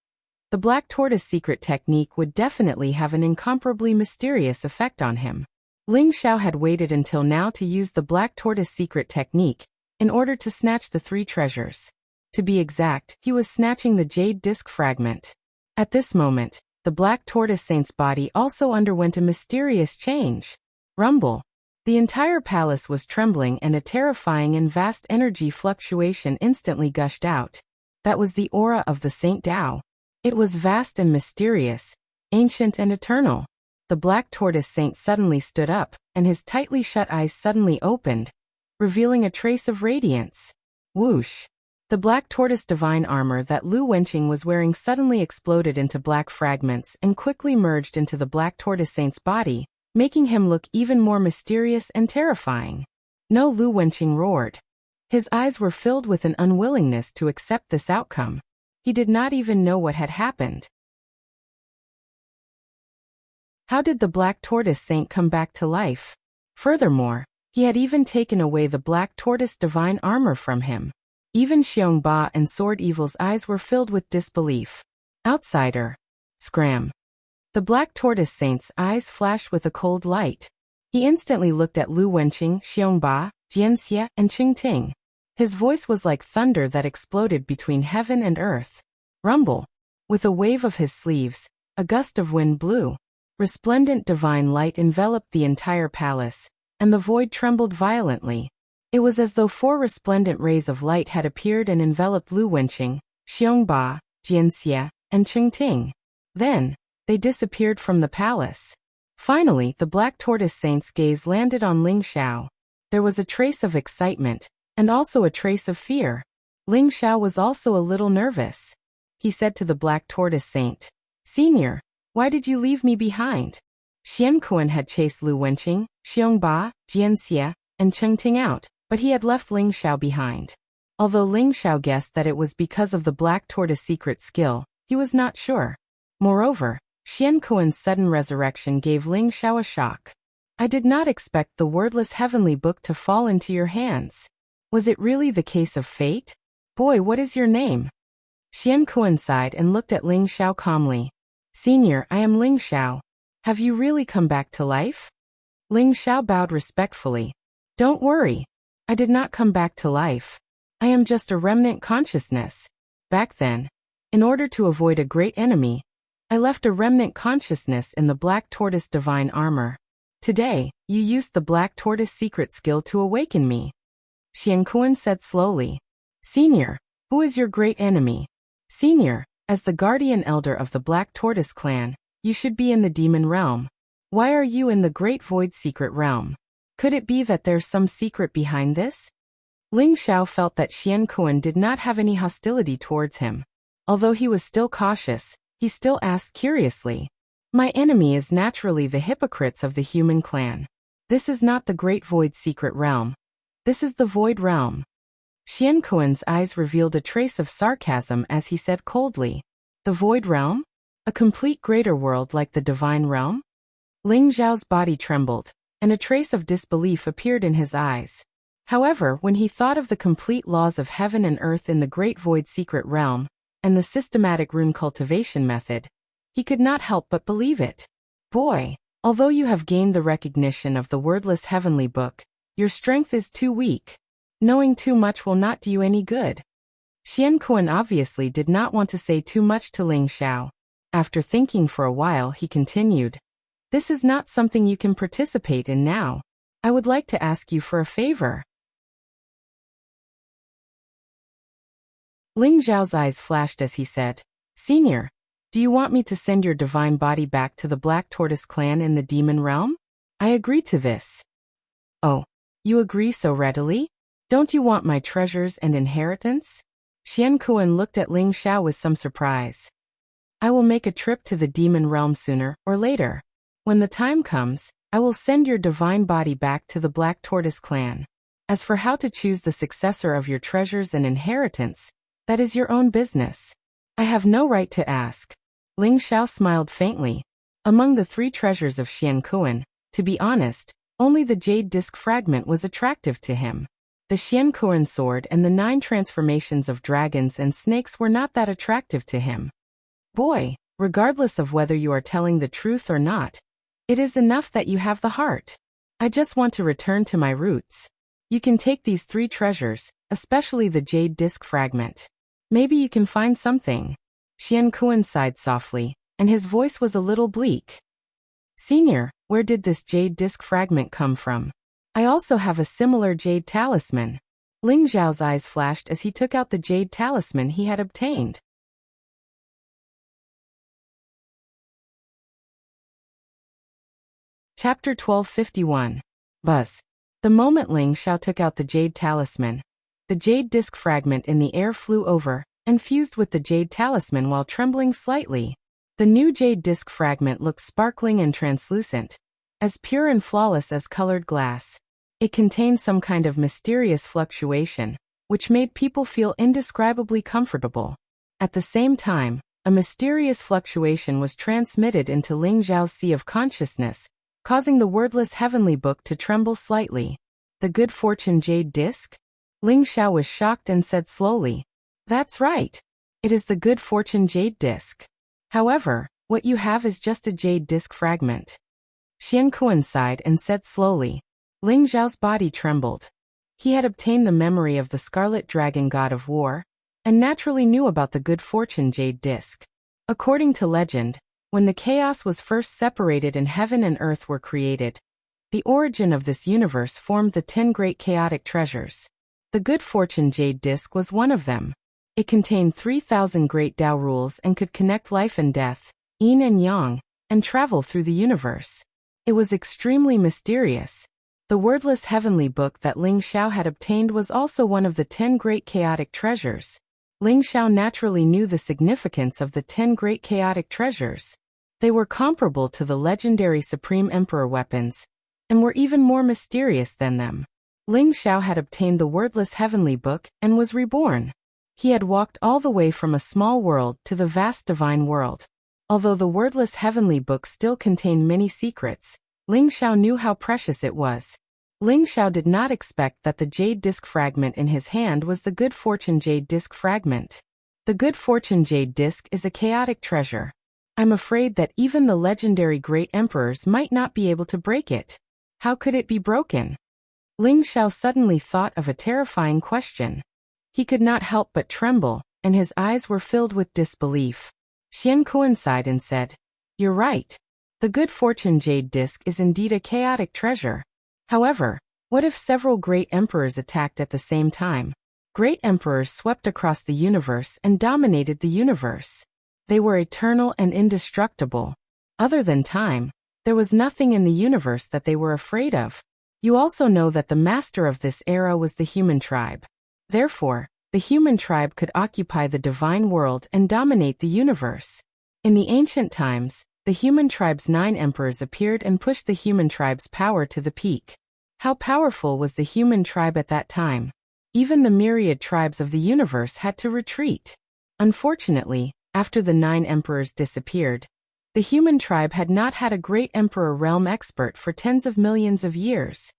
the Black Tortoise secret technique would definitely have an incomparably mysterious effect on him. Ling Xiao had waited until now to use the Black Tortoise secret technique in order to snatch the three treasures. To be exact, he was snatching the jade disc fragment. At this moment, the Black Tortoise Saint's body also underwent a mysterious change. Rumble. The entire palace was trembling and a terrifying and vast energy fluctuation instantly gushed out. That was the aura of the Saint Dao. It was vast and mysterious, ancient and eternal. The Black Tortoise Saint suddenly stood up, and his tightly shut eyes suddenly opened, revealing a trace of radiance. Whoosh! The Black Tortoise divine armor that Lu Wenqing was wearing suddenly exploded into black fragments and quickly merged into the Black Tortoise Saint's body, making him look even more mysterious and terrifying. No, Lu Wenqing roared. His eyes were filled with an unwillingness to accept this outcome. He did not even know what had happened. How did the Black Tortoise Saint come back to life? Furthermore, he had even taken away the Black Tortoise divine armor from him. Even Xiongba and Sword Evil's eyes were filled with disbelief. Outsider. Scram. The Black Tortoise Saint's eyes flashed with a cold light. He instantly looked at Lu Wenqing, Xiongba, Jianxia, and Qingting. His voice was like thunder that exploded between heaven and earth. Rumble. With a wave of his sleeves, a gust of wind blew. Resplendent divine light enveloped the entire palace, and the void trembled violently. It was as though 4 resplendent rays of light had appeared and enveloped Lu Wenqing, Xiongba, Jianxia, and Qingting. Then, they disappeared from the palace. Finally, the Black Tortoise Saint's gaze landed on Ling Xiao. There was a trace of excitement, and also a trace of fear. Ling Xiao was also a little nervous. He said to the Black Tortoise Saint, "Senior, why did you leave me behind?" Xian Kuan had chased Lu Wenqing, Xiong Ba, Jian Xie, and Cheng Ting out, but he had left Ling Xiao behind. Although Ling Xiao guessed that it was because of the Black Tortoise secret skill, he was not sure. Moreover, Xian Kuan's sudden resurrection gave Ling Xiao a shock. "I did not expect the wordless heavenly book to fall into your hands. Was it really the case of fate? Boy, what is your name?" Xian Kuan sighed and looked at Ling Xiao calmly. "Senior, I am Ling Xiao. Have you really come back to life?" Ling Xiao bowed respectfully. "Don't worry. I did not come back to life. I am just a remnant consciousness. Back then, in order to avoid a great enemy, I left a remnant consciousness in the Black Tortoise divine armor. Today, you used the Black Tortoise secret skill to awaken me." Xian Kuan said slowly. "Senior, who is your great enemy?" "Senior, as the guardian elder of the Black Tortoise clan, you should be in the demon realm. Why are you in the Great Void secret realm? Could it be that there's some secret behind this?" Ling Xiao felt that Xian Kuan did not have any hostility towards him. Although he was still cautious, he still asked curiously, "My enemy is naturally the hypocrites of the human clan. This is not the Great Void secret realm. This is the Void realm." Xian Kuan's eyes revealed a trace of sarcasm as he said coldly, "The Void realm? A complete greater world like the divine realm?" Ling Xiao's body trembled, and a trace of disbelief appeared in his eyes. However, when he thought of the complete laws of heaven and earth in the Great Void secret realm, and the systematic rune cultivation method, he could not help but believe it. "Boy, although you have gained the recognition of the wordless heavenly book, your strength is too weak. Knowing too much will not do you any good." Xian Kuan obviously did not want to say too much to Ling Xiao. After thinking for a while, he continued, "This is not something you can participate in now. I would like to ask you for a favor." Ling Xiao's eyes flashed as he said, "Senior, do you want me to send your divine body back to the Black Tortoise clan in the demon realm? I agree to this." "Oh, you agree so readily? Don't you want my treasures and inheritance?" Xian Kuan looked at Ling Xiao with some surprise. "I will make a trip to the demon realm sooner or later. When the time comes, I will send your divine body back to the Black Tortoise clan. As for how to choose the successor of your treasures and inheritance, that is your own business. I have no right to ask." Ling Xiao smiled faintly. Among the 3 treasures of Xian Kuan, to be honest, only the jade disc fragment was attractive to him. The Xian Kuan sword and the 9 transformations of dragons and snakes were not that attractive to him. "Boy, regardless of whether you are telling the truth or not, it is enough that you have the heart. I just want to return to my roots. You can take these 3 treasures, especially the jade disc fragment. Maybe you can find something." Xian Kuan sighed softly, and his voice was a little bleak. "Senior, where did this jade disc fragment come from? I also have a similar jade talisman." Ling Xiao's eyes flashed as he took out the jade talisman he had obtained. Chapter 1251. Buzz. The moment Ling Xiao took out the jade talisman, the jade disc fragment in the air flew over, and fused with the jade talisman while trembling slightly. The new jade disc fragment looked sparkling and translucent, as pure and flawless as colored glass. It contained some kind of mysterious fluctuation, which made people feel indescribably comfortable. At the same time, a mysterious fluctuation was transmitted into Ling Xiao's sea of consciousness, causing the wordless heavenly book to tremble slightly. "The good fortune jade disc?" Ling Xiao was shocked and said slowly, "That's right. It is the good fortune jade disc. However, what you have is just a jade disc fragment." Xian Kuan sighed and said slowly. Ling Xiao's body trembled. He had obtained the memory of the Scarlet Dragon god of war, and naturally knew about the good fortune jade disc. According to legend, when the chaos was first separated and heaven and earth were created, the origin of this universe formed the 10 great chaotic treasures. The good fortune jade disc was one of them. It contained 3,000 great Tao rules and could connect life and death, yin and yang, and travel through the universe. It was extremely mysterious. The wordless heavenly book that Ling Xiao had obtained was also one of the 10 great chaotic treasures. Ling Xiao naturally knew the significance of the 10 great chaotic treasures. They were comparable to the legendary Supreme Emperor weapons, and were even more mysterious than them. Ling Xiao had obtained the wordless heavenly book and was reborn. He had walked all the way from a small world to the vast divine world. Although the wordless heavenly book still contained many secrets, Ling Xiao knew how precious it was. Ling Xiao did not expect that the jade disc fragment in his hand was the good fortune jade disc fragment. The good fortune jade disc is a chaotic treasure. I'm afraid that even the legendary great emperors might not be able to break it. How could it be broken? Ling Xiao suddenly thought of a terrifying question. He could not help but tremble, and his eyes were filled with disbelief. Xian coincided and said, "You're right. The good fortune jade disc is indeed a chaotic treasure. However, what if several great emperors attacked at the same time? Great emperors swept across the universe and dominated the universe. They were eternal and indestructible. Other than time, there was nothing in the universe that they were afraid of. You also know that the master of this era was the human tribe. Therefore, the human tribe could occupy the divine world and dominate the universe. In the ancient times, the human tribe's 9 emperors appeared and pushed the human tribe's power to the peak. How powerful was the human tribe at that time? Even the myriad tribes of the universe had to retreat. Unfortunately, after the 9 emperors disappeared, the human tribe had not had a great emperor realm expert for tens of millions of years.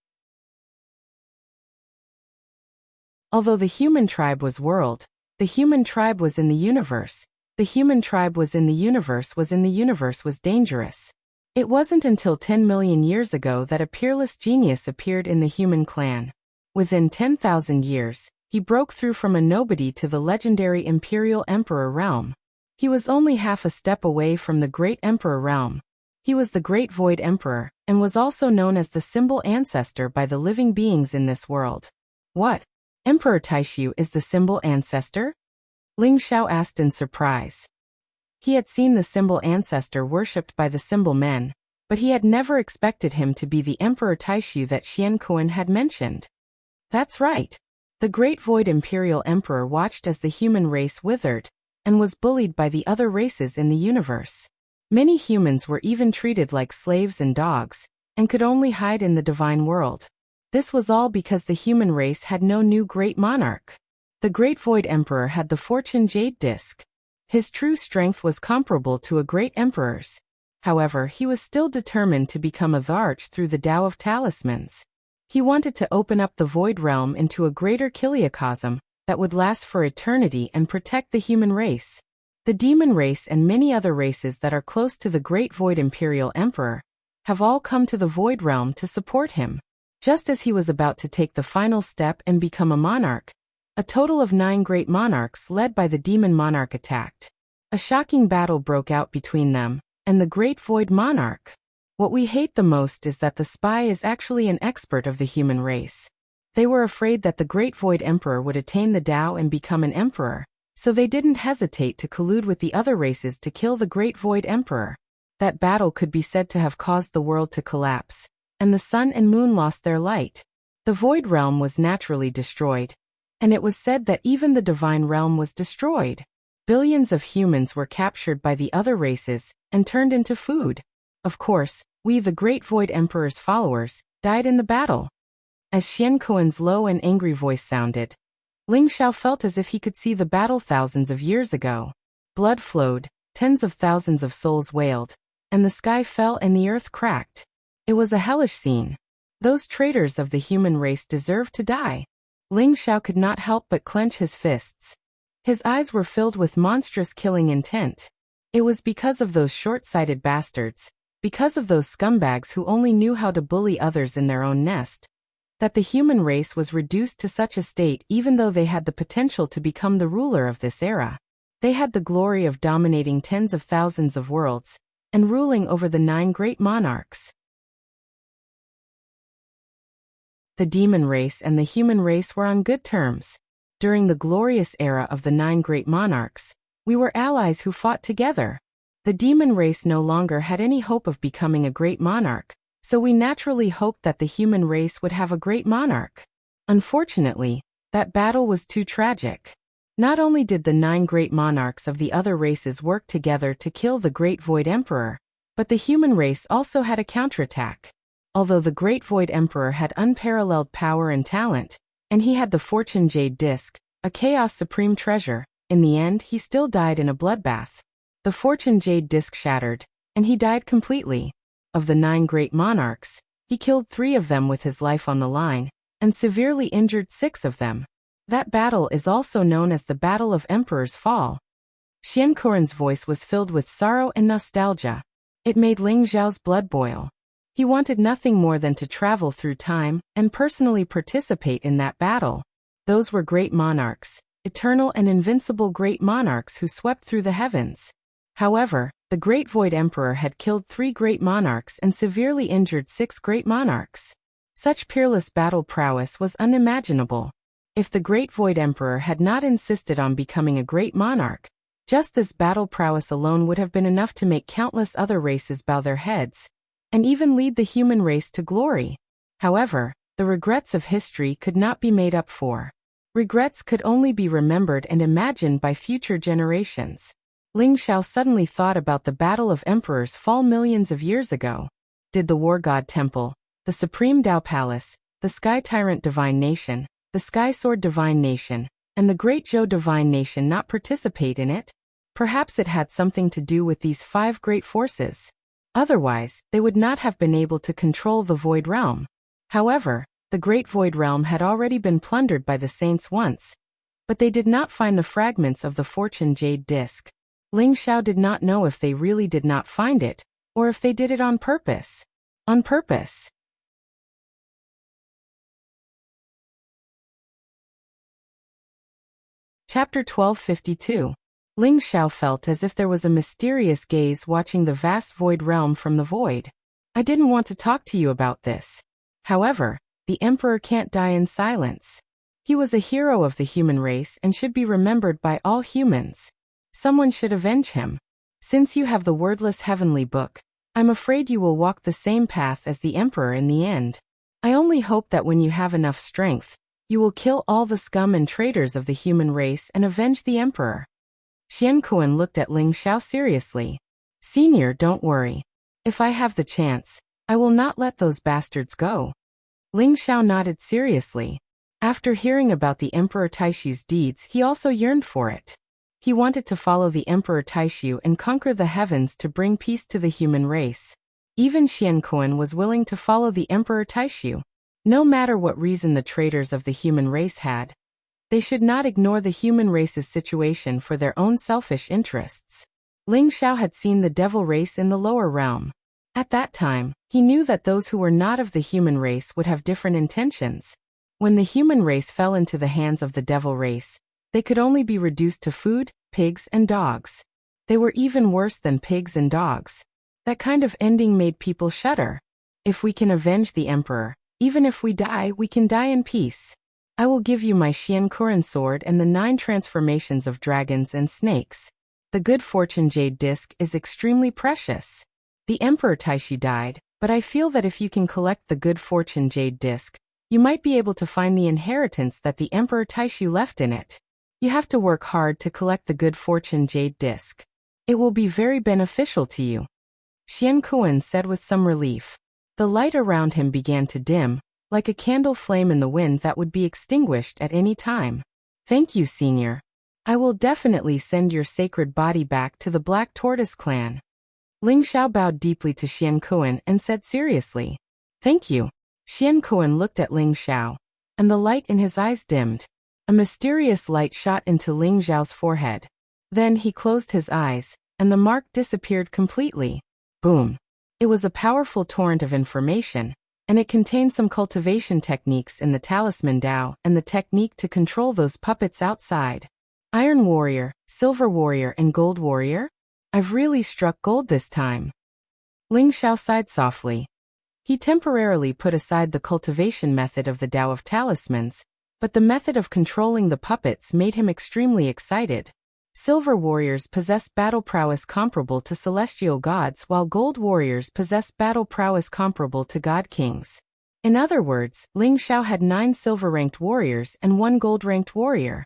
Although the human tribe was world, the human tribe was in the universe. The human tribe was in the universe was dangerous. It wasn't until 10 million years ago that a peerless genius appeared in the human clan. Within 10,000 years, he broke through from a nobody to the legendary imperial emperor realm. He was only half a step away from the great emperor realm. He was the great void emperor, and was also known as the symbol ancestor by the living beings in this world. What? Emperor Taishu is the symbol ancestor? Ling Xiao asked in surprise. He had seen the symbol ancestor worshipped by the symbol men, but he had never expected him to be the Emperor Taishu that Xian Kuan had mentioned. That's right. The great void imperial emperor watched as the human race withered, and was bullied by the other races in the universe. Many humans were even treated like slaves and dogs, and could only hide in the divine world. This was all because the human race had no new great monarch. The great void emperor had the fortune jade disc. His true strength was comparable to a great emperor's. However, he was still determined to become a Varch through the Tao of Talismans. He wanted to open up the void realm into a greater kiliacosm that would last for eternity and protect the human race. The demon race and many other races that are close to the great void imperial emperor have all come to the void realm to support him. Just as he was about to take the final step and become a monarch, a total of 9 great monarchs led by the demon monarch attacked. A shocking battle broke out between them and the great void monarch. What we hate the most is that the spy is actually an expert of the human race. They were afraid that the great void emperor would attain the Tao and become an emperor, so they didn't hesitate to collude with the other races to kill the great void emperor. That battle could be said to have caused the world to collapse, and the sun and moon lost their light. The void realm was naturally destroyed, and it was said that even the divine realm was destroyed. Billions of humans were captured by the other races and turned into food. Of course, we, the great void emperor's followers, died in the battle. As Xian Kuan's low and angry voice sounded, Ling Xiao felt as if he could see the battle thousands of years ago. Blood flowed, tens of thousands of souls wailed, and the sky fell and the earth cracked. It was a hellish scene. Those traitors of the human race deserved to die. Ling Xiao could not help but clench his fists. His eyes were filled with monstrous killing intent. It was because of those short-sighted bastards, because of those scumbags who only knew how to bully others in their own nest, that the human race was reduced to such a state even though they had the potential to become the ruler of this era. They had the glory of dominating tens of thousands of worlds, and ruling over the 9 great monarchs. The demon race and the human race were on good terms. During the glorious era of the 9 great monarchs, we were allies who fought together. The demon race no longer had any hope of becoming a great monarch, So we naturally hoped that the human race would have a great monarch. Unfortunately, that battle was too tragic. Not only did the 9 great monarchs of the other races work together to kill the Great Void Emperor, but the human race also had a counterattack. Although the Great Void Emperor had unparalleled power and talent, and he had the Fortune Jade Disc, a Chaos Supreme treasure, in the end he still died in a bloodbath. The Fortune Jade Disc shattered, and he died completely. Of the 9 great monarchs, he killed 3 of them with his life on the line, and severely injured 6 of them. That battle is also known as the Battle of Emperor's Fall. Xian Kuren's voice was filled with sorrow and nostalgia. It made Ling Xiao's blood boil. He wanted nothing more than to travel through time and personally participate in that battle. Those were great monarchs, eternal and invincible great monarchs who swept through the heavens. However, the Great Void Emperor had killed 3 great monarchs and severely injured 6 great monarchs. Such peerless battle prowess was unimaginable. If the Great Void Emperor had not insisted on becoming a great monarch, just this battle prowess alone would have been enough to make countless other races bow their heads, and even lead the human race to glory. However, the regrets of history could not be made up for. Regrets could only be remembered and imagined by future generations. Ling Xiao suddenly thought about the Battle of Emperor's Fall millions of years ago. Did the War God Temple, the Supreme Tao Palace, the Sky Tyrant Divine Nation, the Sky Sword Divine Nation, and the Great Zhou Divine Nation not participate in it? Perhaps it had something to do with these 5 great forces. Otherwise, they would not have been able to control the Void Realm. However, the Great Void Realm had already been plundered by the saints once, but they did not find the fragments of the Fortune Jade Disc. Ling Xiao did not know if they really did not find it, or if they did it on purpose. On purpose. Chapter 1252. Ling Xiao felt as if there was a mysterious gaze watching the vast void realm from the void. I didn't want to talk to you about this. However, the Emperor can't die in silence. He was a hero of the human race and should be remembered by all humans. Someone should avenge him. Since you have the wordless heavenly book, I'm afraid you will walk the same path as the Emperor in the end. I only hope that when you have enough strength, you will kill all the scum and traitors of the human race and avenge the Emperor. Xian Kuan looked at Ling Xiao seriously. Senior, don't worry. If I have the chance, I will not let those bastards go. Ling Xiao nodded seriously. After hearing about the Emperor Taishu's deeds, he also yearned for it. He wanted to follow the Emperor Taishu and conquer the heavens to bring peace to the human race. Even Xian Kuan was willing to follow the Emperor Taishu. No matter what reason the traitors of the human race had, they should not ignore the human race's situation for their own selfish interests. Ling Xiao had seen the devil race in the lower realm. At that time, he knew that those who were not of the human race would have different intentions. When the human race fell into the hands of the devil race, they could only be reduced to food, pigs, and dogs. They were even worse than pigs and dogs. That kind of ending made people shudder. If we can avenge the Emperor, even if we die, we can die in peace. I will give you my Xian Kuren sword and the 9 transformations of dragons and snakes. The Good Fortune Jade Disc is extremely precious. The Emperor Taishu died, but I feel that if you can collect the Good Fortune Jade Disc, you might be able to find the inheritance that the Emperor Taishu left in it. You have to work hard to collect the Good Fortune Jade Disc. It will be very beneficial to you. Xian Kuan said with some relief. The light around him began to dim, like a candle flame in the wind that would be extinguished at any time. Thank you, Senior. I will definitely send your sacred body back to the Black Tortoise clan. Ling Xiao bowed deeply to Xian Kuan and said seriously, Thank you. Xian Kuan looked at Ling Xiao, and the light in his eyes dimmed. A mysterious light shot into Ling Xiao's forehead. Then he closed his eyes, and the mark disappeared completely. Boom. It was a powerful torrent of information, and it contained some cultivation techniques in the Talisman Dao and the technique to control those puppets outside. Iron Warrior, Silver Warrior, and Gold Warrior? I've really struck gold this time. Ling Xiao sighed softly. He temporarily put aside the cultivation method of the Dao of Talismans, but the method of controlling the puppets made him extremely excited. Silver warriors possess battle prowess comparable to celestial gods, while gold warriors possess battle prowess comparable to god kings. In other words, Ling Xiao had 9 silver-ranked warriors and 1 gold-ranked warrior.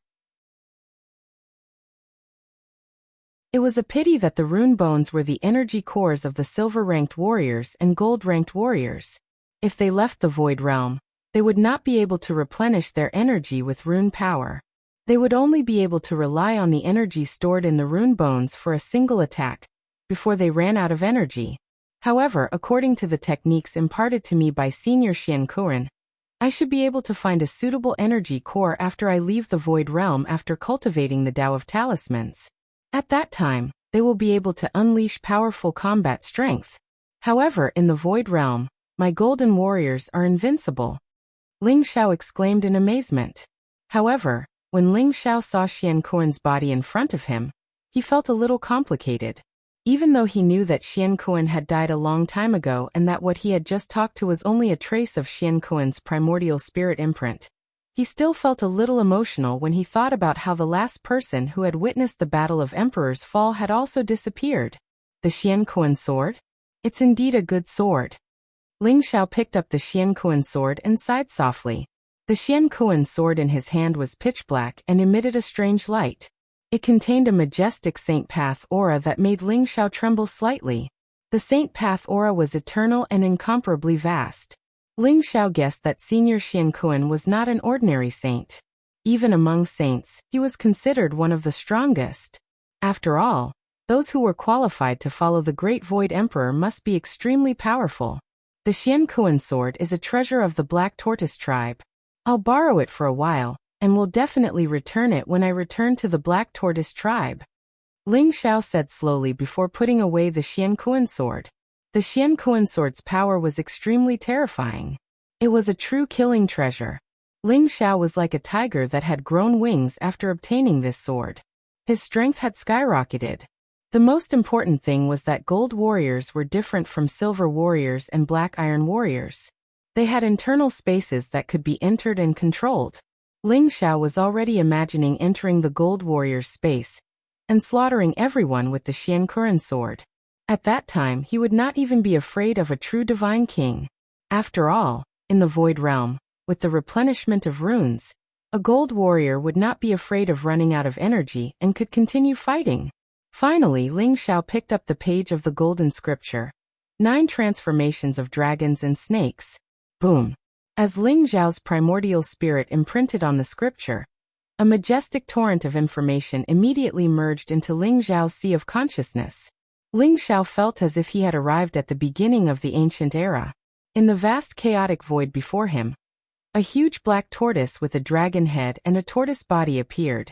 It was a pity that the rune bones were the energy cores of the silver-ranked warriors and gold-ranked warriors. If they left the Void Realm, they would not be able to replenish their energy with rune power. They would only be able to rely on the energy stored in the rune bones for a single attack, before they ran out of energy. However, according to the techniques imparted to me by Senior Xian Kuan, I should be able to find a suitable energy core after I leave the Void Realm after cultivating the Tao of Talismans. At that time, they will be able to unleash powerful combat strength. However, in the Void Realm, my golden warriors are invincible. Ling Xiao exclaimed in amazement. However, when Ling Xiao saw Xian Kuan's body in front of him, he felt a little complicated. Even though he knew that Xian Kuan had died a long time ago and that what he had just talked to was only a trace of Xian Kuan's primordial spirit imprint, he still felt a little emotional when he thought about how the last person who had witnessed the Battle of Emperors fall had also disappeared. The Xian Kuan sword? It's indeed a good sword. Ling Xiao picked up the Xian Kuan sword and sighed softly. The Xian Kuan sword in his hand was pitch black and emitted a strange light. It contained a majestic Saint Path aura that made Ling Xiao tremble slightly. The Saint Path aura was eternal and incomparably vast. Ling Xiao guessed that Senior Xian Kuan was not an ordinary saint. Even among saints, he was considered one of the strongest. After all, those who were qualified to follow the Great Void Emperor must be extremely powerful. The Xian Kuan sword is a treasure of the Black Tortoise tribe. I'll borrow it for a while, and will definitely return it when I return to the Black Tortoise tribe. Ling Xiao said slowly before putting away the Xian Kuan sword. The Xian Kuan sword's power was extremely terrifying. It was a true killing treasure. Ling Xiao was like a tiger that had grown wings after obtaining this sword. His strength had skyrocketed. The most important thing was that gold warriors were different from silver warriors and black iron warriors. They had internal spaces that could be entered and controlled. Ling Xiao was already imagining entering the gold warrior's space and slaughtering everyone with the Xian Kuan sword. At that time, he would not even be afraid of a true divine king. After all, in the Void Realm, with the replenishment of runes, a gold warrior would not be afraid of running out of energy and could continue fighting. Finally, Ling Xiao picked up the page of the golden scripture. 9 transformations of dragons and snakes. Boom. As Ling Xiao's primordial spirit imprinted on the scripture, a majestic torrent of information immediately merged into Ling Xiao's sea of consciousness. Ling Xiao felt as if he had arrived at the beginning of the ancient era. In the vast chaotic void before him, a huge black tortoise with a dragon head and a tortoise body appeared.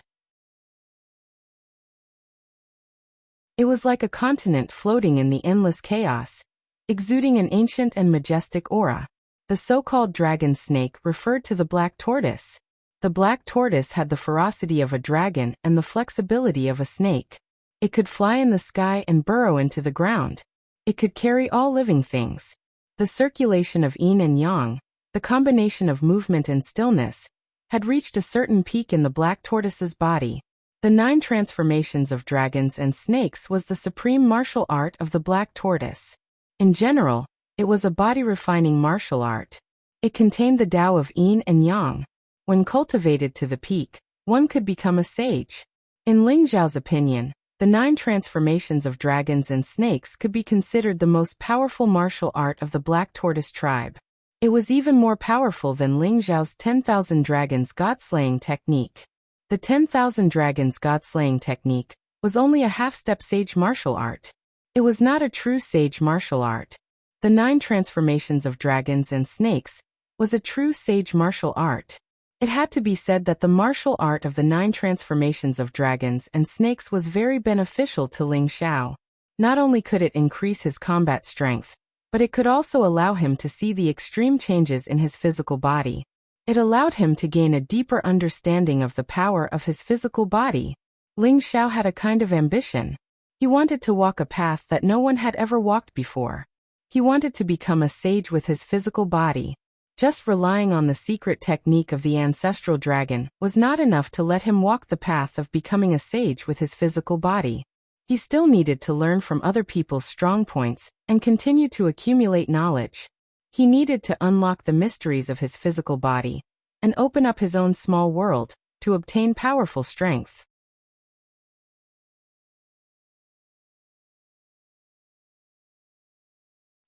It was like a continent floating in the endless chaos, exuding an ancient and majestic aura. The so-called dragon snake referred to the black tortoise. The black tortoise had the ferocity of a dragon and the flexibility of a snake. It could fly in the sky and burrow into the ground. It could carry all living things. The circulation of yin and yang, the combination of movement and stillness, had reached a certain peak in the black tortoise's body. The 9 transformations of dragons and snakes was the supreme martial art of the black tortoise. In general, it was a body-refining martial art. It contained the Tao of yin and yang. When cultivated to the peak, one could become a sage. In Ling Xiao's opinion, the 9 transformations of dragons and snakes could be considered the most powerful martial art of the Black Tortoise tribe. It was even more powerful than Ling Xiao's 10,000 dragons god-slaying technique. The 10,000 dragons god-slaying technique was only a half-step sage martial art. It was not a true sage martial art. The 9 transformations of dragons and snakes was a true sage martial art. It had to be said that the martial art of the 9 transformations of dragons and snakes was very beneficial to Ling Xiao. Not only could it increase his combat strength, but it could also allow him to see the extreme changes in his physical body. It allowed him to gain a deeper understanding of the power of his physical body. Ling Xiao had a kind of ambition. He wanted to walk a path that no one had ever walked before. He wanted to become a sage with his physical body. Just relying on the secret technique of the ancestral dragon was not enough to let him walk the path of becoming a sage with his physical body. He still needed to learn from other people's strong points and continue to accumulate knowledge. He needed to unlock the mysteries of his physical body and open up his own small world to obtain powerful strength.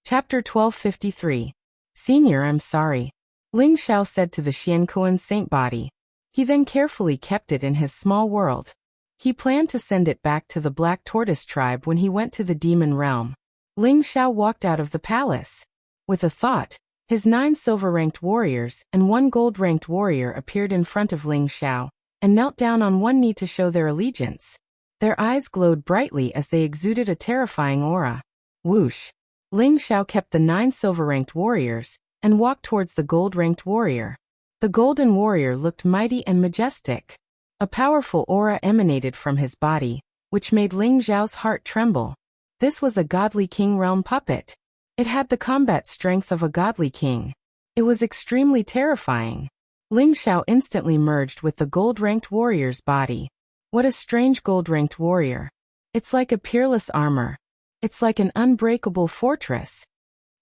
Chapter 1253. Senior, I'm sorry, Ling Xiao said to the Xiankuan saint body. He then carefully kept it in his small world. He planned to send it back to the Black Tortoise tribe when he went to the demon realm. Ling Xiao walked out of the palace. With a thought, his 9 silver-ranked warriors and 1 gold-ranked warrior appeared in front of Ling Xiao and knelt down on one knee to show their allegiance. Their eyes glowed brightly as they exuded a terrifying aura. Whoosh! Ling Xiao kept the 9 silver-ranked warriors and walked towards the gold-ranked warrior. The golden warrior looked mighty and majestic. A powerful aura emanated from his body, which made Ling Xiao's heart tremble. This was a godly king realm puppet. It had the combat strength of a godly king. It was extremely terrifying. Ling Xiao instantly merged with the gold-ranked warrior's body. What a strange gold-ranked warrior. It's like a peerless armor. It's like an unbreakable fortress.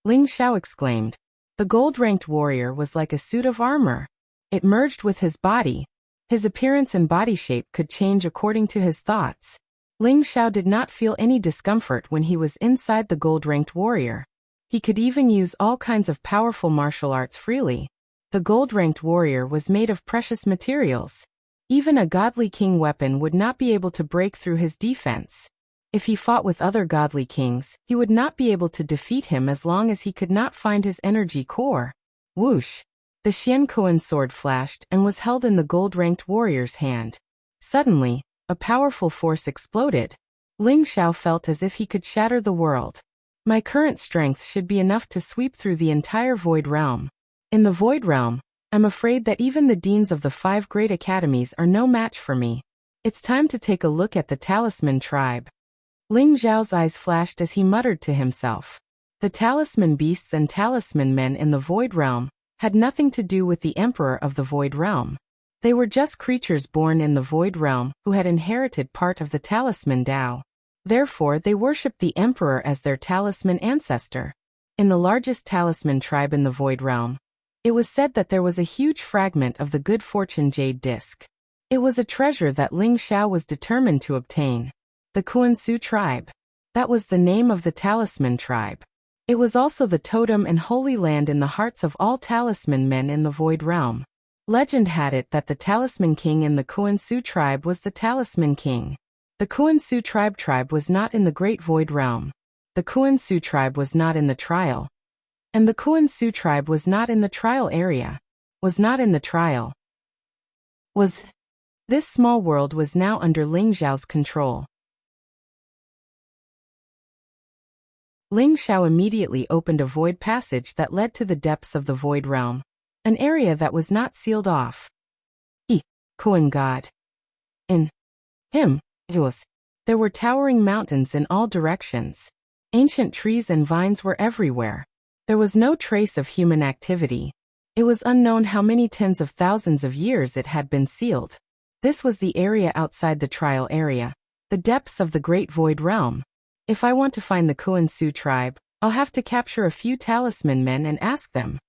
Ling Xiao exclaimed. The gold-ranked warrior was like a suit of armor. It merged with his body. His appearance and body shape could change according to his thoughts. Ling Xiao did not feel any discomfort when he was inside the gold-ranked warrior. He could even use all kinds of powerful martial arts freely. The gold-ranked warrior was made of precious materials. Even a godly king weapon would not be able to break through his defense. If he fought with other godly kings, he would not be able to defeat him as long as he could not find his energy core. Whoosh! The Xiankuan sword flashed and was held in the gold-ranked warrior's hand. Suddenly, a powerful force exploded. Ling Xiao felt as if he could shatter the world. My current strength should be enough to sweep through the entire Void Realm. In the Void Realm, I'm afraid that even the deans of the 5 great academies are no match for me. It's time to take a look at the Talisman tribe. Ling Xiao's eyes flashed as he muttered to himself. The talisman beasts and talisman men in the Void Realm had nothing to do with the Emperor of the Void Realm. They were just creatures born in the Void Realm who had inherited part of the talisman Tao. Therefore, they worshipped the Emperor as their talisman ancestor. In the largest talisman tribe in the Void Realm, it was said that there was a huge fragment of the Good Fortune Jade Disc. It was a treasure that Ling Xiao was determined to obtain. The Kuan-Su tribe. That was the name of the talisman tribe. It was also the totem and holy land in the hearts of all talisman men in the Void Realm. Legend had it that the talisman king in the Kuan-Su tribe was the talisman king. The Kuan-Su tribe was not in the Great Void Realm. The Kuan-Su tribe was not in the trial. And the Kuan-Su tribe was not in the trial area. Was not in the trial. This small world was now under Ling Xiao's control. Ling Xiao immediately opened a void passage that led to the depths of the Void Realm, an area that was not sealed off. Kuan God. In him, there were towering mountains in all directions. Ancient trees and vines were everywhere. There was no trace of human activity. It was unknown how many tens of thousands of years it had been sealed. This was the area outside the trial area, the depths of the Great Void Realm. If I want to find the Kuan-Su tribe, I'll have to capture a few talisman men and ask them.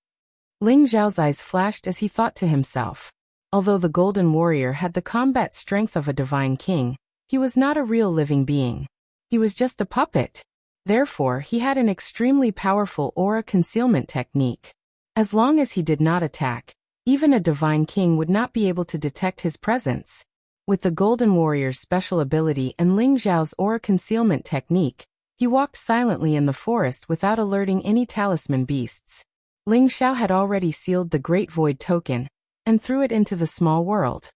Ling Xiao's eyes flashed as he thought to himself. Although the Golden Warrior had the combat strength of a divine king, he was not a real living being. He was just a puppet. Therefore, he had an extremely powerful aura concealment technique. As long as he did not attack, even a divine king would not be able to detect his presence. With the Golden Warrior's special ability and Ling Xiao's aura concealment technique, he walked silently in the forest without alerting any talisman beasts. Ling Xiao had already sealed the Great Void Token and threw it into the small world.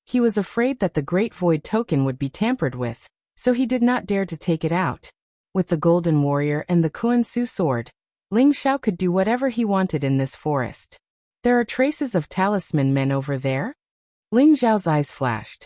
He was afraid that the Great Void Token would be tampered with, so he did not dare to take it out. With the Golden Warrior and the Kuan-Su sword, Ling Xiao could do whatever he wanted in this forest. There are traces of talisman men over there? Ling Xiao's eyes flashed.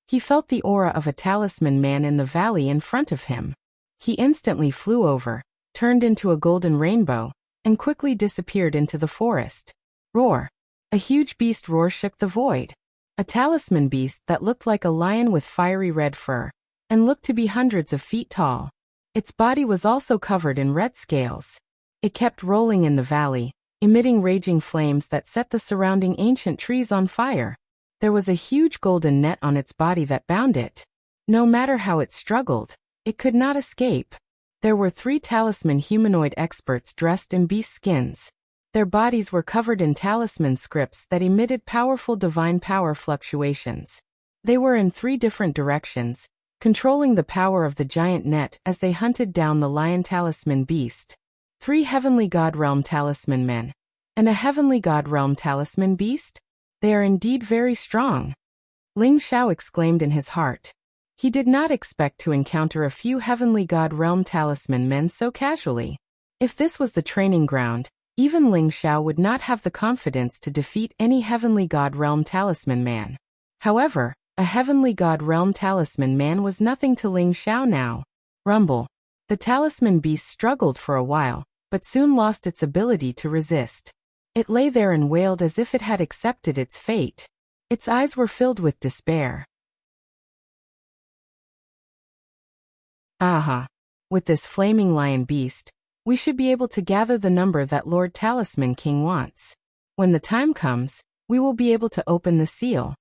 He felt the aura of a talisman man in the valley in front of him. He instantly flew over, turned into a golden rainbow, and quickly disappeared into the forest. Roar! A huge beast roar shook the void. A talisman beast that looked like a lion with fiery red fur, and looked to be hundreds of feet tall. Its body was also covered in red scales. It kept rolling in the valley, emitting raging flames that set the surrounding ancient trees on fire. There was a huge golden net on its body that bound it. No matter how it struggled, it could not escape. There were 3 talisman humanoid experts dressed in beast skins. Their bodies were covered in talisman scripts that emitted powerful divine power fluctuations. They were in 3 different directions, controlling the power of the giant net as they hunted down the lion talisman beast. 3 heavenly god realm talisman men. And a heavenly god realm talisman beast? They are indeed very strong. Ling Xiao exclaimed in his heart. He did not expect to encounter a few heavenly god realm talisman men so casually. If this was the training ground, even Ling Xiao would not have the confidence to defeat any heavenly god realm talisman man. However, a heavenly god realm talisman man was nothing to Ling Xiao now. Rumble. The talisman beast struggled for a while, but soon lost its ability to resist. It lay there and wailed as if it had accepted its fate. Its eyes were filled with despair. Aha! With this flaming lion beast, we should be able to gather the number that Lord Talisman King wants. When the time comes, we will be able to open the seal.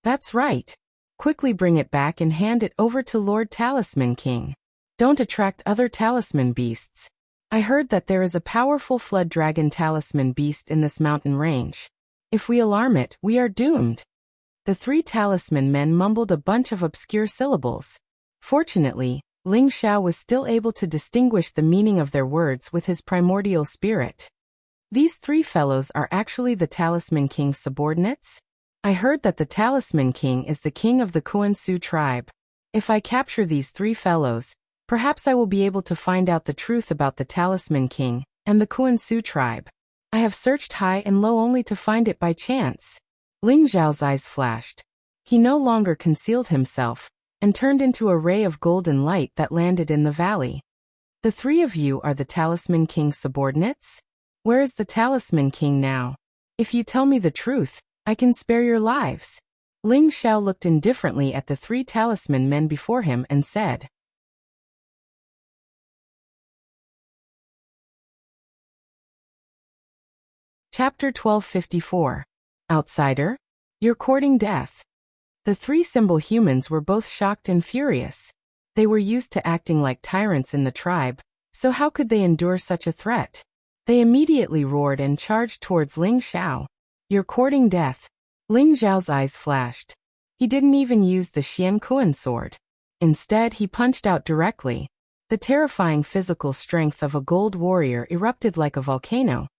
That's right. Quickly bring it back and hand it over to Lord Talisman King. Don't attract other talisman beasts. I heard that there is a powerful flood dragon talisman beast in this mountain range. If we alarm it, we are doomed. The 3 talisman men mumbled a bunch of obscure syllables. Fortunately, Ling Xiao was still able to distinguish the meaning of their words with his primordial spirit. These 3 fellows are actually the Talisman King's subordinates? I heard that the Talisman King is the king of the Kuan-Su tribe. If I capture these 3 fellows, perhaps I will be able to find out the truth about the Talisman King and the Kuan-Su tribe. I have searched high and low only to find it by chance. Ling Xiao's eyes flashed. He no longer concealed himself, and turned into a ray of golden light that landed in the valley. The 3 of you are the Talisman King's subordinates? Where is the Talisman King now? If you tell me the truth, I can spare your lives. Ling Xiao looked indifferently at the 3 talisman men before him and said. Chapter 1254. Outsider? You're courting death. The 3 symbol humans were both shocked and furious. They were used to acting like tyrants in the tribe, so how could they endure such a threat? They immediately roared and charged towards Ling Xiao. You're courting death. Ling Xiao's eyes flashed. He didn't even use the Xian Kuan sword. Instead, he punched out directly. The terrifying physical strength of a gold warrior erupted like a volcano,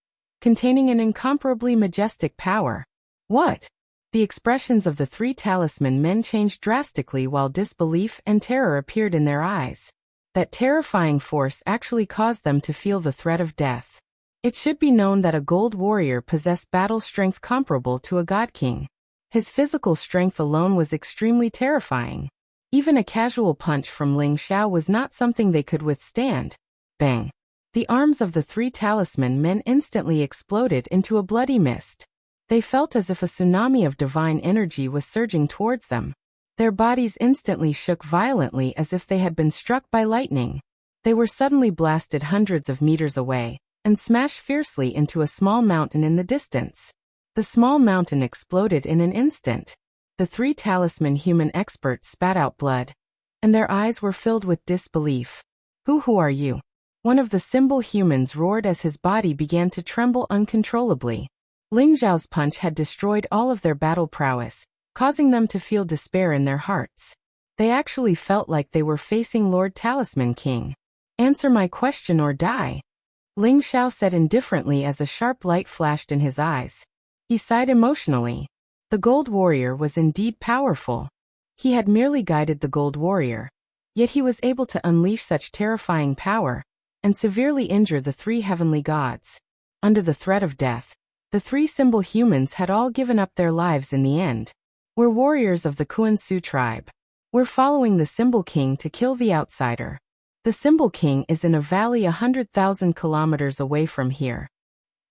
containing an incomparably majestic power. What? The expressions of the 3 talisman men changed drastically while disbelief and terror appeared in their eyes. That terrifying force actually caused them to feel the threat of death. It should be known that a gold warrior possessed battle strength comparable to a god king. His physical strength alone was extremely terrifying. Even a casual punch from Ling Xiao was not something they could withstand. Bang! The arms of the 3 talisman men instantly exploded into a bloody mist. They felt as if a tsunami of divine energy was surging towards them. Their bodies instantly shook violently as if they had been struck by lightning. They were suddenly blasted hundreds of meters away, and smashed fiercely into a small mountain in the distance. The small mountain exploded in an instant. The 3 talisman human experts spat out blood, and their eyes were filled with disbelief. Who are you? One of the symbol humans roared as his body began to tremble uncontrollably. Ling Xiao's punch had destroyed all of their battle prowess, causing them to feel despair in their hearts. They actually felt like they were facing Lord Talisman King. Answer my question or die. Ling Xiao said indifferently as a sharp light flashed in his eyes. He sighed emotionally. The gold warrior was indeed powerful. He had merely guided the gold warrior, yet he was able to unleash such terrifying power, and severely injure the 3 heavenly gods. Under the threat of death, the 3 symbol humans had all given up their lives in the end. We're warriors of the Kuan-Su tribe. We're following the symbol king to kill the outsider. The symbol king is in a valley 100,000 kilometers away from here.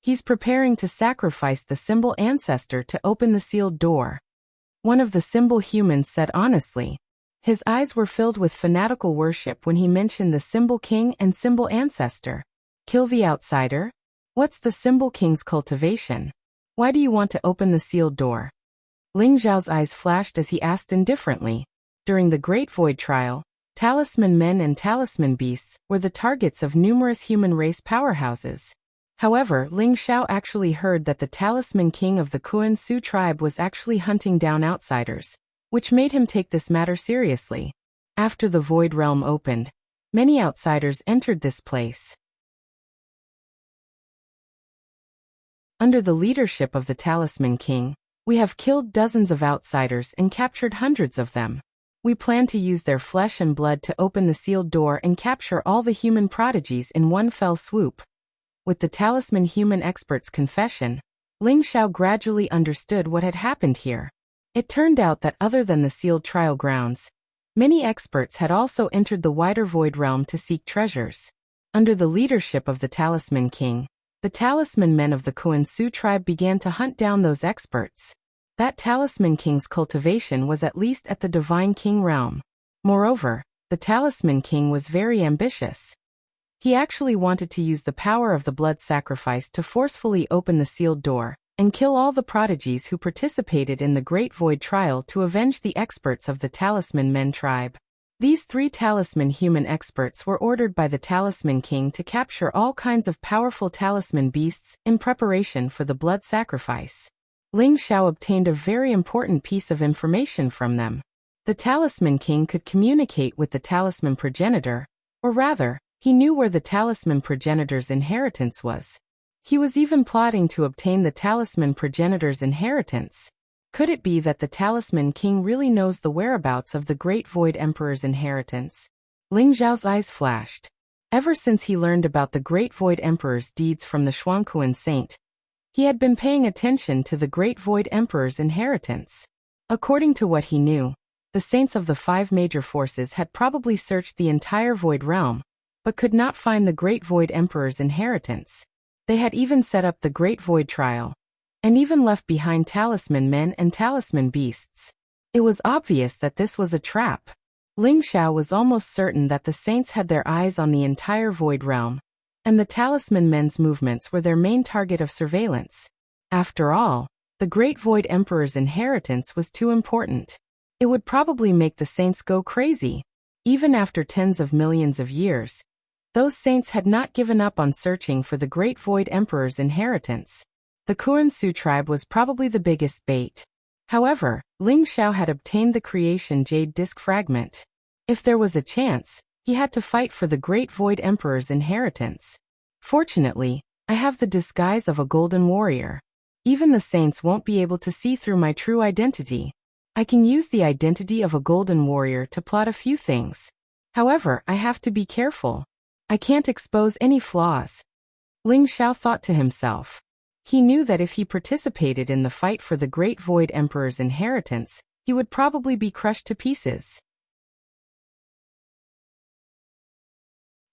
He's preparing to sacrifice the symbol ancestor to open the sealed door. One of the symbol humans said honestly. His eyes were filled with fanatical worship when he mentioned the symbol king and symbol ancestor. Kill the outsider? What's the symbol king's cultivation? Why do you want to open the sealed door? Ling Zhao's eyes flashed as he asked indifferently. During the Great Void trial, talisman men and talisman beasts were the targets of numerous human race powerhouses. However, Ling Xiao actually heard that the talisman king of the Kuan Su tribe was actually hunting down outsiders, which made him take this matter seriously. After the Void Realm opened, many outsiders entered this place. Under the leadership of the Talisman King, we have killed dozens of outsiders and captured hundreds of them. We plan to use their flesh and blood to open the sealed door and capture all the human prodigies in one fell swoop. With the Talisman human expert's confession, Ling Xiao gradually understood what had happened here. It turned out that other than the sealed trial grounds, many experts had also entered the wider Void Realm to seek treasures. Under the leadership of the Talisman King, the talisman men of the Kuan Su tribe began to hunt down those experts. That talisman king's cultivation was at least at the divine king realm. Moreover, the talisman king was very ambitious. He actually wanted to use the power of the blood sacrifice to forcefully open the sealed door and kill all the prodigies who participated in the Great Void trial to avenge the experts of the talisman men tribe. These 3 talisman human experts were ordered by the Talisman King to capture all kinds of powerful talisman beasts in preparation for the blood sacrifice. Ling Xiao obtained a very important piece of information from them. The Talisman King could communicate with the talisman progenitor, or rather, he knew where the talisman progenitor's inheritance was. He was even plotting to obtain the talisman progenitor's inheritance. Could it be that the Talisman King really knows the whereabouts of the Great Void Emperor's inheritance? Ling Zhao's eyes flashed. Ever since he learned about the Great Void Emperor's deeds from the Xuankuan saint, he had been paying attention to the Great Void Emperor's inheritance. According to what he knew, the saints of the 5 major forces had probably searched the entire Void Realm, but could not find the Great Void Emperor's inheritance. They had even set up the Great Void trial, and even left behind talisman men and talisman beasts. It was obvious that this was a trap. Ling Xiao was almost certain that the saints had their eyes on the entire Void Realm, and the talisman men's movements were their main target of surveillance. After all, the Great Void Emperor's inheritance was too important. It would probably make the saints go crazy. Even after tens of millions of years, those saints had not given up on searching for the Great Void Emperor's inheritance. The Kuan Su tribe was probably the biggest bait. However, Ling Xiao had obtained the creation jade disc fragment. If there was a chance, he had to fight for the Great Void Emperor's inheritance. Fortunately, I have the disguise of a golden warrior. Even the saints won't be able to see through my true identity. I can use the identity of a golden warrior to plot a few things. However, I have to be careful. I can't expose any flaws. Ling Xiao thought to himself. He knew that if he participated in the fight for the Great Void Emperor's inheritance, he would probably be crushed to pieces.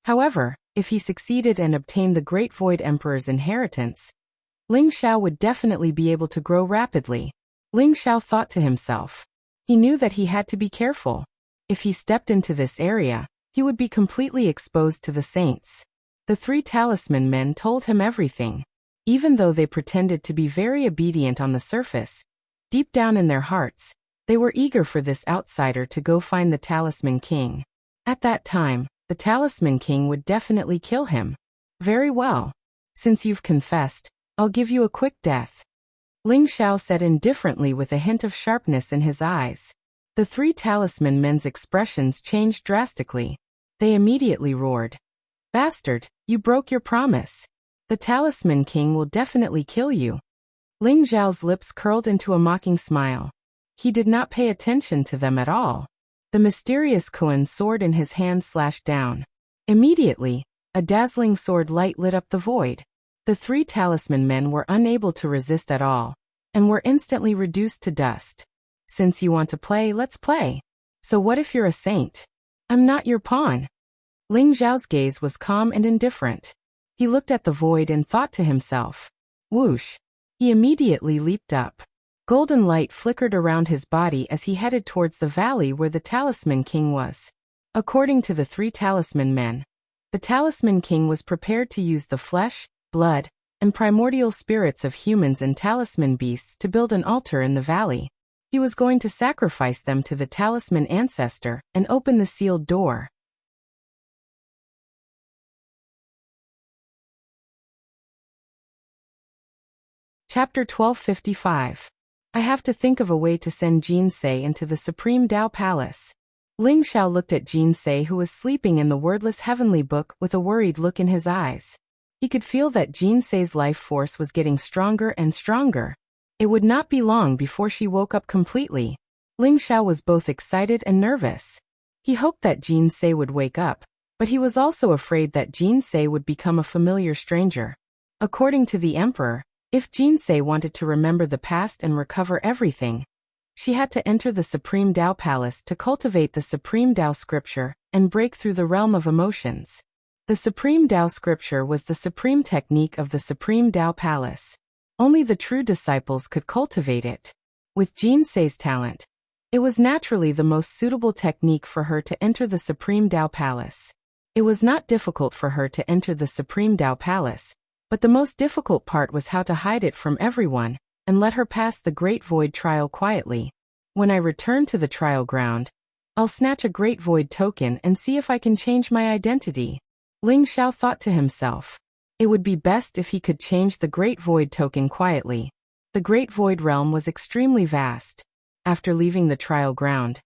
However, if he succeeded and obtained the Great Void Emperor's inheritance, Ling Xiao would definitely be able to grow rapidly. Ling Xiao thought to himself. He knew that he had to be careful. If he stepped into this area, he would be completely exposed to the saints. The 3 talisman men told him everything. Even though they pretended to be very obedient on the surface, deep down in their hearts, they were eager for this outsider to go find the Talisman King. At that time, the Talisman King would definitely kill him. Very well. Since you've confessed, I'll give you a quick death. Ling Xiao said indifferently with a hint of sharpness in his eyes. The 3 talisman men's expressions changed drastically. They immediately roared. Bastard, you broke your promise. The Talisman King will definitely kill you. Ling Zhao's lips curled into a mocking smile. He did not pay attention to them at all. The mysterious Kuan sword in his hand slashed down. Immediately, a dazzling sword light lit up the void. The 3 talisman men were unable to resist at all, and were instantly reduced to dust. Since you want to play, let's play. So what if you're a saint? I'm not your pawn. Ling Zhao's gaze was calm and indifferent. He looked at the void and thought to himself, Whoosh! He immediately leaped up. Golden light flickered around his body as he headed towards the valley where the Talisman King was. According to the 3 Talisman men, the Talisman King was prepared to use the flesh, blood, and primordial spirits of humans and talisman beasts to build an altar in the valley. He was going to sacrifice them to the talisman ancestor and open the sealed door. Chapter 1255. I have to think of a way to send Jinsei into the Supreme Dao Palace. Ling Xiao looked at Jinsei, who was sleeping in the wordless heavenly book, with a worried look in his eyes. He could feel that Jinsei's life force was getting stronger and stronger. It would not be long before she woke up completely. Ling Xiao was both excited and nervous. He hoped that Jinsei would wake up, but he was also afraid that Jinsei would become a familiar stranger. According to the emperor, if Jinsei wanted to remember the past and recover everything, she had to enter the Supreme Dao Palace to cultivate the Supreme Dao Scripture and break through the realm of emotions. The Supreme Dao Scripture was the supreme technique of the Supreme Dao Palace. Only the true disciples could cultivate it. With Jinsei's talent, it was naturally the most suitable technique for her to enter the Supreme Dao Palace. It was not difficult for her to enter the Supreme Dao Palace, but the most difficult part was how to hide it from everyone and let her pass the Great Void trial quietly. When I return to the trial ground, I'll snatch a Great Void token and see if I can change my identity. Ling Xiao thought to himself. It would be best if he could change the Great Void token quietly. The Great Void realm was extremely vast. After leaving the trial ground,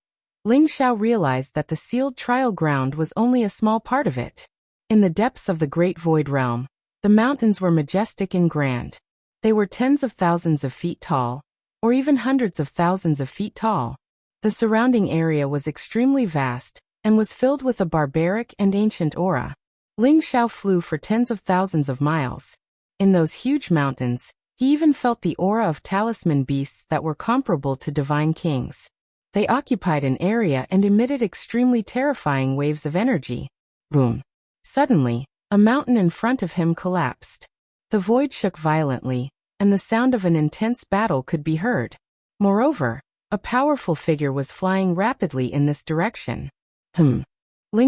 Ling Xiao realized that the sealed trial ground was only a small part of it. In the depths of the Great Void realm, the mountains were majestic and grand. They were tens of thousands of feet tall, or even hundreds of thousands of feet tall. The surrounding area was extremely vast and was filled with a barbaric and ancient aura. Ling Xiao flew for tens of thousands of miles. In those huge mountains, he even felt the aura of talisman beasts that were comparable to divine kings. They occupied an area and emitted extremely terrifying waves of energy. Boom! Suddenly, a mountain in front of him collapsed. The void shook violently, and the sound of an intense battle could be heard. Moreover, a powerful figure was flying rapidly in this direction. Ling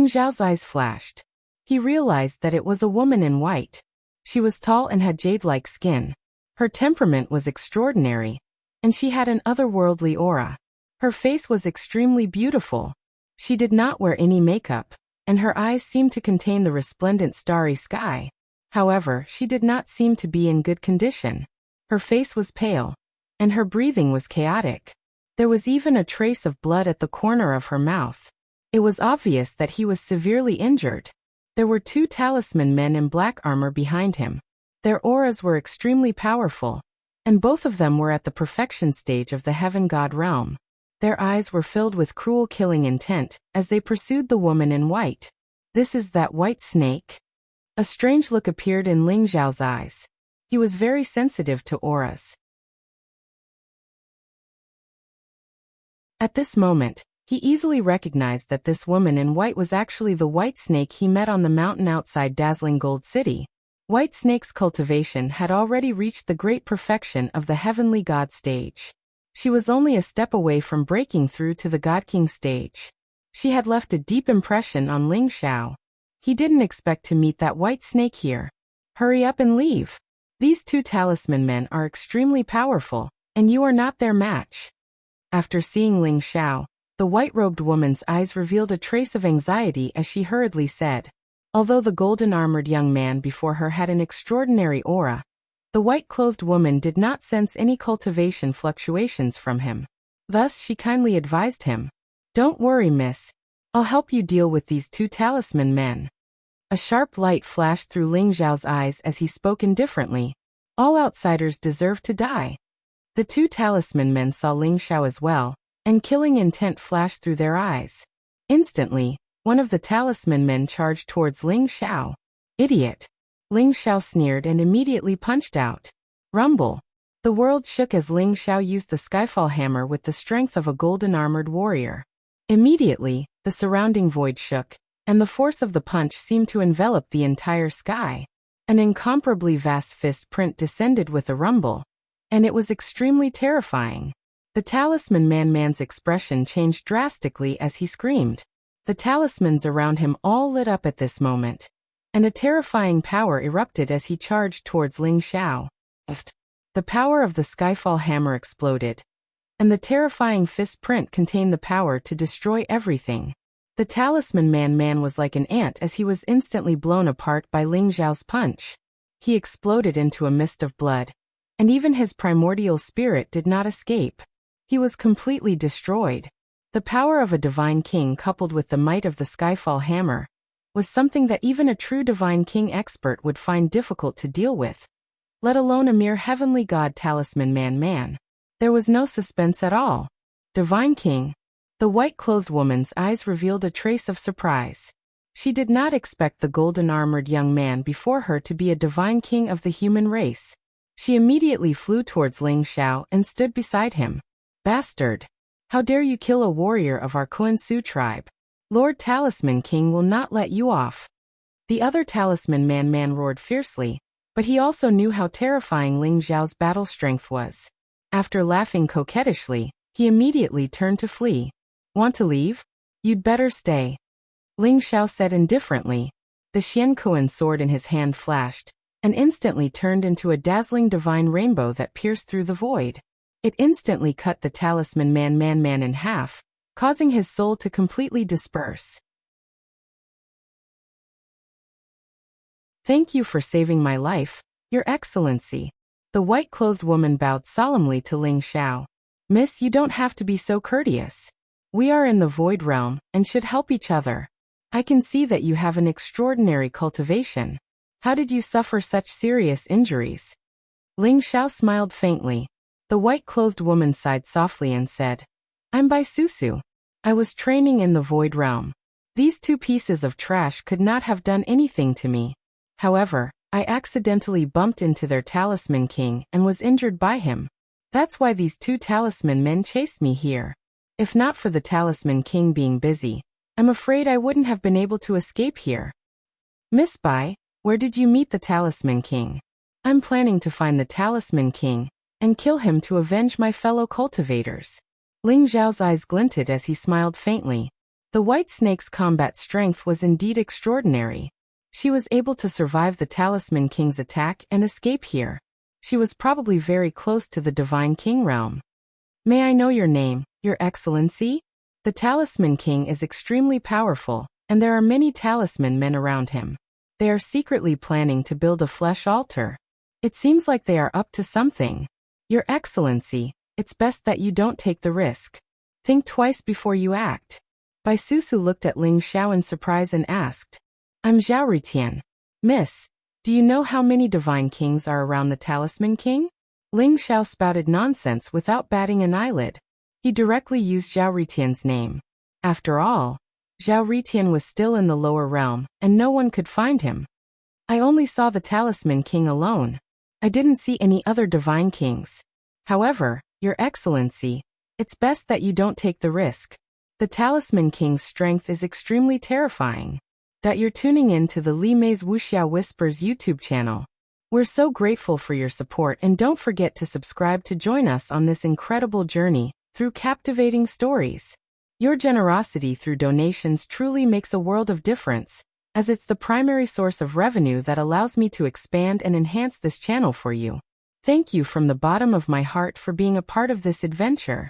Xiao's eyes flashed. He realized that it was a woman in white. She was tall and had jade-like skin. Her temperament was extraordinary, and she had an otherworldly aura. Her face was extremely beautiful. She did not wear any makeup, and her eyes seemed to contain the resplendent starry sky. However, she did not seem to be in good condition. Her face was pale, and her breathing was chaotic. There was even a trace of blood at the corner of her mouth. It was obvious that he was severely injured. There were 2 talisman men in black armor behind him. Their auras were extremely powerful, and both of them were at the perfection stage of the heaven god realm. Their eyes were filled with cruel killing intent as they pursued the woman in white. This is that white snake? A strange look appeared in Ling Xiao's eyes. He was very sensitive to auras. At this moment, he easily recognized that this woman in white was actually the white snake he met on the mountain outside Dazzling Gold City. White snake's cultivation had already reached the great perfection of the heavenly god stage. She was only a step away from breaking through to the God King stage. She had left a deep impression on Ling Xiao. He didn't expect to meet that white snake here. Hurry up and leave. These 2 talisman men are extremely powerful, and you are not their match. After seeing Ling Xiao, the white-robed woman's eyes revealed a trace of anxiety as she hurriedly said. Although the golden-armored young man before her had an extraordinary aura, the white-clothed woman did not sense any cultivation fluctuations from him. Thus she kindly advised him. Don't worry, miss. I'll help you deal with these 2 talisman men. A sharp light flashed through Ling Xiao's eyes as he spoke indifferently. All outsiders deserve to die. The 2 talisman men saw Ling Xiao as well, and killing intent flashed through their eyes. Instantly, one of the talisman men charged towards Ling Xiao. Idiot! Ling Xiao sneered and immediately punched out. Rumble! The world shook as Ling Xiao used the Skyfall hammer with the strength of a golden-armored warrior. Immediately, the surrounding void shook, and the force of the punch seemed to envelop the entire sky. An incomparably vast fist print descended with a rumble, and it was extremely terrifying. The Talisman man's expression changed drastically as he screamed. The talismans around him all lit up at this moment, and a terrifying power erupted as he charged towards Ling Xiao. The power of the Skyfall hammer exploded, and the terrifying fist print contained the power to destroy everything. The Talisman man was like an ant as he was instantly blown apart by Ling Xiao's punch. He exploded into a mist of blood, and even his primordial spirit did not escape. He was completely destroyed. The power of a divine king coupled with the might of the Skyfall hammer was something that even a true divine king expert would find difficult to deal with, let alone a mere heavenly god Talisman man. There was no suspense at all. Divine King. The white-clothed woman's eyes revealed a trace of surprise. She did not expect the golden-armored young man before her to be a divine king of the human race. She immediately flew towards Ling Xiao and stood beside him. Bastard! How dare you kill a warrior of our Kuan-Su tribe? Lord Talisman King will not let you off. The other Talisman man roared fiercely, but he also knew how terrifying Ling Xiao's battle strength was. After laughing coquettishly, he immediately turned to flee. Want to leave? You'd better stay. Ling Xiao said indifferently. The Xiankuan sword in his hand flashed, and instantly turned into a dazzling divine rainbow that pierced through the void. It instantly cut the Talisman man in half, causing his soul to completely disperse. Thank you for saving my life, Your Excellency. The white-clothed woman bowed solemnly to Ling Xiao. Miss, you don't have to be so courteous. We are in the Void Realm, and should help each other. I can see that you have an extraordinary cultivation. How did you suffer such serious injuries? Ling Xiao smiled faintly. The white-clothed woman sighed softly and said, I'm by Susu. I was training in the Void Realm. These two pieces of trash could not have done anything to me. However, I accidentally bumped into their Talisman King and was injured by him. That's why these two Talisman men chased me here. If not for the Talisman King being busy, I'm afraid I wouldn't have been able to escape here. Miss Bai, where did you meet the Talisman King? I'm planning to find the Talisman King and kill him to avenge my fellow cultivators. Ling Xiao's eyes glinted as he smiled faintly. The white snake's combat strength was indeed extraordinary. She was able to survive the Talisman King's attack and escape here. She was probably very close to the Divine King realm. May I know your name, Your Excellency? The Talisman King is extremely powerful, and there are many Talisman men around him. They are secretly planning to build a flesh altar. It seems like they are up to something. Your Excellency, it's best that you don't take the risk. Think twice before you act. Bai Susu looked at Ling Xiao in surprise and asked, I'm Zhao Ritian. Miss, do you know how many divine kings are around the Talisman King? Ling Xiao spouted nonsense without batting an eyelid. He directly used Zhao Ritian's name. After all, Zhao Ritian was still in the lower realm, and no one could find him. I only saw the Talisman King alone. I didn't see any other divine kings. However, Your Excellency, it's best that you don't take the risk. The Talisman King's strength is extremely terrifying. You're tuning in to the Li Mei's Wuxia Whispers YouTube channel. We're so grateful for your support, and don't forget to subscribe to join us on this incredible journey through captivating stories. Your generosity through donations truly makes a world of difference, as it's the primary source of revenue that allows me to expand and enhance this channel for you. Thank you from the bottom of my heart for being a part of this adventure.